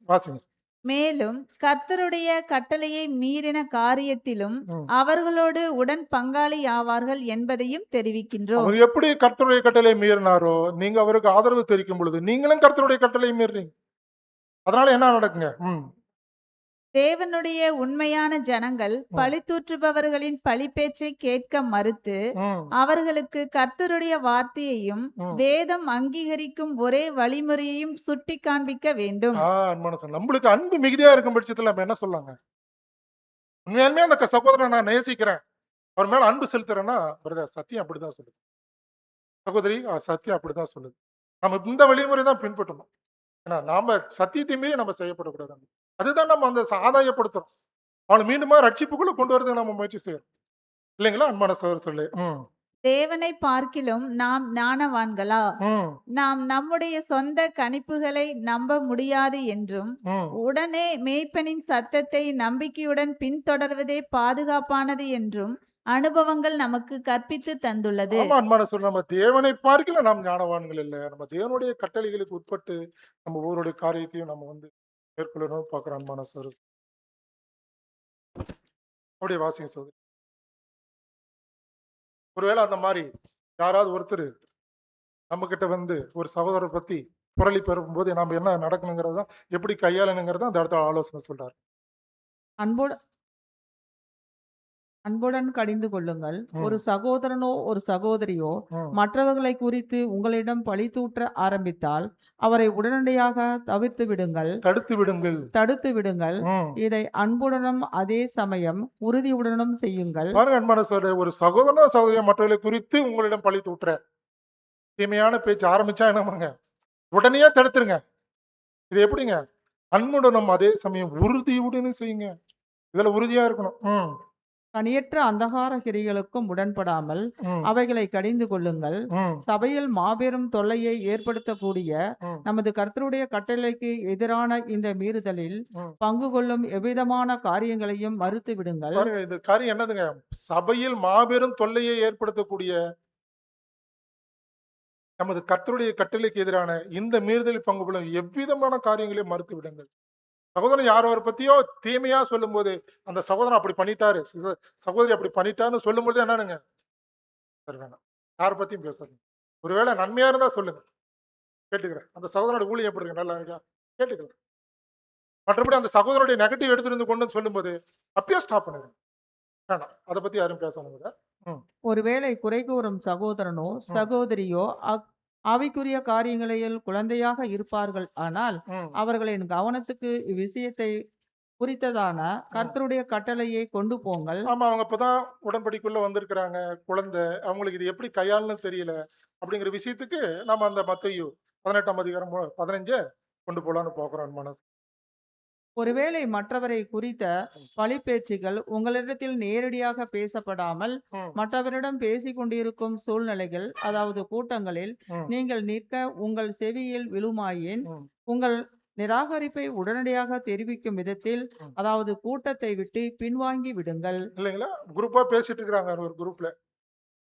வாசிங்க. மேலும் கர்த்தருடைய கட்டளையை மீறின காரியத்திலும் ம். அவர்களோடு உடன் பங்காளி ஆவார்கள் என்பதையும் தெரிவிக்கின்றோம். அவர் எப்படி கர்த்தருடைய கட்டளையை மீறினாரோ நீங்க அவருக்கு ஆதரவு தெரிவிக்கும் பொழுது நீங்களும் கர்த்தருடைய கட்டளையை மீறீங்க. அதனால என்ன நடக்குங்க, தேவனுடைய உண்மையான ஜனங்கள் பழி தூற்றுபவர்களின் பழி பேச்சை கேட்க மறுத்து அவர்களுக்கு கர்த்தருடைய வார்த்தையையும் வேதம் அங்கீகரிக்கும் ஒரே வழிமுறையையும் சுட்டி காண்பிக்க வேண்டும். நம்மளுக்கு அன்பு மிகுதியா இருக்கும் பட்சத்துல நம்ம என்ன சொல்லாங்க, உண்மையாலுமே அந்த சகோதரனை நான் நேசிக்கிறேன், அவர் மேல அன்பு செலுத்துறேன்னா பிரதர் சத்தியம் அப்படிதான் சொல்லுது, சகோதரி சத்தியம் அப்படிதான் சொல்லுது. நம்ம இந்த வழிமுறை தான் பின்பற்றணும். ஏன்னா நாம சத்தியத்தை மீறி நம்ம செய்யப்படக்கூடாது. அதுதான் நம்ம அந்த ஆதாயப்படுத்துறோம். அவனை மீண்டுமா ரட்சிப்புக்குள்ள கொண்டு வரதுக்கு நம்ம முயற்சி செய்யறோம் இல்லைங்களா அன்பான சகோதரர் சொல்லு. தேவனை பார்க்கிலும் நாம் ஞானவான்களா? நாம் நம்முடைய சொந்த கணிப்புகளை நம்ப முடியாது என்றும் உடனே மேய்ப்பனின் சத்தத்தை நம்பிக்கையுடன் பின்தொடர்வதே பாதுகாப்பானது என்றும் அனுபவங்கள் நமக்கு கற்பித்து தந்துள்ளது. நம்ம தேவனை பார்க்கல நாம் ஞானவான்கள் இல்ல, நம்ம தேவனுடைய கட்டளைகளுக்கு உட்பட்டு நம்ம ஒவ்வொருடைய காரியத்தையும் நம்ம மேற்கொள்ளணும் பார்க்கிறோம். அன்பான சார் அப்படியே வாசிங்க சோதரி. ஒருவேளை அந்த மாதிரி யாராவது ஒருத்தர் நம்ம கிட்ட ஒரு சகோதரர் பத்தி புரளி பெறும் போது நாம என்ன நடக்கணுங்கிறதா எப்படி கையாளணுங்கிறதா அந்த இடத்துல ஆலோசனை சொல்றாரு. அன்புடன் கடிந்து கொள்ளுங்கள். ஒரு சகோதரனோ ஒரு சகோதரியோ மற்றவர்களை குறித்து உங்களிடம் பழி தூற்ற ஆரம்பித்தால் அவரை உடனடியாக தடுத்து விடுங்கள். இதை அன்புடனும் அதே சமயம் உறுதியுடனும் செய்யுங்கள். ஒரு சகோதரனோ சகோதரியோ மற்றவர்களை குறித்து உங்களிடம் பழி தூற்ற தீமையான பேச்சு ஆரம்பிச்சா என்ன பண்ணுங்க, உடனே தடுத்துருங்க. இது எப்படிங்க, அன்புடனும் அதே சமயம் உறுதியுடனும் செய்யுங்க. இதுல உறுதியா இருக்கணும். தனியற்ற அந்தகார கிரிகளுக்கும் உடன்படாமல் அவைகளை கடிந்து கொள்ளுங்கள். சபையில் மாபெரும் தொல்லையை ஏற்படுத்தக்கூடிய நமது கர்த்தருடைய கட்டளைக்கு எதிரான இந்த மீறுதலில் பங்கு கொள்ளும் எவ்விதமான காரியங்களையும் மறுத்து விடுங்கள். இந்த காரியம் என்னதுங்க, சபையில் மாபெரும் தொல்லையை ஏற்படுத்தக்கூடிய நமது கர்த்தருடைய கட்டளைக்கு எதிரான இந்த மீறுதலில் பங்கு கொள்ளும் எவ்விதமான காரியங்களையும் மறுத்து விடுங்கள். சகோதரன் யார் ஒரு பத்தியோ தீமையா சொல்லும்போது, அந்த சகோதரன் அப்படி பண்ணிட்டாரு, சகோதரி அப்படி பண்ணிட்டான்னு சொல்லும்போது என்னனுங்க, சரி வேணாம். யார பத்தியும் பேசாதீங்க. ஒருவேளை நன்மையா இருந்தா சொல்லுங்க. கேட்டுக்கிறேன். அந்த சகோதரனோட ஊழியம் எப்படி இருக்கு? நல்லா இருக்கா? கேட்டுக்கிறேன். மற்றபடி அந்த சகோதரனுடைய நெகட்டிவ் எடுத்திருந்து கொண்டு வந்து சொல்லும்போது, அப்பயே ஸ்டாப் பண்ணிடுங்க. வேணாம். அத பத்தி யாரும் பேசாதீங்க. ம். ஒருவேளை குறை கூறும் சகோதரனோ ம். சகோதரியோ ஆவிக்குரிய காரியங்களில் குழந்தையாக இருப்பார்கள் ஆனால் ம். அவர்களின் கவனத்துக்கு இவ்விஷயத்தை குறித்ததான ம். கர்த்தருடைய கட்டளையை கொண்டு போங்கள். ஆமா. அவங்க இப்பதான் உடன்படிக்கைக்குள்ள வந்திருக்கிறாங்க. குழந்தை. அவங்களுக்கு இது எப்படி கையாளணும்னு தெரியல. அப்படிங்கிற விஷயத்துக்கு நம்ம அந்த மத்தேயு 18ஆம் அதிகாரம் 15 கொண்டு போலான்னு பார்க்கிறோம் மனசு. ஒருவேளை மற்றவரை குறித்த ம். பழிப்பேச்சுகள் உங்களிடத்தில் நேரடியாக பேசப்படாமல் ம். மற்றவரிடம் பேசிக் கொண்டிருக்கும் சூழ்நிலைகள், அதாவது கூட்டங்களில் ம். நீங்கள் நிற்க உங்கள் செவியில் விழுமாயின், ம். உங்கள் நிராகரிப்பை உடனடியாக தெரிவிக்கும் விதத்தில், ம். அதாவது கூட்டத்தை விட்டு பின்வாங்கி விடுங்கள். இல்லைங்களா? குரூப்பா பேசிட்டு இருக்கிறாங்க ஒரு குரூப்ல.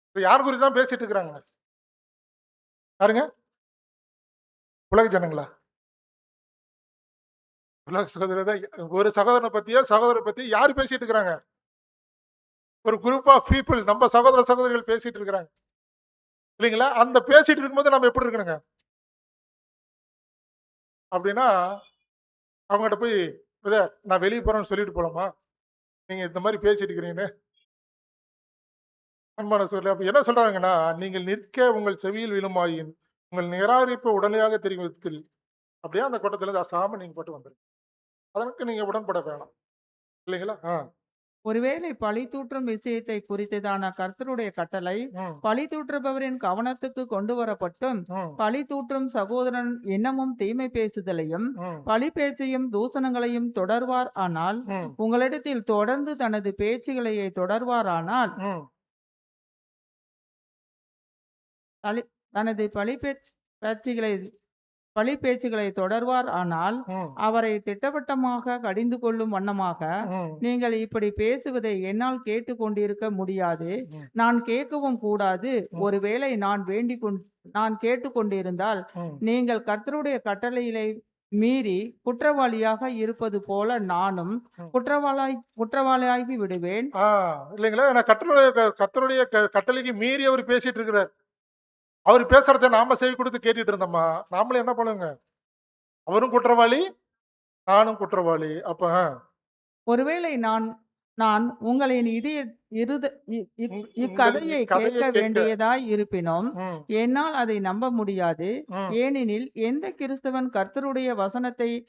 இப்ப யார் குறித்து தான் பேசிட்டு இருக்கிறாங்க? யாருங்க? உலக ஜனங்களா? உலக சகோதரர் தான் ஒரு சகோதரனை பத்தியோ, சகோதரரை பத்தி யார் பேசிட்டு இருக்கிறாங்க? ஒரு குரூப் ஆஃப் பீப்பிள் நம்ம சகோதர சகோதரிகள் பேசிட்டு இருக்கிறாங்க. இல்லைங்களா? அந்த பேசிட்டு இருக்கும்போது நம்ம எப்படி இருக்கணுங்க? அப்படின்னா, அவங்ககிட்ட போய், பிரதர் நான் வெளிய போறேன்னு சொல்லிட்டு போலாமா? நீங்க இந்த மாரி பேசிட்டு இருக்கிறீங்கன்னு. அன்பான சகோதரர்களே, அப்ப என்ன சொல்றாங்கன்னா, நீங்கள் நிற்க உங்கள் செவியில் விழுமாயின், உங்கள் நிராகரிப்பு உடனடியாக தெரியும் விதத்தில், அப்படியே அந்த கூட்டத்திலிருந்து அசாம நீங்க பாட்டு வந்துருங்க. அதற்கு நீங்க உடன்பட வேணாம். இல்லைங்களா? ஒருவேளை பழி தூற்றும் விஷயத்தை குறித்ததான கர்த்தருடைய கட்டளை ம். பழி தூற்றுபவரின் கவனத்துக்கு கொண்டு வரப்பட்டும், ம். பழி தூற்றும் சகோதரன் இன்னமும் தீமை பேசுதலையும் ம். பழி பேச்சையும் தூசணங்களையும் தொடர்வார் ஆனால், ம். உங்களிடத்தில் தொடர்ந்து தனது பேச்சுகளையே தொடர்வாரானால், ம். தளி- தனது பேச்சுகளை பழி பேச்சுகளை தொடர்வார் ஆனால், ம். அவரை திட்டவட்டமாக கடிந்து கொள்ளும் வண்ணமாக, ம். நீங்கள் இப்படி பேசுவதை என்னால் கேட்டுக்கொண்டிருக்க முடியாது, ம். நான் கேட்கவும் கூடாது. ம். ஒருவேளை நான் கேட்டுக்கொண்டிருந்தால், ம். நீங்கள் கர்த்தருடைய கட்டளைகளை மீறி குற்றவாளியாக இருப்பது போல நானும் ம். குற்றவாளியாகி விடுவேன். இல்லைங்களா? நான் கர்த்தருடைய கட்டளைக்கு மீறி அவரு பேசிட்டு இருக்கிறார். அவரு பேசுறத நாம செவி கொடுத்து கேட்டுட்டு இருந்தோமா, நாமளும் என்ன பண்ணுவோங்க? அவரும் குற்றவாளி, நானும் குற்றவாளி. அப்ப ஒருவேளை நான் நான் உங்களின் இதய இருத இ- இக்- உங் உங்களின் இக்கதையை கதையை கேட்க கேட்க வேண்டியதாய் இருப்பினும் ம். என்னால் அதை நம்ப முடியாது. ம். ஏனெனில் எந்த கிறிஸ்தவன் கர்த்தருடைய வசனத்தை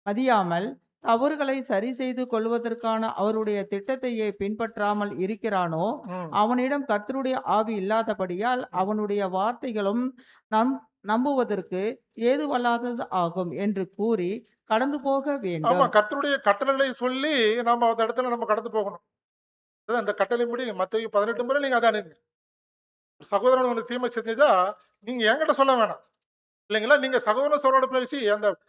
மதியாமல் தவறுகளை சரி செய்து கொள்வதற்கான அவருடைய திட்டத்தையே பின்பற்றாமல் இருக்கிறானோ, ம். அவனிடம் கர்த்தருடைய ஆவி இல்லாதபடியால் அவனுடைய வார்த்தைகளும் நம் நம்புவதற்கு ஏதுவல்லாதது ஆகும் என்று கூறி கடந்து போக ஆமா. வேண்டும். கர்த்தருடைய கட்டளைகளை சொல்லி நாம அந்த இடத்துல நம்ம கடந்து போகணும். அதான் அந்த கட்டளைப்படி மத்தேயு 18 முறை நீங்க அத அணுகுங்க. ஒரு சகோதரன் உங்களுக்கு தீமை செஞ்சதா, நீங்க என்கிட்ட சொல்ல வேணாம். இல்லைங்களா? நீங்க சகோதர சகோதரோட பேசி அந்த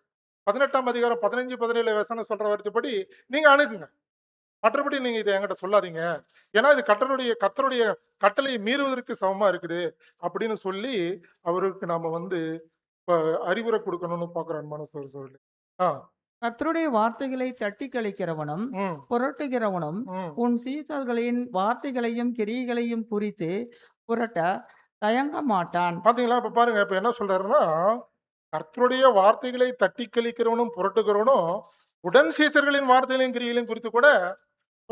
18ஆம் அதிகாரம் 15, 17 வசனம் சொல்ற வார்த்தைப்படி நீங்க அணுகுங்க. மற்றபடி நீங்க இத என்கிட்ட சொல்லாதீங்க. ஏன்னா இது கர்த்தருடைய கட்டளையை மீறுவதற்கு சமமா இருக்குது. அப்படின்னு சொல்லி அவருக்கு நாம வந்து அறிவுரை குடுக்கணும்னு பார்க்கிறோம் அன்பான சகோதர சகோதரிகளே. ஆ. கர்த்தருடைய வார்த்தைகளை தட்டி கழிக்கிறவனும் ம். புரட்டுகிறவனும் ம். உன் சீசர்களின் வார்த்தைகளையும் கிரியைகளையும் குறித்து புரட்ட தயங்க மாட்டான். பாத்தீங்களா? இப்ப பாருங்க. இப்ப என்ன சொல்றாருன்னா, கர்த்தருடைய வார்த்தைகளை தட்டி கழிக்கிறவனும், புரட்டுகிறவனும், உடன் சீசர்களின் வார்த்தைகளையும், கிரியைகளையும் குறித்து கூட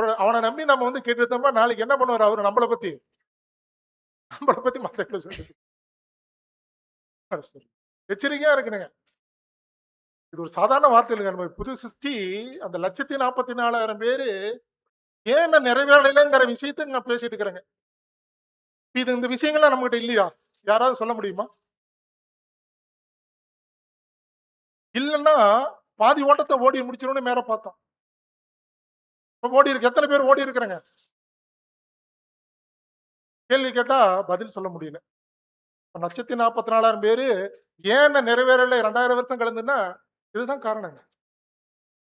அவன நம்பி நம்ம வந்து கேட்டுட்டோம்னா, நாளைக்கு என்ன பண்ணுவாரு அவரு நம்மள பத்தி மத்தவங்கள சொல்றது. சரி. எச்சரிக்கையா இருக்கணுங்க. இது ஒரு சாதாரண வார்த்தை இல்லைங்க. நம்ம புது சிருஷ்டி அந்த 1,44,000 பேரு ஏன் இன்னும் நிறைவேறலைங்கிற விஷயத்த நான் பேசிட்டு இருக்கிறேங்க. இந்த விஷயங்கள்லாம் நம்மகிட்ட இல்லையா? யாராவது சொல்ல முடியுமா? இல்லன்னா, பாதி ஓட்டத்த ஓடி முடிச்சிரும்னு மேல பார்த்தோம். இப்ப ஓடி இருக்கு. எத்தன பேர் ஓடி இருக்கிறாங்க? கேள்வி கேட்டா பதில் சொல்ல முடியல. 1,44,000 பேரு ஏன் இன்னும் நிறைவேறல 2000 வருஷம் கடந்துன்னா, இதுதான் காரணங்க.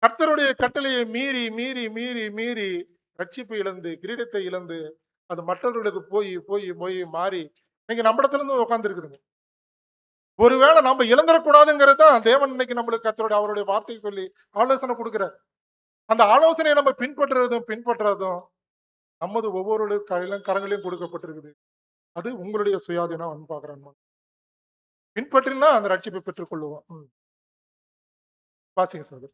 கர்த்தருடைய கட்டளையை மீறி, மீறி, மீறி, மீறி ரட்சிப்பு இழந்து, கிரீடத்தை இழந்து, அது மற்றவர்களுக்கு போய் மாறி, இன்னைக்கு நம்ம இடத்துல இருந்து உட்கார்ந்து இருக்குதுங்க. ஒருவேளை நம்ம இழந்துடக்கூடாதுங்கிறது தான் தேவன் இன்னைக்கு நம்மளுக்கு கர்த்தருடைய அவருடைய வார்த்தையை சொல்லி ஆலோசனை கொடுக்கிறார். அந்த ஆலோசனையை நம்ம பின்பற்றுறதும் நமது ஒவ்வொரு கரங்களையும் கொடுக்கப்பட்டிருக்குது. அது உங்களுடைய சுயாதீனம் பார்க்கிறேன். பின்பற்றினா அந்த ரட்சிப்பை பெற்றுக் கொள்ளுவோம். வாசிங்க சார்.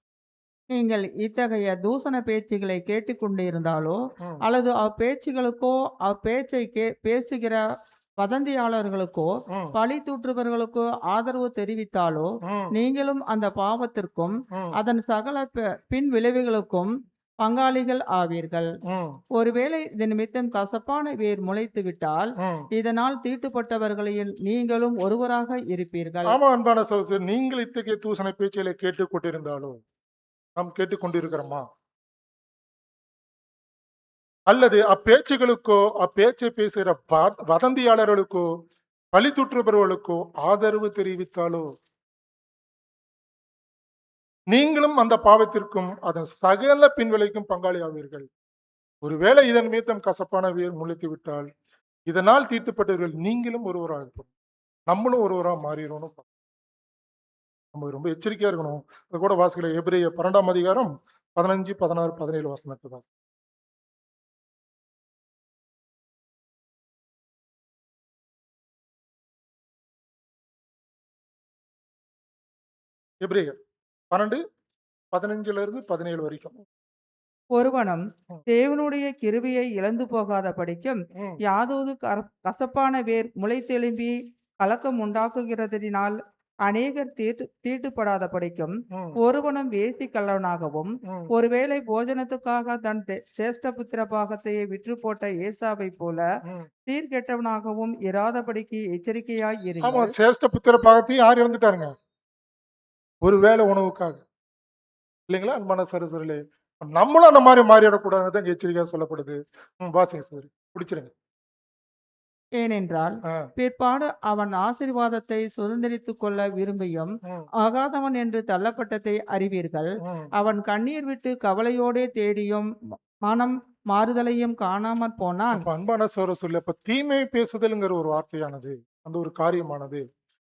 நீங்கள் இத்தகைய தூஷண பேச்சுகளை கேட்டுக்கொண்டிருந்தாலோ ம், அல்லது அப்பேச்சுகளுக்கோ அப்பேச்சை பேசுகிற வதந்தியாளர்களுக்கோ ம், பழி தூற்றுபவர்களுக்கோ ஆதரவு தெரிவித்தாலோ ம், நீங்களும் அந்த பாவத்திற்கும் ம், அதன் சகல பின் விளைவுகளுக்கும் பங்காளிகள் ஆவீர்கள். ம், ஒருவேளை இது நிமித்தம் கசப்பான வேர் முளைத்து விட்டால் ம். இதனால் தீட்டுப்பட்டவர்களில் நீங்களும் ஒருவராக இருப்பீர்கள். ஆமா அன்பான சகோதரர், நீங்கள் இத்தகைய தூசண பேச்சுகளை கேட்டுக்கொண்டிருந்தாலும் நாம் கேட்டுக்கொண்டிருக்கிறோமா? அல்லது அப்பேச்சுகளுக்கோ அப்பேச்சை பேசுகிற வதந்தியாளர்களுக்கோ பழி தூற்றுபவர்களுக்கோ ஆதரவு தெரிவித்தாலோ நீங்களும் அந்த பாவத்திற்கும் அதன் சகல பின்விளைக்கும் பங்காளி ஆவீர்கள். ஒருவேளை இதன் மீதம் கசப்பான வேர் முளைத்து விட்டால் இதனால் தீட்டுப்பட்டவர்கள் நீங்களும் ஒருவராக இருப்போம். நம்மளும் ஒருவராக மாறிடணும். நம்ம ரொம்ப எச்சரிக்கையா இருக்கணும். அது கூட வாசிக்கல எபிரேயர் 12ஆம் அதிகாரம் 15, 16, 17 வசனத்தை வாசி. எபிரேயர் 12, 15ல இருந்து 17 வரைக்கும். ஒருவனும் ம், தேவனுடைய கிருபையை இழந்து போகாத படிக்கும் ம், யாதோது கசப்பான வேர் முளைத்தெழும்பி கலக்கம் உண்டாக்குகிறதினால் அநேகர் தீட்டுப்படாத படிக்கும் ம், ஒருவனும் வேசி கள்ளவனாகவும் ம். ஒருவேளை போஜனத்துக்காக தன் சேஷ்டபுத்திர பாகத்தை விற்று போட்ட ஏசாவை போல ம். சீர்கெட்டவனாகவும் இராதபடிக்கு எச்சரிக்கையாய் ஆமா, இருங்கள். சேஷ்ட புத்திர பாகத்தையும் யார் இறந்துட்டாருங்க? ஒரு வேளை உணவுக்காக இல்லைங்களா? அன்பான சகோதரர்களே, நம்மளும் அந்த மாதிரி மாறிடக்கூடாதுன்னு தான் எச்சரிக்கையா சொல்லப்படுது. வாசிங்க சார், பிடிச்சிருங்க. ஏனென்றால் ஆ, பிற்பாடு அவன் ஆசீர்வாதத்தை சுதந்திரித்துக் கொள்ள விரும்பியும் ம், ஆகாதவன் என்று தள்ளப்பட்டதை அறிவீர்கள். ம். அவன் கண்ணீர் விட்டு கவலையோடே தேடியும் மனம் மாறுதலையும் காணாமற் போனான். அப்ப அன்பான சகோதரர்களே, அப்ப தீமை பேசுதல்ங்கிற ஒரு வார்த்தையானது, அந்த ஒரு காரியமானது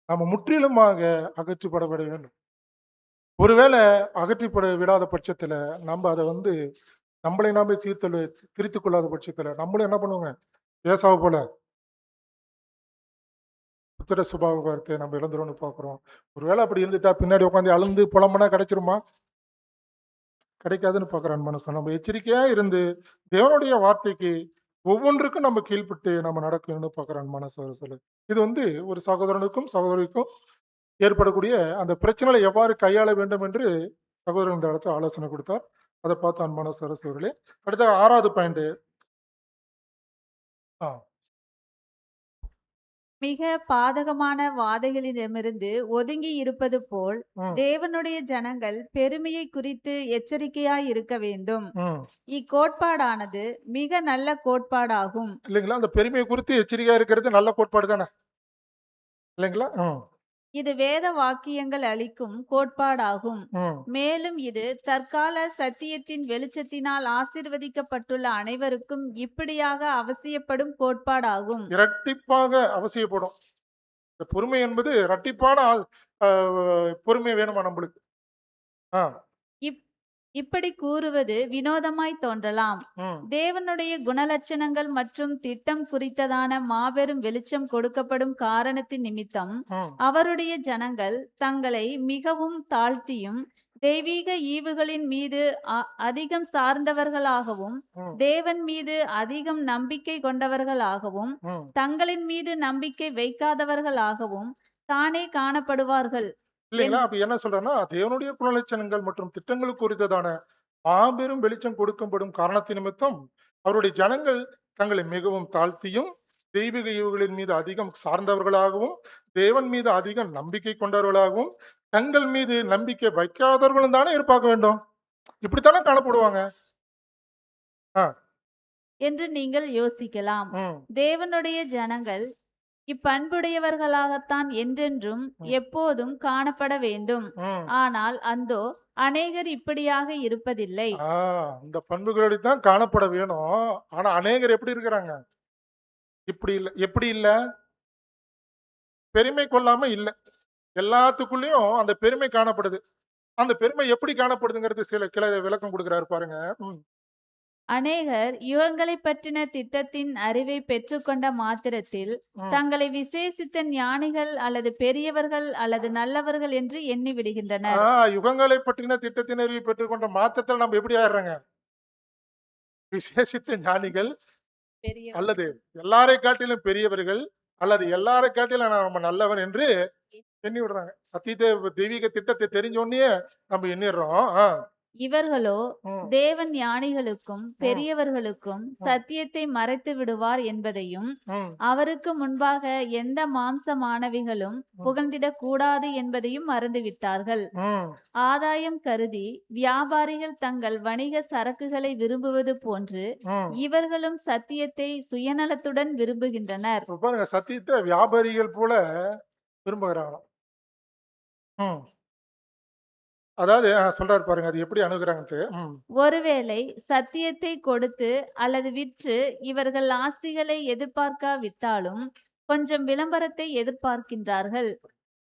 நம்ம முற்றிலுமாக அகற்றிப்பட வேண்டும். ஒருவேளை அகற்றிப்பட விடாத பட்சத்துல நம்ம அதை நம்மளை நாமே திருத்திக் கொள்ளாத பட்சத்துல நம்மளும் என்ன பண்ணுவோங்க? ஏசாவை போல புத்திர சுபாவத்தை நம்ம இழந்துரும்னு பாக்குறோம். ஒருவேளை அப்படி இருந்துட்டா பின்னாடி உட்காந்து அழுந்து புலம்புனா கிடைச்சிருமா? கிடைக்காதுன்னு பாக்குறான் மனசு. நம்ம எச்சரிக்கையா இருந்து தேவனுடைய வார்த்தைக்கு ஒவ்வொன்றுக்கும் நம்ம கீழ்ப்பட்டு நம்ம நடக்கணும்னு பாக்குறான் மனசு சொல்லு. இது ஒரு சகோதரனுக்கும் சகோதரிக்கும் ஏற்படக்கூடிய அந்த பிரச்சனைகளை எவ்வாறு கையாள வேண்டும் என்று சகோதரன் இந்த இடத்துல ஆலோசனை கொடுத்தார். அதை பார்த்து அன்பான சரஸ்வர்களே, அடுத்த 6வது பாயிண்ட். மிக பாதகமான வாதைகளிடமிருந்து ஒதுங்கி இருப்பது போல் ம், தேவனுடைய ஜனங்கள் பெருமையை குறித்து எச்சரிக்கையாய் இருக்க வேண்டும். ம். இக்கோட்பாடானது மிக நல்ல கோட்பாடாகும். இல்லைங்களா? அந்த பெருமையை குறித்து எச்சரிக்கையா இருக்கிறது நல்ல கோட்பாடு தானே, இல்லைங்களா? ம், இது வேத வாக்கியங்கள் அளிக்கும் கோட்பாடாகும். ம். மேலும் இது தற்கால சத்தியத்தின் வெளிச்சத்தினால் ஆசீர்வதிக்கப்பட்டுள்ள அனைவருக்கும் இப்படியாக அவசியப்படும் கோட்பாடாகும். இரட்டிப்பாக அவசியப்படும். இந்த பொறுமை என்பது இரட்டிப்பான பொறுமை வேணுமா நம்மளுக்கு? ஆ, இப் இப்படி கூறுவது வினோதமாய் தோன்றலாம். ம், தேவனுடைய குணலட்சணங்கள் மற்றும் திட்டம் குறித்ததான மாபெரும் வெளிச்சம் கொடுக்கப்படும் காரணத்தின் நிமித்தம் ம், அவருடைய ஜனங்கள் தங்களை மிகவும் தாழ்த்தியும் தெய்வீக ஈவுகளின் மீது அதிகம் சார்ந்தவர்களாகவும் ம், தேவன் மீது அதிகம் நம்பிக்கை கொண்டவர்களாகவும் ம். தங்களின் மீது நம்பிக்கை வைக்காதவர்களாகவும் தானே காணப்படுவார்கள். இல்லைங்களா? அப்ப என்ன சொல்றேன்னா, தேவனுடைய குணலட்சணங்கள் மற்றும் திட்டங்கள் குறித்ததான மாபெரும் வெளிச்சம் கொடுக்கப்படும் காரணத்தின் நிமித்தம் அவருடைய ஜனங்கள் தங்களை மிகவும் தாழ்த்தியும் தெய்வீக ஈவுகளின் மீது அதிகம் சார்ந்தவர்களாகவும் தேவன் மீது அதிகம் நம்பிக்கை கொண்டவர்களாகவும் தங்கள் மீது நம்பிக்கை வைக்காதவர்களும் தானே இருப்பாக்க வேண்டும். இப்படித்தானே காணப்படுவாங்க. ஆ, என்று நீங்கள் யோசிக்கலாம். ம், தேவனுடைய ஜனங்கள் இப்பண்புடையவர்களாகத்தான் என்றென்றும் எப்போதும் காணப்பட வேண்டும். ம். ஆனால் அந்தோ அநேகர் இப்படியாக இருப்பதில்லை. இந்த பண்புகளோடு தான் காணப்பட வேணும். ஆனா அநேகர் எப்படி இருக்கிறாங்க? இப்படி இல்ல. எப்படி இல்ல? பெருமை கொள்ளாம இல்ல. எல்லாத்துக்குள்ளயும் அந்த பெருமை காணப்படுது. அந்த பெருமை எப்படி காணப்படுதுங்கிறது சில விளக்கம் கொடுக்கிறாரு பாருங்க. ம், அநேகர் யுகங்களைப் பற்றின திட்டத்தின் அறிவை பெற்றுக்கொண்ட மாத்திரத்தில் ம். தங்களை விசேஷித்த ஞானிகள் அல்லது பெரியவர்கள் அல்லது நல்லவர்கள் என்று எண்ணி விடுகின்றனர். யுகங்களை பற்றின திட்டத்தின் அறிவை பெற்றுக்கொண்ட மாத்திரத்தில் நம்ம எப்படி ஆயிடுறாங்க? விசேஷித்த ஞானிகள் பெரியவர் அல்லது எல்லாரை காட்டிலும் பெரியவர்கள் அல்லது எல்லாரை காட்டிலும் நம்ம நல்லவன் என்று எண்ணி விடுறாங்க. சத்தியத்தை தெய்வீக திட்டத்தை தெரிஞ்ச உடனே நம்ம எண்ணிடுறோம். இவர்களோ ம், தேவன் ஞானிகளுக்கும் ம், பெரியவர்களுக்கும் ம், சத்தியத்தை மறைத்து விடுவார் என்பதையும் ம், அவருக்கு முன்பாக எந்த மாம்சமானவைகளும் ம், புகழ்ந்திடக் கூடாது என்பதையும் மறந்துவிட்டார்கள். ம், ஆதாயம் கருதி வியாபாரிகள் தங்கள் வணிக சரக்குகளை விரும்புவது போன்று ம். இவர்களும் சத்தியத்தை சுயநலத்துடன் விரும்புகின்றனர். இப்ப பாருங்க, சத்தியத்தை வியாபாரிகள் போல விரும்புகிறாங்களாம். ம். அதாவது சொல்றாரு பாருங்க, அது எப்படி அணுகுறாங்கன்ட்டு. ம், ஒருவேளை சத்தியத்தை கொடுத்து அல்லது விற்று இவர்கள் ஆஸ்திகளை எதிர்பார்க்காவிட்டாலும் கொஞ்சம் விளம்பரத்தை எதிர்பார்க்கின்றார்கள்.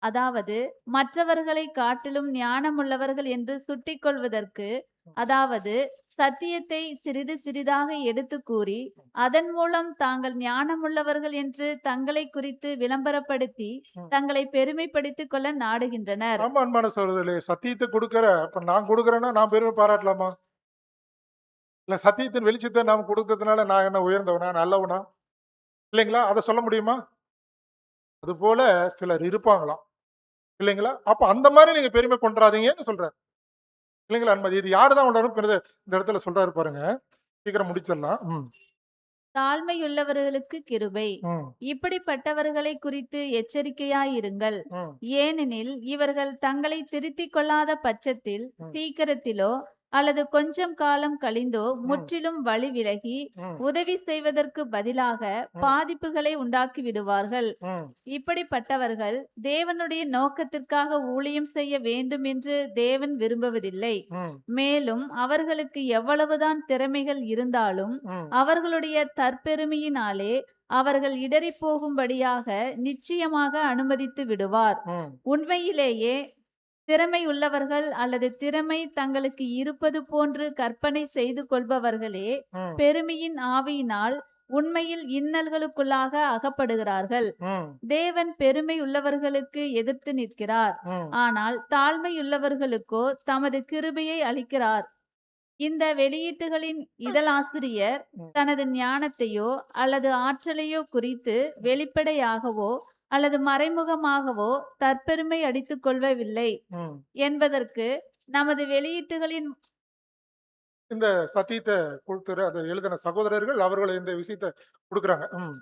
அதாவது மற்றவர்களை காட்டிலும் ஞானமுள்ளவர்கள் என்று சுட்டிக்கொள்வதற்கு, அதாவது சத்தியத்தை சிறிது சிறிதாக எடுத்து கூறி அதன் மூலம் தாங்கள் ஞானமுள்ளவர்கள் என்று தங்களை குறித்து விளம்பரப்படுத்தி ம். தங்களை பெருமைப்படுத்திக் கொள்ள நாடுகின்றனர். ஆமா அன்பான சகோதரர்களே, சத்தியத்தை கொடுக்கிற இப்ப நான் கொடுக்கிறேன்னா நான் பெருமை பாராட்டலாமா? இல்ல சத்தியத்தின் வெளிச்சத்தை நாம் கொடுத்ததுனால நான் என்ன உயர்ந்தவனா, நல்லவனா? இல்லைங்களா? அதை சொல்ல முடியுமா? அது போல சிலர் இருப்பாங்களாம். இல்லைங்களா? அப்ப அந்த மாதிரி நீங்க பெருமை கொண்டாதீங்கன்னு சொல்றாரு. இல்லைங்களா அன்பது? இது யாருதான் உணரும் இந்த இடத்துல சொல்றாரு பாருங்க. சீக்கிரம் முடிச்சிடலாம். ம், தாழ்மையுள்ளவர்களுக்கு கிருபை. ம், இப்படிப்பட்டவர்களை குறித்து எச்சரிக்கையாயிருங்கள். ம், ஏனெனில் இவர்கள் தங்களை திருத்திக் கொள்ளாத பட்சத்தில் ம், சீக்கிரத்திலோ அல்லது கொஞ்சம் காலம் கழிந்தோ ம், முற்றிலும் வழி விலகி ம், உதவி செய்வதற்கு பதிலாக ம், பாதிப்புகளை உண்டாக்கி விடுவார்கள். ம், இப்படிப்பட்டவர்கள் தேவனுடைய நோக்கத்திற்காக ஊழியம் செய்ய வேண்டும் என்று தேவன் விரும்புவதில்லை. ம், மேலும் அவர்களுக்கு எவ்வளவுதான் திறமைகள் இருந்தாலும் ம், அவர்களுடைய தற்பெருமையினாலே அவர்கள் இடறிப் போகும்படியாக நிச்சயமாக அனுமதித்து விடுவார். ம், உண்மையிலேயே திறமை உள்ளவர்கள் அல்லது திறமை தங்களுக்கு இருப்பது போன்று கற்பனை செய்து கொள்பவர்களே ம், பெருமையின் ஆவியினால் உண்மையில் இன்னல்களுக்குள்ளாக அகப்படுகிறார்கள். ம், தேவன் பெருமை உள்ளவர்களுக்கு எதிர்த்து நிற்கிறார், ம், ஆனால் தாழ்மையுள்ளவர்களுக்கோ தமது கிருபையை அளிக்கிறார். இந்த வெளியீட்டுகளின் இதழாசிரியர் ம், தனது ஞானத்தையோ அல்லது ஆற்றலையோ குறித்து வெளிப்படையாகவோ அல்லது மறைமுகமாகவோ தற்பெருமை அடித்துக் கொள்ளவில்லை ம். என்பதற்கு நமது வெளியீட்டுகளின் இந்த சத்தியத்தை கொடுக்கிற அதை எழுதின சகோதரர்கள் அவர்கள் இந்த விஷயத்தை கொடுக்குறாங்க. ம்,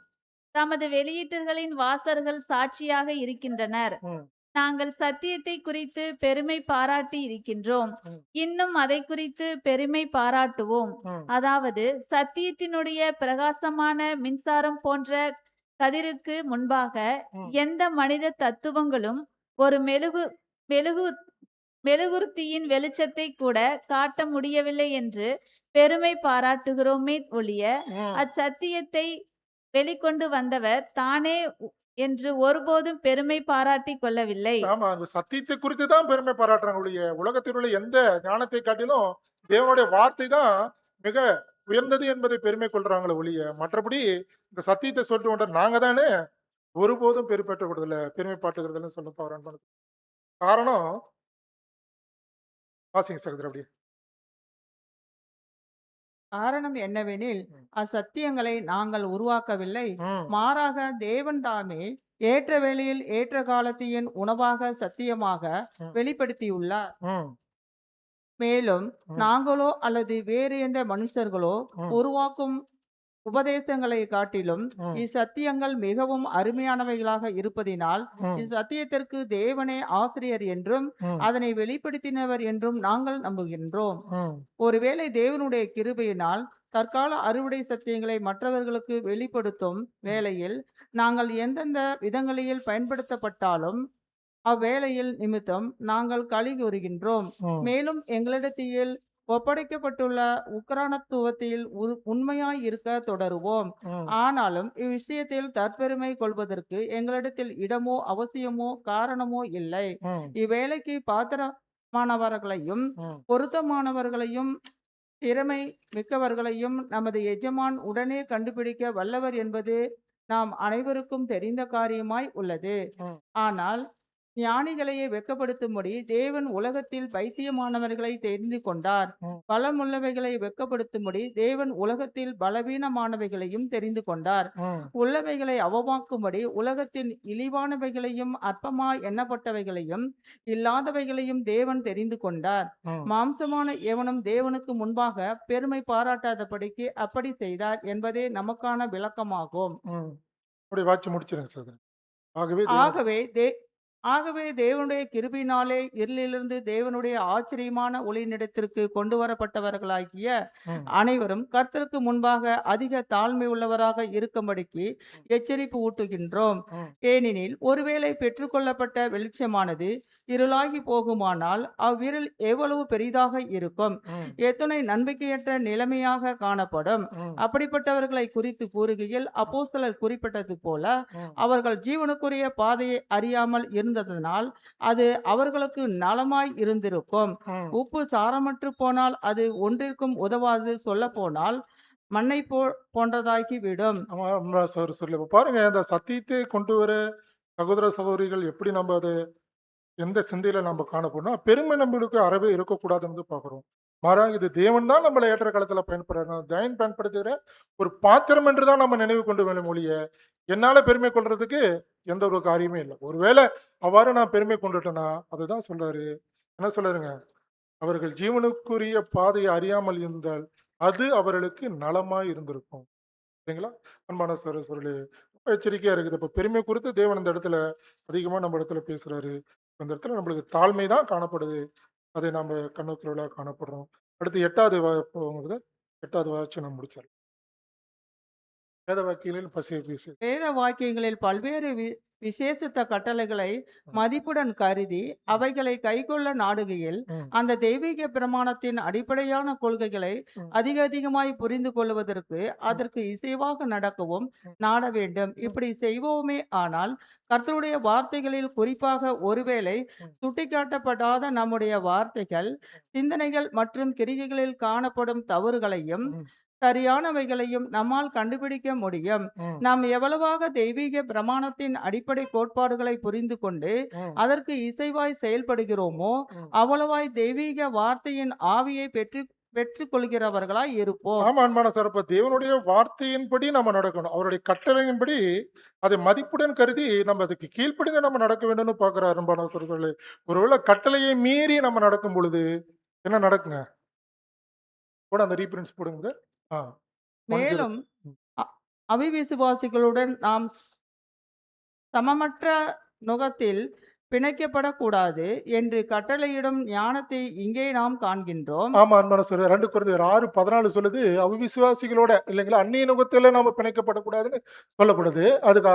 தமது வெளியீட்டுகளின் வாசகர்கள் சாட்சியாக இருக்கின்றனர். ம், நாங்கள் சத்தியத்தை குறித்து பெருமை பாராட்டி இருக்கின்றோம். ம், இன்னும் அதை குறித்து பெருமை பாராட்டுவோம். ம், அதாவது சத்தியத்தினுடைய பிரகாசமான மின்சாரம் போன்ற கதிருக்கு முன்பாக ம். எந்த மனித தத்துவங்களும் ஒரு மெழுகு மெழுகுர்த்தியின் வெளிச்சத்தை கூட காட்ட முடியவில்லை என்று பெருமை பாராட்டுகிறோமே ஒழிய ம். அச்சத்தியத்தை வெளிக்கொண்டு வந்தவர் தானே என்று ஒருபோதும் பெருமை பாராட்டி கொள்ளவில்லை. ஆமா, அந்த சத்தியத்தை குறித்து தான் பெருமை பாராட்டுறாங்க ஒழிய உலகத்தில் உள்ள எந்த ஞானத்தை காட்டிலும் தேவனுடைய வார்த்தை தான் மிக உயர்ந்தது என்பதை பெருமை கொள்றாங்களே ஒழிய மற்றபடி இந்த சத்தியத்தை சொல்லிட்டு கொண்ட நாங்க தானே ஒருபோதும் பெருமை பாட்டுகிறதுன்னு சொல்ல போறான். காரணம் வாசிங்க சகோதரர் அப்படியே. காரணம் என்னவெனில் ம், அச்சத்தியங்களை நாங்கள் உருவாக்கவில்லை, ம், மாறாக தேவன் தாமே ஏற்ற வேளையில் ஏற்ற காலத்தின் உணவாக சத்தியமாக ம், வெளிப்படுத்தியுள்ளார். ம், மேலும் ம், நாங்களோ அல்லது வேறு எந்த மனுஷர்களோ ம், உருவாக்கும் உபதேசங்களை காட்டிலும் ம், இச்சத்தியங்கள் மிகவும் அருமையானவைகளாக இருப்பதினால் ம், இச்சத்தியத்திற்கு தேவனே ஆசிரியர் என்றும் ம், அதனை வெளிப்படுத்தினவர் என்றும் நாங்கள் நம்புகின்றோம். ம், ஒருவேளை தேவனுடைய கிருபையினால் தற்கால அறுவடை சத்தியங்களை மற்றவர்களுக்கு வெளிப்படுத்தும் வேளையில் நாங்கள் எந்தெந்த விதங்களில் பயன்படுத்தப்பட்டாலும் அவ்வேளையில் நிமித்தம் நாங்கள் களி கூறுகின்றோம். ம், மேலும் எங்களிடத்தில் ஒப்படைக்கப்பட்டுள்ள உக்ரானத்துவத்தில் உண்மையாய் இருக்க தொடருவோம். ம், ஆனாலும் இவ்விஷயத்தில் தற்பெருமை கொள்வதற்கு எங்களிடத்தில் இடமோ அவசியமோ காரணமோ இல்லை. ம், இவ்வேலைக்கு பாத்திரமானவர்களையும் ம், பொருத்தமானவர்களையும் திறமை மிக்கவர்களையும் நமது எஜமான் உடனே கண்டுபிடிக்க வல்லவர் என்பது நாம் அனைவருக்கும் தெரிந்த காரியமாய் உள்ளது. ம், ஆனால் ஞானிகளையே வெட்கப்படுத்தும்படி தேவன் உலகத்தில் பைத்தியமானவர்களை தெரிந்து கொண்டார். ம், பலமுள்ளவைகளை வெட்கப்படுத்தும்படி தேவன் உலகத்தில் பலவீனமானவைகளையும் தெரிந்து கொண்டார். ம், உள்ளவைகளை அவமாக்கும்படி உலகத்தின் இழிவானவைகளையும் அற்பமாய் எண்ணப்பட்டவைகளையும் இல்லாதவைகளையும் தேவன் தெரிந்து கொண்டார். ம், மாம்சமான எவனும் தேவனுக்கு முன்பாக பெருமை பாராட்டாதபடிக்கு அப்படி செய்தார் என்பதே நமக்கான விளக்கமாகும். ம். அப்படி வாட்சி முடிச்சிருங்க சகோதரன். ஆகவே தேவன் ஆகவே ஆகவே தேவனுடைய கிருபையினாலே இருளிலிருந்து தேவனுடைய ஆச்சரியமான ஒளியினிடத்திற்கு கொண்டு வரப்பட்டவர்களாகிய ம், அனைவரும் கர்த்தருக்கு முன்பாக அதிக தாழ்மை உள்ளவராக இருக்கும்படிக்கு எச்சரிப்பு ஊட்டுகின்றோம். ம், ஏனெனில் ஒருவேளை பெற்றுக்கொள்ளப்பட்ட வெளிச்சமானது இருளாகி போகுமானால் அவ்விருள் எவ்வளவு பெரிதாக இருக்கும், ம், எத்தனை நம்பிக்கையற்ற நிலைமையாக காணப்படும். ம், அப்படிப்பட்டவர்களை குறித்து கூறுகையில் அப்போஸ்தலர் குறிப்பிட்டது போல ம், அவர்கள் ஜீவனுக்குரிய பாதையை அறியாமல் இருந்ததனால் அது அவர்களுக்கு நலமாய் இருந்திருக்கும். ம். உப்பு சாரமற்று போனால் அது ஒன்றிற்கும் உதவாது, சொல்ல போனால் மண்ணை போன்றதாகி விடும். ஆமா, ஆமா சகோதரர் சொல்லு. இப்ப பாருங்க, இந்த சத்தியத்தை கொண்டு வர சகோதர சகோதரிகள் எப்படி நம்ம அதை எந்த சிந்தையில நம்ம காணப்படணும், பெருமை நம்மளுக்கு அறவே இருக்கக்கூடாதுன்னு பார்க்கிறோம். மாறாக இது தேவன் தான் நம்மளை ஏற்ற காலத்துல பயன்படுறோம். தேவன் பயன்படுத்துகிற ஒரு பாத்திரம் என்று தான் நம்ம நினைவு கொண்டு வேணும் ஒழிய, என்னால பெருமை கொள்றதுக்கு எந்த ஒரு காரியமே இல்லை. ஒருவேளை அவ்வாறு நான் பெருமை கொண்டுட்டேன்னா அதுதான் சொல்றாரு. என்ன சொல்றாருங்க? அவர்கள் ஜீவனுக்குரிய பாதையை அறியாமல் இருந்தால் அது அவர்களுக்கு நலமாய் இருந்திருக்கும். சரிங்களா? அன்பான சகோதரர்களே, ரொம்ப எச்சரிக்கையா இருக்குது. இப்ப பெருமை குறித்து தேவன் இந்த இடத்துல அதிகமா நம்ம இடத்துல பேசுறாரு. அந்த இடத்துல நம்மளுக்கு தாழ்மை தான் காணப்படுது. அதை நாம கண்ணுக்குள்ள காணப்படுறோம். அடுத்து 8வது போகும்போது 8வது வாட்சனம் முடிச்சார். வேத வாக்கியங்களில் பசியை பேசு. வேத வாக்கியங்களில் பல்வேறு விசேஷித்த கட்டளைகளை மதிப்புடன் கருதி அவைகளை கைக்கொள்ள நாடுகையில் ம், அந்த தெய்வீக பிரமாணத்தின் அடிப்படையான கொள்கைகளை ம், அதிகமாய் புரிந்து கொள்வதற்கு அதற்கு இசைவாக நடக்கவும் நாட வேண்டும். இப்படி செய்வோமே ஆனால் கர்த்தருடைய வார்த்தைகளில் குறிப்பாக ஒருவேளை சுட்டிக்காட்டப்படாத நம்முடைய வார்த்தைகள், சிந்தனைகள் மற்றும் கிரிகைகளில் காணப்படும் தவறுகளையும் ம், சரியானவைகளையும் நம்மால் கண்டுபிடிக்க முடியும். ம், நாம் எவ்வளவாக தெய்வீக பிரமாணத்தின் அடிப்படை கோட்பாடுகளை புரிந்து கொண்டு ம், அதற்கு இசைவாய் செயல்படுகிறோமோ ம். அவ்வளவாய் தெய்வீக வார்த்தையின் ஆவியை பெற்றுக்கொள்கிறவர்களாய் இருப்போம். ஆமா, அன்பான சார். இப்ப தேவனுடைய வார்த்தையின்படி நம்ம நடக்கணும். அவருடைய கட்டளையின்படி அதை மதிப்புடன் கருதி நம்ம அதுக்கு கீழ்ப்படிந்து நம்ம நடக்க வேண்டும்னு பார்க்கிறார். அன்பான சகோதரர்களே, ஒருவேளை கட்டளையை மீறி நம்ம நடக்கும் பொழுது என்ன நடக்குங்க? கூட அந்த ரீஃபரன்ஸ் போடுங்க. ஆ, 1 மேலும் ம், அ- அவிவிசுவாசிகளுடன் நாம் சமமற்ற நுகத்தில் பிணைக்கப்படக்கூடாது என்று கட்டளையிடும் ஞானத்தை இங்கே நாம் காண்கின்றோம். ஆமா, அன்பான சகோதரர். 2 கொரிந்தியர் 6:14 சொல்லுது, அவிசுவாசிகளோட இல்லைங்களா, அந்நிய நுகத்தில நாம பிணைக்கப்படக்கூடாதுன்னு சொல்லப்படுது. அதுக்கு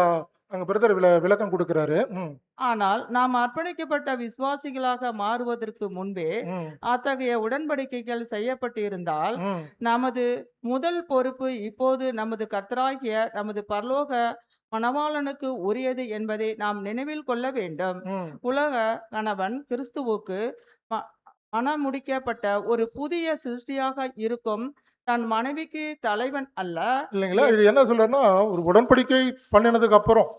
அங்க பிரதர் விளக்கம் கொடுக்கிறாரு. ம், ஆனால் நாம் அர்ப்பணிக்கப்பட்ட விசுவாசிகளாக மாறுவதற்கு முன்பே ம், அத்தகைய உடன்படிக்கைகள் செய்யப்பட்டிருந்தால் ம், நமது முதல் பொறுப்பு இப்போது நமது கர்த்தராகிய நமது பரலோக மணவாளனுக்கு உரியது என்பதை நாம் நினைவில் கொள்ள வேண்டும். ம். உலக கணவன் கிறிஸ்துவுக்கு ம- மணமுடிக்கப்பட்ட ஒரு புதிய சிருஷ்டியாக இருக்கும். தன் மனைவிக்கு தலைவன் அல்ல. இல்லைங்களா? இது என்ன சொல்றாருன்னா, ஒரு உடன்படிக்கை பண்ணினதுக்கு அப்புறம்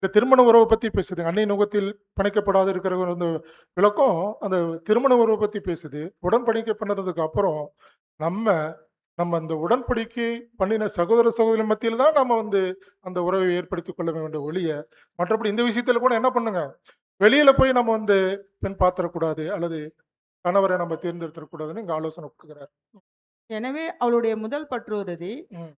இந்த திருமண உறவை பத்தி பேசுது. அந்நிய நுகத்தில் பிணைக்கப்படாது இருக்கிற ஒரு அந்த விளக்கம் அந்த திருமண உறவை பத்தி பேசுது. உடன்படிக்கை பண்ணதுக்கு அப்புறம் நம்ம நம்ம அந்த உடன்படிக்கை பண்ணின சகோதர சகோதரி மத்தியில் தான் நம்ம அந்த உறவை ஏற்படுத்திக் கொள்ள வேண்டிய ஒழிய, மற்றபடி இந்த விஷயத்துல கூட என்ன பண்ணுங்க, வெளியில போய் நம்ம பெண் பாத்திரக்கூடாது அல்லது கணவரை நம்ம தேர்ந்தெடுத்துடக்கூடாதுன்னு இங்க ஆலோசனை கொடுக்குறாரு. எனவே அவளுடைய முதல் பற்றுறுதி ம்,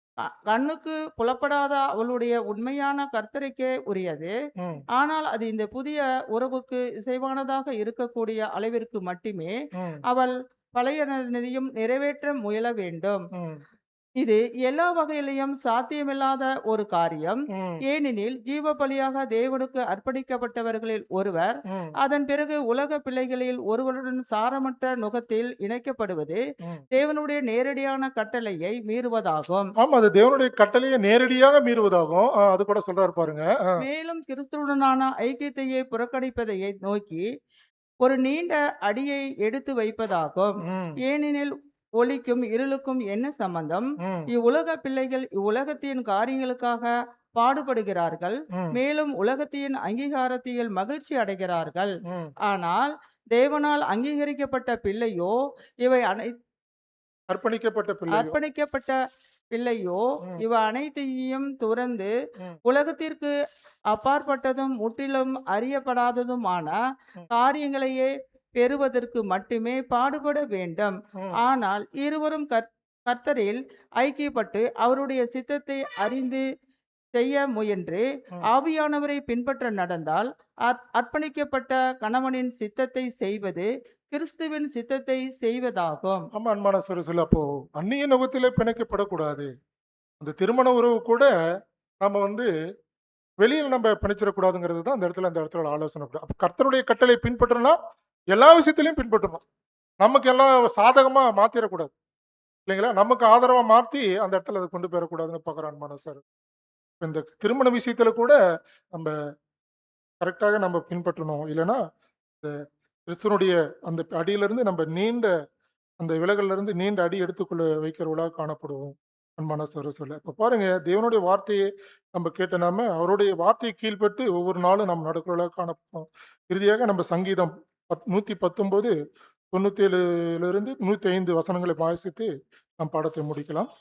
கண்ணுக்கு புலப்படாத அவளுடைய உண்மையான கர்த்தருக்கே உரியது. ம், ஆனால் அது இந்த புதிய உறவுக்கு இசைவானதாக இருக்கக்கூடிய அளவிற்கு மட்டுமே ம், அவள் பழைய நிதியும் நிறைவேற்ற முயல வேண்டும். ம். இது எல்லா வகையிலையும் சாத்தியமில்லாத ஒரு காரியம். ம், ஏனெனில் ஜீவ பலியாக தேவனுக்கு அர்ப்பணிக்கப்பட்டவர்களில் ஒருவர் ம், அதன் பிறகு உலக பிள்ளைகளில் ஒருவருடன் சாரமற்ற நுகத்தில் இணைக்கப்படுவது ம். தேவனுடைய நேரடியான கட்டளையை மீறுவதாகும். ஆமா, அது தேவனுடைய கட்டளையை நேரடியாக மீறுவதாகும். அது கூட சொல்றாரு பாருங்க. மேலும் கிறிஸ்துவுடனான ஐக்கியத்தையே புறக்கணிப்பதையே நோக்கி ஒரு நீண்ட அடியை எடுத்து வைப்பதாகும். ம், ஏனெனில் ஒளிக்கும் இருளுக்கும் என்ன சம்பந்தம்? ம், இவ்வுலக பிள்ளைகள் இவ்வுலகத்தின் காரியங்களுக்காக பாடுபடுகிறார்கள். ம், மேலும் உலகத்தின் அங்கீகாரத்தில் மகிழ்ச்சி அடைகிறார்கள். ம். ஆனால் தேவனால் அங்கீகரிக்கப்பட்ட பிள்ளையோ இவை அர்ப்பணிக்கப்பட்ட பிள்ளையோ. அர்ப்பணிக்கப்பட்ட பிள்ளையோ ம், இவ அனைத்தையும் துறந்து ம், உலகத்திற்கு அப்பாற்பட்டதும் முற்றிலும் அறியப்படாததுமான ம், காரியங்களையே பெறுவதற்கு மட்டுமே பாடுபட வேண்டும். ம், ஆனால் இருவரும் கர்த்தரில் ஐக்கியப்பட்டு அவருடைய சித்தத்தை அறிந்து செய்ய முயன்று ம். ஆவியானவரை பின்பற்ற நடந்தால் அர்ப்பணிக்கப்பட்ட கணவனின் சித்தத்தை செய்வது கிறிஸ்துவின் சித்தத்தை செய்வதாகும். ஆமா, அன்பான சகோதரர்களே, அப்போ அந்நிய நுகத்திலே பிணைக்கப்படக்கூடாது. அந்த திருமண உறவு கூட நம்ம வந்து வெளியில நம்ம பிணைச்சிடக்கூடாதுங்கிறது தான் அந்த இடத்துல ஆலோசனை கொடுக்குது. அப்ப கர்த்தருடைய கட்டளை பின்பற்றணும்னா எல்லா விஷயத்திலையும் பின்பற்றணும். நமக்கு எல்லாம் சாதகமா மாத்திரக்கூடாது. இல்லைங்களா? நமக்கு ஆதரவா மாத்தி அந்த இடத்துல அத கொண்டு போயிறக்கூடாதுன்னு பார்க்குறேன் அன்பான சார். இந்த திருமண விஷயத்துல கூட நம்ம கரெக்ட்டாக நம்ம பின்பற்றணும். இல்லன்னா, இந்த கிறிஸ்துவனுடைய அந்த அடியிலிருந்து நம்ம நீண்ட அந்த விலகல்ல இருந்து நீண்ட அடி எடுத்துக்கொள்ள வைக்கிறவர்களாக காணப்படுவோம். அன்பான சகோதரர்களே. இப்ப பாருங்க, தேவனுடைய வார்த்தையை நம்ம கேட்ட நாம அவருடைய வார்த்தையை கீழ்ப்பட்டு ஒவ்வொரு நாளும் நாம் நடக்கிறவர்களாக காணப்போம். இறுதியாக நம்ம சங்கீதம் 119 97லிருந்து 105 வசனங்களை வாசித்து நம் பாடத்தை முடிக்கலாம்.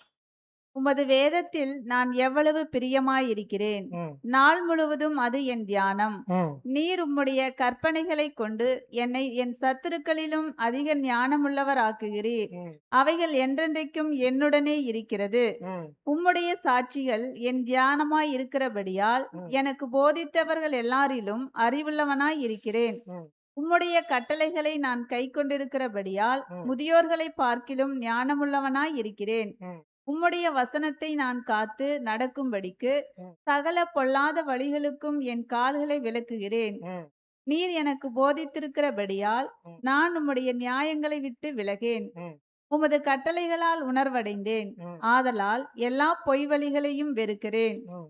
உமது வேதத்தில் நான் எவ்வளவு பிரியமாயிருக்கிறேன். ம், நாள் முழுவதும் அது என் தியானம். ம், நீர் உம்முடைய கற்பனைகளைக் கொண்டு என்னை என் சத்துருக்களிலும் அதிக ஞானமுள்ளவர் ஆக்குகிறீர். ம், அவைகள் என்றென்றைக்கும் என்னுடனே இருக்கிறது. ம், உம்முடைய சாட்சிகள் என் தியானமாய் இருக்கிறபடியால் ம், எனக்கு போதித்தவர்கள் எல்லாரிலும் அறிவுள்ளவனாய் இருக்கிறேன். ம், உம்முடைய கட்டளைகளை நான் கைக்கொண்டிருக்கிறபடியால் ம், முதியோர்களை பார்க்கிலும் ஞானமுள்ளவனாய் இருக்கிறேன். ம், உம்முடைய வசனத்தை நான் காத்து நடக்கும்படிக்கு ம், சகல பொல்லாத வழிகளுக்கும் என் கால்களை விலக்குகிறேன். ம், நீர் எனக்கு போதித்திருக்கிறபடியால் ம், நான் உம்முடைய நியாயங்களை விட்டு விலகேன். ம், உமது கட்டளைகளால் உணர்வடைந்தேன். ம், ஆதலால் எல்லா பொய் வழிகளையும் வெறுக்கிறேன். ம்.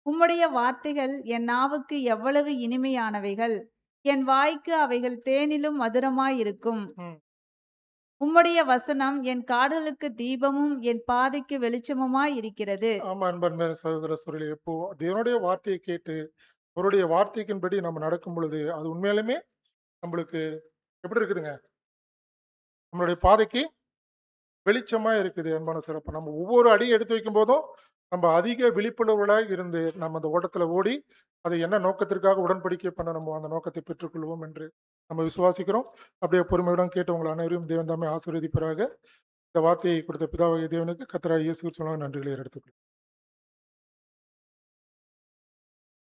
உம்முடைய வார்த்தைகள் என் நாவுக்கு எவ்வளவு இனிமையானவைகள். என் வாய்க்கு அவைகள் தேனிலும் மதுரமாயிருக்கும். ம். உம்முடைய வசனம் என் கால்களுக்கு தீபமும் என் பாதைக்கு வெளிச்சமுமாய் இருக்கிறது. ஆமா, அன்பன்மையான சகோதர சகோதரிகளே, இப்போ தேவனுடைய வார்த்தையை கேட்டு அவருடைய வார்த்தைக்கின்படி நம்ம நடக்கும் பொழுது அது உண்மையாலுமே நம்மளுக்கு எப்படி இருக்குதுங்க? நம்மளுடைய பாதைக்கு வெளிச்சமா இருக்குது அன்பான சிறப்பு. நம்ம ஒவ்வொரு அடியும் எடுத்து வைக்கும் போதும் நம்ம அதிக விழிப்புணர்வுகளாக இருந்து நம்ம அந்த ஓட்டத்துல ஓடி அதை என்ன நோக்கத்திற்காக உடன்படிக்கை பண்ண நம்ம அந்த நோக்கத்தை பெற்றுக்கொள்வோம் என்று நம்ம விசுவாசிக்கிறோம். அப்படியே பொறுமையுடன் கேட்டவங்கள் அனைவரையும் தேவன் தாமே ஆசீர்வதிப்பாராக. இந்த வார்த்தையை கொடுத்த பிதாவாகிய தேவனுக்கு கர்த்தராகிய இயேசு கிறிஸ்துவின் நன்றிகளை எடுத்துக்கொள்கிறேன்.